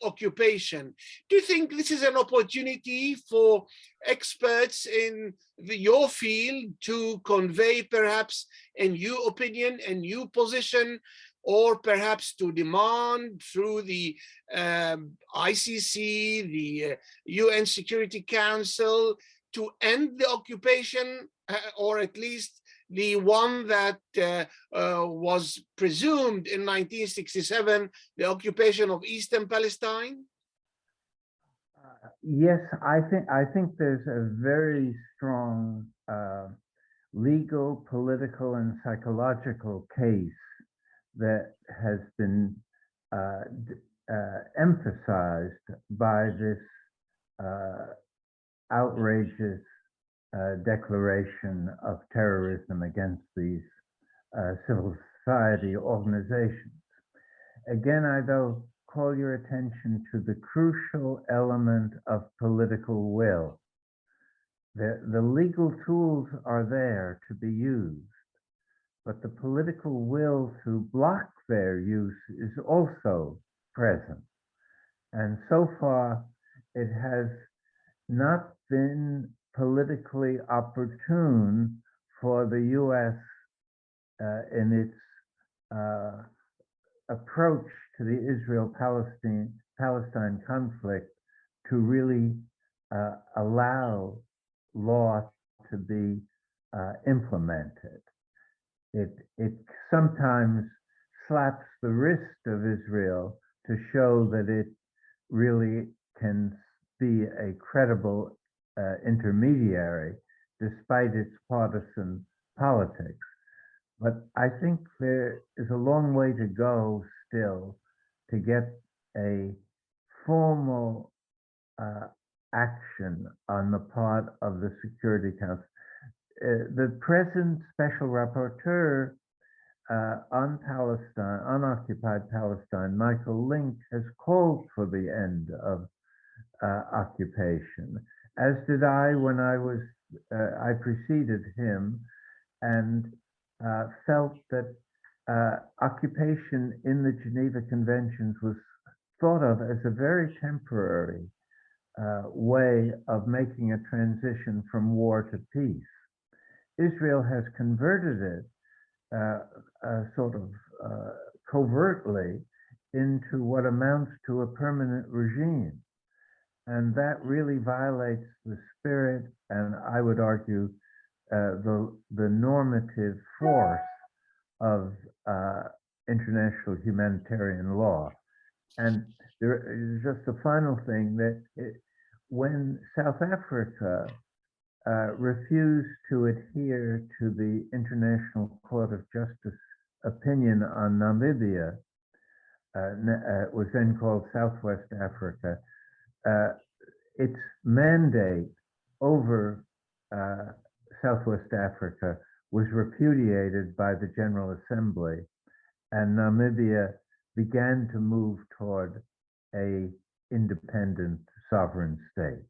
A: occupation. Do you think this is an opportunity for experts in your field to convey perhaps a new opinion, a new position, or perhaps to demand through the ICC, the UN Security Council, to end the occupation, or at least the one that was presumed in 1967, the occupation of Eastern Palestine?
B: Yes, I think there's a very strong legal, political, and psychological case that has been emphasized by this outrageous declaration of terrorism against these civil society organizations. Again, I though call your attention to the crucial element of political will. The legal tools are there to be used, but the political will to block their use is also present. And so far, it has not been politically opportune for the U.S. In its approach to the Israel-Palestine conflict to really allow law to be implemented. It sometimes slaps the wrist of Israel to show that it really can be a credible intermediary despite its partisan politics. But I think there is a long way to go still to get a formal action on the part of the Security Council. The present special rapporteur on Palestine, unoccupied Palestine, Michael Link has called for the end of occupation, as did I when I preceded him, and felt that occupation in the Geneva Conventions was thought of as a very temporary way of making a transition from war to peace. Israel has converted it sort of covertly into what amounts to a permanent regime. And that really violates the spirit, and I would argue, the normative force of international humanitarian law. And there is just a final thing that when South Africa refused to adhere to the International Court of Justice opinion on Namibia, it was then called Southwest Africa, its mandate over Southwest Africa was repudiated by the General Assembly, and Namibia began to move toward an independent sovereign state.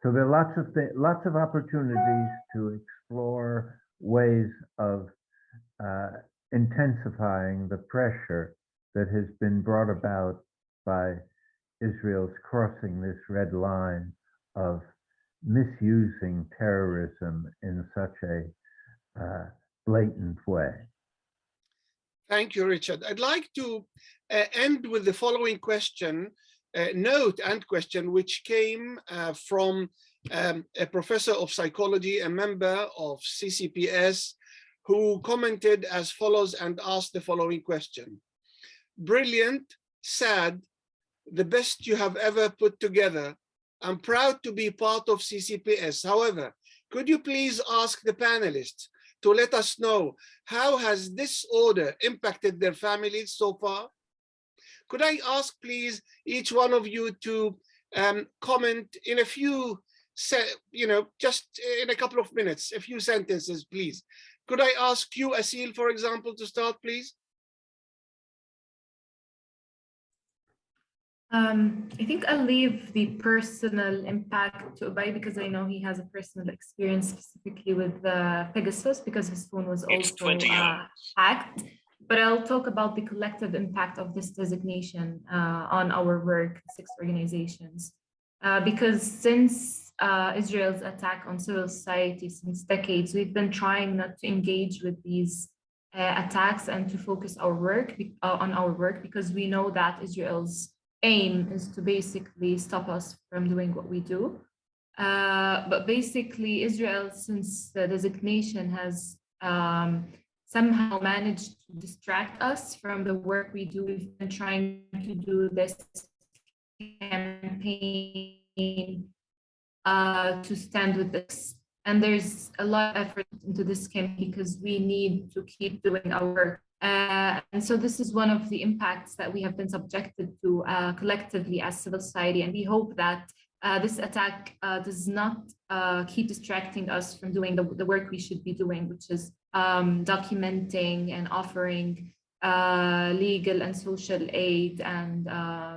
B: So there are lots of opportunities to explore ways of intensifying the pressure that has been brought about by Israel's crossing this red line of misusing terrorism in such a blatant way.
A: Thank you, Richard. I'd like to end with the following question, note and question, which came from a professor of psychology, a member of CCPS, who commented as follows and asked the following question. Brilliant, sad, the best you have ever put together. I'm proud to be part of CCPS. However, could you please ask the panelists to let us know how has this order impacted their families so far? Could I ask, please, each one of you to comment in a few, just in a couple of minutes, a few sentences, please. Could I ask you, Asil, for example, to start, please?
E: I think I'll leave the personal impact to Ubay because I know he has a personal experience specifically with Pegasus because his phone was also hacked. But I'll talk about the collective impact of this designation on our work, 6 organizations. Because since Israel's attack on civil society since decades, we've been trying not to engage with these attacks and to focus our work on our work because we know that Israel's aim is to basically stop us from doing what we do. But basically, Israel, since the designation, has somehow managed to distract us from the work we do. We've been trying to do this campaign to stand with this. And there's a lot of effort into this campaign because we need to keep doing our work. And so this is one of the impacts that we have been subjected to collectively as civil society. And we hope that this attack does not keep distracting us from doing the work we should be doing, which is documenting and offering legal and social aid and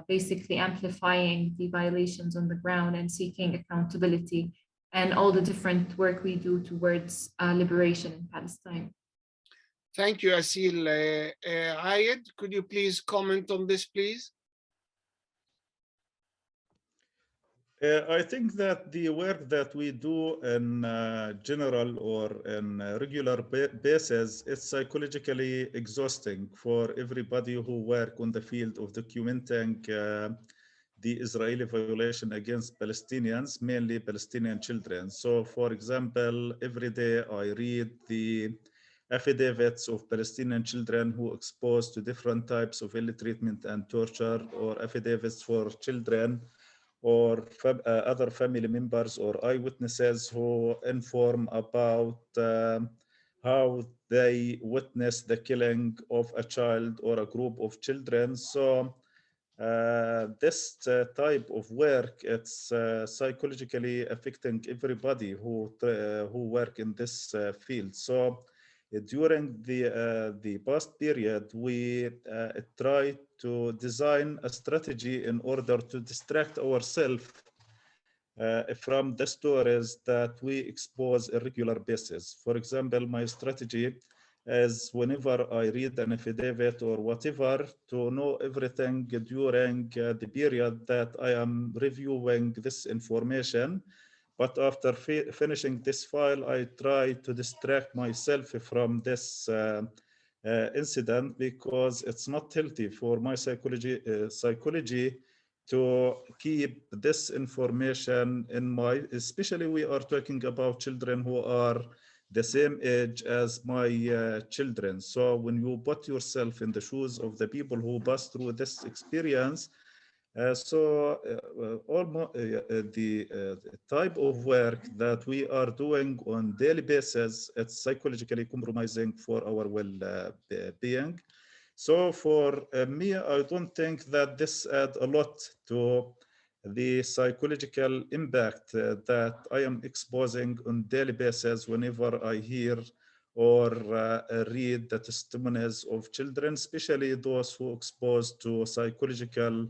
E: basically amplifying the violations on the ground and seeking accountability and all the different work we do towards liberation in Palestine.
A: Thank you, Asil. Ayed, could you please comment on this, please?
D: I think that the work that we do in general or in regular basis is psychologically exhausting for everybody who work on the field of documenting the Israeli violation against Palestinians, mainly Palestinian children. So, for example, every day I read the affidavits of Palestinian children who exposed to different types of ill treatment and torture, or affidavits for children or other family members or eyewitnesses who inform about how they witnessed the killing of a child or a group of children. So this type of work, it's psychologically affecting everybody who work in this field. So during the past period, we tried to design a strategy in order to distract ourselves from the stories that we expose on a regular basis. For example, my strategy is whenever I read an affidavit or whatever, to know everything during the period that I am reviewing this information. But after finishing this file, I try to distract myself from this incident, because it's not healthy for my psychology to keep this information in mind. Especially we are talking about children who are the same age as my children. So when you put yourself in the shoes of the people who pass through this experience, the type of work that we are doing on daily basis, it's psychologically compromising for our well-being. So for me, I don't think that this adds a lot to the psychological impact that I am exposing on daily basis whenever I hear or read the testimonies of children, especially those who are exposed to psychological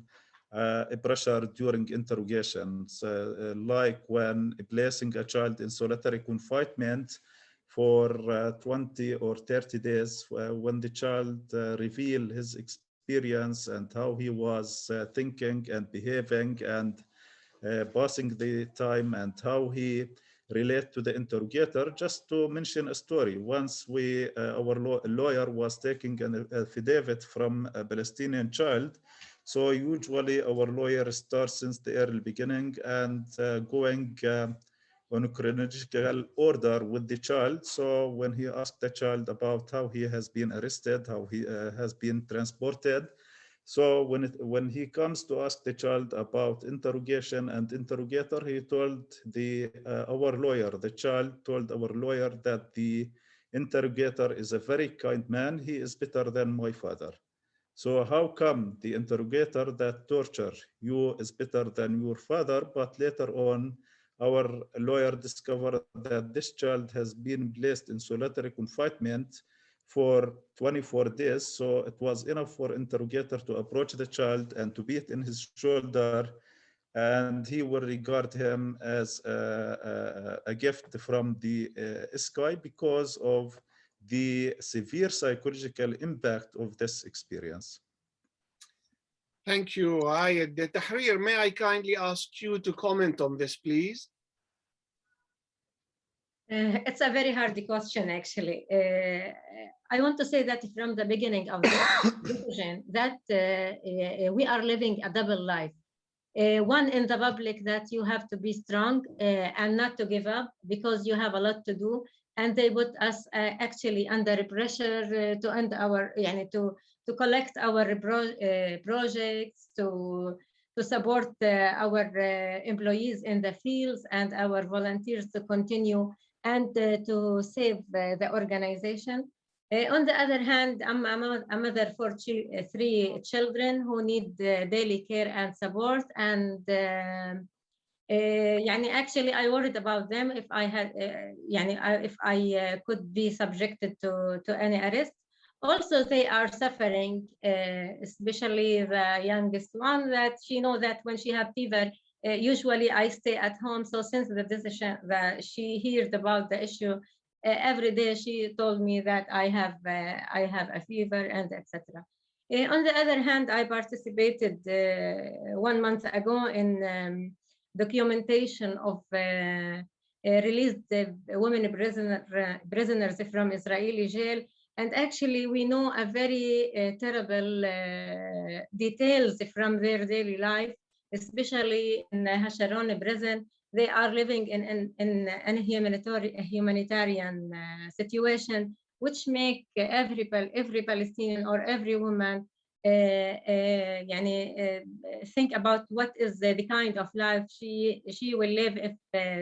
D: pressure during interrogations, like when placing a child in solitary confinement for 20 or 30 days, when the child revealed his experience and how he was thinking and behaving and passing the time and how he relate to the interrogator. Just to mention a story, once our lawyer was taking an affidavit from a Palestinian child. So usually our lawyer starts since the early beginning and going on a chronological order with the child. So when he asked the child about how he has been arrested, how he has been transported, so when he comes to ask the child about interrogation and interrogator, he told our lawyer, the child told our lawyer that the interrogator is a very kind man. He is better than my father. So how come the interrogator that torture you is better than your father? But later on, our lawyer discovered that this child has been placed in solitary confinement for 24 days. So it was enough for interrogator to approach the child and to beat in his shoulder, and he will regard him as a gift from the sky because of the severe psychological impact of this experience.
A: Thank you, Ayed. Tahrir, may I kindly ask you to comment on this, please?
F: It's a very hard question, actually. I want to say that from the beginning of this decision, that we are living a double life. One in the public, that you have to be strong and not to give up because you have a lot to do. And they put us actually under pressure to end our, to collect our projects, to support our employees in the fields and our volunteers to continue and to save the organization. On the other hand, I'm a mother for 3 children who need daily care and support, and actually I worried about them if I had if I could be subjected to any arrest. Also, they are suffering, especially the youngest one, that she knows that when she has fever, usually I stay at home. So since the decision that she heard about the issue, every day she told me that I have a fever and etc. On the other hand, I participated 1 month ago in documentation of released women prisoners from Israeli jail. And actually, we know a very terrible details from their daily life, especially in Hasharon prison. They are living in a humanitarian situation, which make every Palestinian or every woman think about what is the kind of life she will live if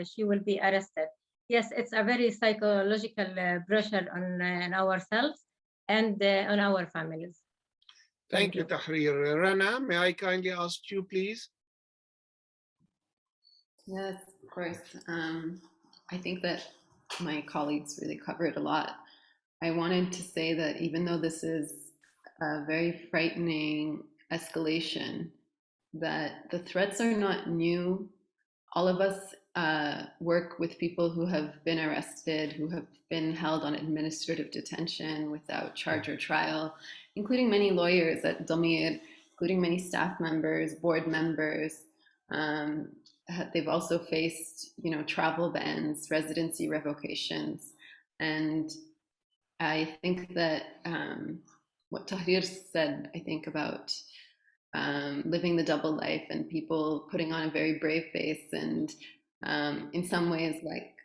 F: she will be arrested. Yes, it's a very psychological pressure on ourselves and on our families.
A: Thank you, Tahrir. Rana, may I kindly ask you, please?
H: Yes, of course. I think that my colleagues really covered a lot. I wanted to say that even though this is a very frightening escalation, that the threats are not new. All of us work with people who have been arrested, who have been held on administrative detention without charge or trial, including many lawyers at Damir, including many staff members, board members. They've also faced, travel bans, residency revocations. And I think that what Tahrir said, I think about living the double life and people putting on a very brave face and in some ways like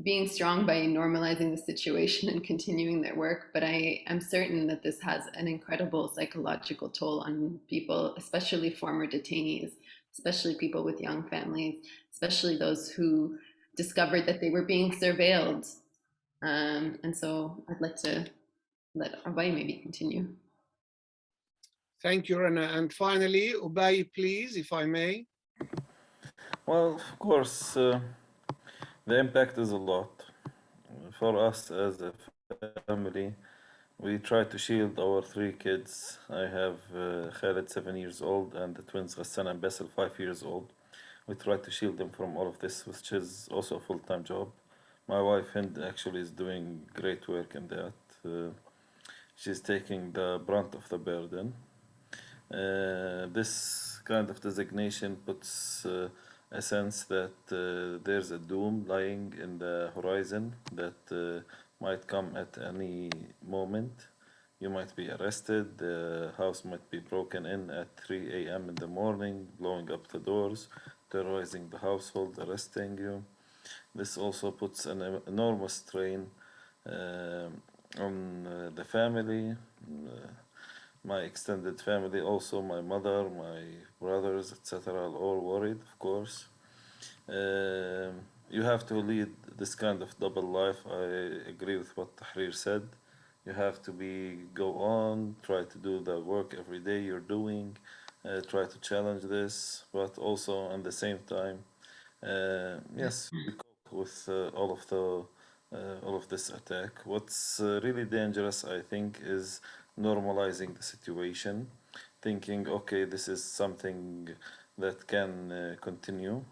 H: being strong by normalizing the situation and continuing their work. But I am certain that this has an incredible psychological toll on people, especially former detainees, especially people with young families, especially those who discovered that they were being surveilled. And so I'd like to let Abay maybe continue.
A: Thank you, Rana. And finally, Ubay, please, if I may.
C: Well, of course, the impact is a lot. For us as a family, we try to shield our 3 kids. I have Khaled, 7 years old, and the twins Ghassan and Basil, 5 years old. We try to shield them from all of this, which is also a full-time job. My wife Hind actually is doing great work in that. She's taking the brunt of the burden. This kind of designation puts a sense that there's a doom lying in the horizon that might come at any moment. You might be arrested, the house might be broken in at 3 a.m. in the morning, blowing up the doors, terrorizing the household, arresting you. This also puts an enormous strain on the family. My extended family, also my mother, my brothers, etc., are all worried, of course. You have to lead this kind of double life. I agree with what Tahrir said. You have to go on, try to do the work every day you're doing, try to challenge this, but also at the same time, yes, we cope with all of this attack. What's really dangerous, I think, is normalizing the situation, thinking, okay, this is something that can continue.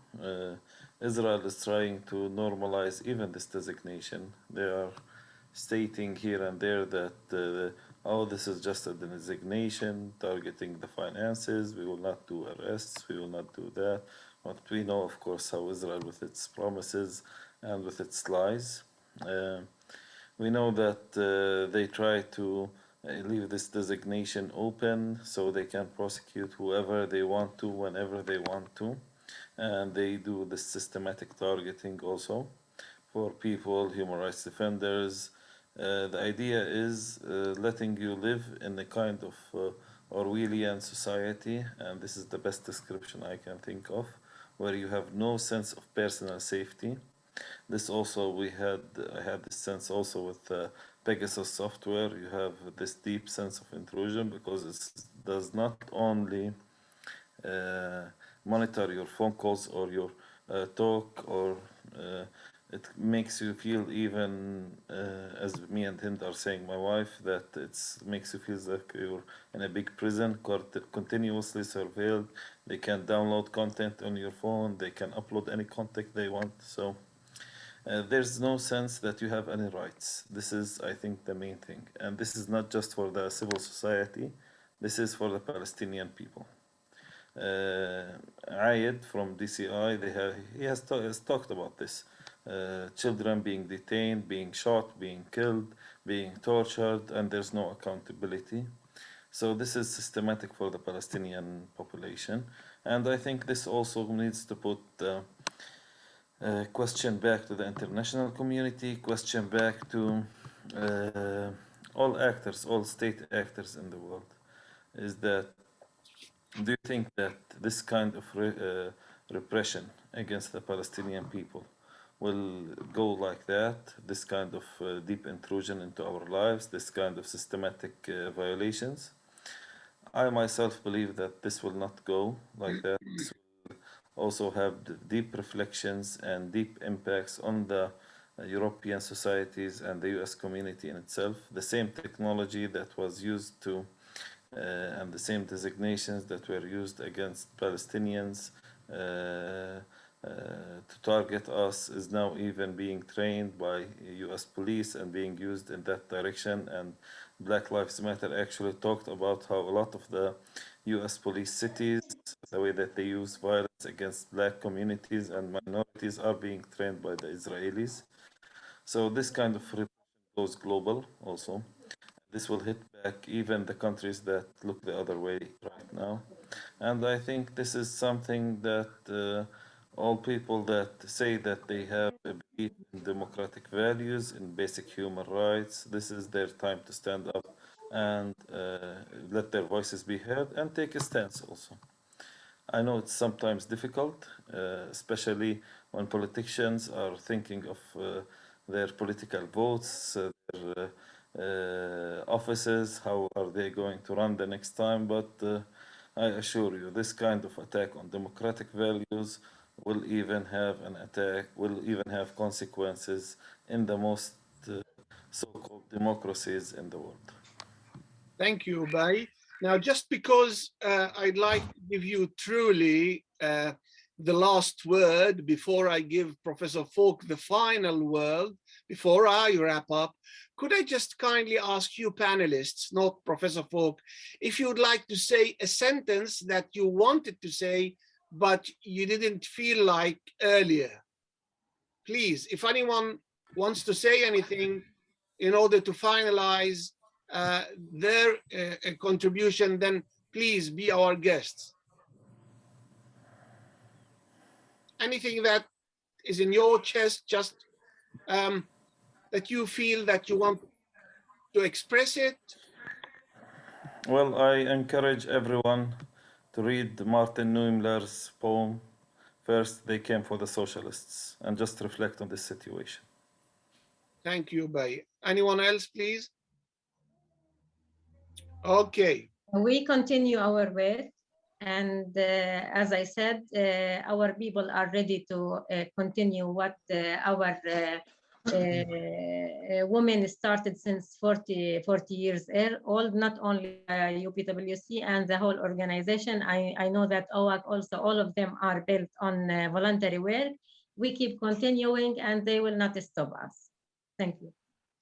C: Israel is trying to normalize even this designation. They are stating here and there that, oh, this is just a designation targeting the finances. We will not do arrests. We will not do that. But we know, of course, how Israel, with its promises and with its lies, we know that they try to leave this designation open so they can prosecute whoever they want to, whenever they want to. And they do this systematic targeting also for people, human rights defenders. The idea is letting you live in a kind of Orwellian society, and this is the best description I can think of, where you have no sense of personal safety. This also, I had this sense also with Pegasus software. You have this deep sense of intrusion because it does not only monitor your phone calls or your talk, or it makes you feel, even as me and Hind are saying, my wife, that it makes you feel like you're in a big prison, continuously surveilled. They can download content on your phone, they can upload any content they want. So there's no sense that you have any rights. This is, I think, the main thing. And this is not just for the civil society, this is for the Palestinian people. Ayed from DCI, he has talked about this. Children being detained, being shot, being killed, being tortured, and there's no accountability. So this is systematic for the Palestinian population. And I think this also needs to put question back to the international community, question back to all actors, all state actors in the world, is that, do you think that this kind of repression against the Palestinian people will go like that, this kind of deep intrusion into our lives, this kind of systematic violations? I myself believe that this will not go like that. This will also have deep reflections and deep impacts on the European societies and the US community in itself. The same technology that was used to and the same designations that were used against Palestinians to target us is now even being trained by US police and being used in that direction. And Black Lives Matter actually talked about how a lot of the US police cities, the way that they use violence against black communities and minorities, are being trained by the Israelis. So this kind of repression goes global also. This will hit back even the countries that look the other way right now. And I think this is something that all people that say that they have a belief in democratic values, in basic human rights, this is their time to stand up and let their voices be heard and take a stance also. I know it's sometimes difficult, especially when politicians are thinking of their political votes, their offices, how are they going to run the next time, but I assure you, this kind of attack on democratic values will even have consequences in the most so-called democracies in the world.
A: Thank you, Bay. Now, just because I'd like to give you truly the last word before I give Professor Falk the final word, before I wrap up, could I just kindly ask you panelists, not Professor Falk, if you would like to say a sentence that you wanted to say, but you didn't feel like earlier? Please, if anyone wants to say anything in order to finalize their contribution, then please be our guests. Anything that is in your chest, just that you feel that you want to express it?
C: Well, I encourage everyone to read Martin Niemöller's poem, First They Came for the Socialists, and just reflect on this situation.
A: Thank you, Bay. Anyone else, please? Okay.
F: We continue our work, and as I said, our people are ready to continue what our women started since 40 years old, not only UPWC and the whole organization. I know that OAC also, all of them are built on voluntary work. We keep continuing and they will not stop us. Thank you.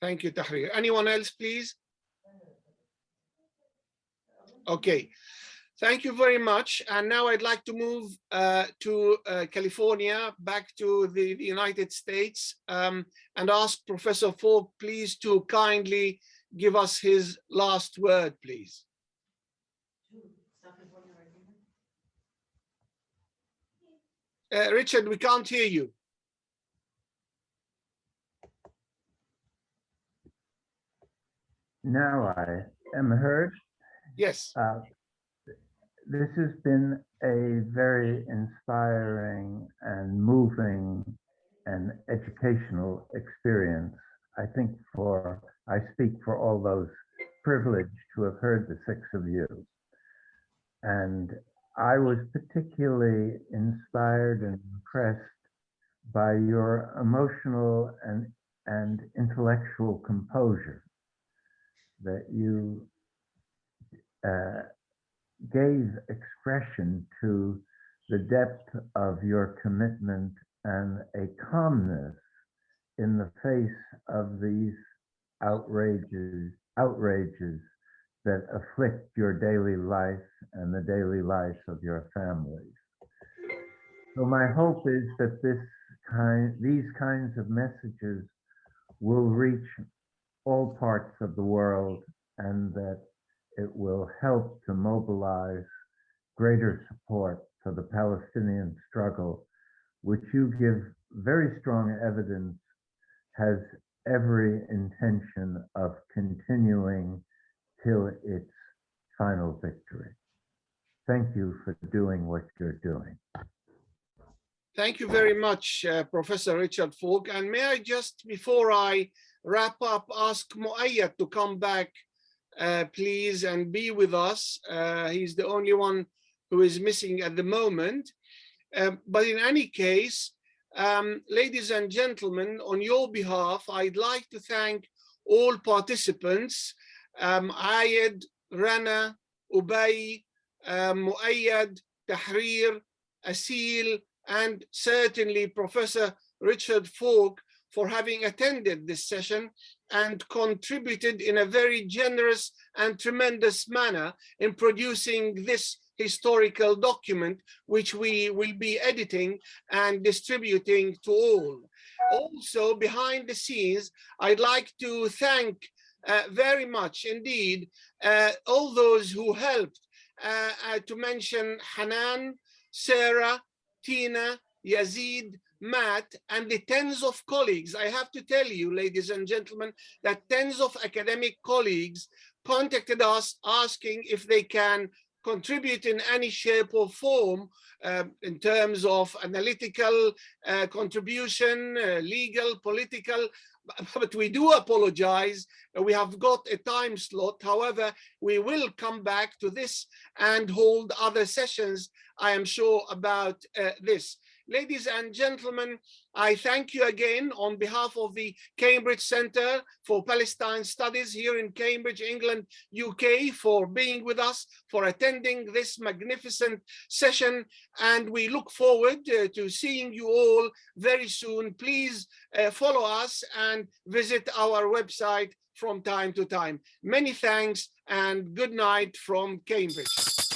A: Thank you, Tahrir. Anyone else, please? Okay, thank you very much. And now I'd like to move to California, back to the United States, and ask Professor Falk, please, to kindly give us his last word, please. Richard, we can't hear you.
B: Now I am heard.
A: Yes.
B: This has been a very inspiring and moving and educational experience. I think I speak for all those privileged to have heard the six of you. And I was particularly inspired and impressed by your emotional and intellectual composure, that you gave expression to the depth of your commitment and a calmness in the face of these outrages that afflict your daily life and the daily life of your families. So my hope is that these kinds of messages will reach all parts of the world, and that it will help to mobilize greater support for the Palestinian struggle, which you give very strong evidence has every intention of continuing till its final victory. Thank you for doing what you're doing.
A: Thank you very much, Professor Richard Falk. And may I just, before I wrap up, ask Muayyad to come back, please, and be with us. He's the only one who is missing at the moment. But in any case, Ladies and gentlemen, on your behalf, I'd like to thank all participants, Ayed, Rana, Ubay, Muayyad, Tahrir, Asil, and certainly Professor Richard Falk for having attended this session and contributed in a very generous and tremendous manner in producing this historical document, which we will be editing and distributing to all. Also, behind the scenes, I'd like to thank very much indeed all those who helped, to mention Hanan, Sarah, Tina, Yazid, Matt, and the tens of colleagues. I have to tell you, ladies and gentlemen, that tens of academic colleagues contacted us asking if they can contribute in any shape or form in terms of analytical contribution, legal, political. But we do apologize. We have got a time slot. However, we will come back to this and hold other sessions, I am sure, about this. Ladies and gentlemen, I thank you again on behalf of the Cambridge Center for Palestine Studies here in Cambridge, England, UK, for being with us, for attending this magnificent session. And we look forward to seeing you all very soon. Please follow us and visit our website from time to time. Many thanks and good night from Cambridge.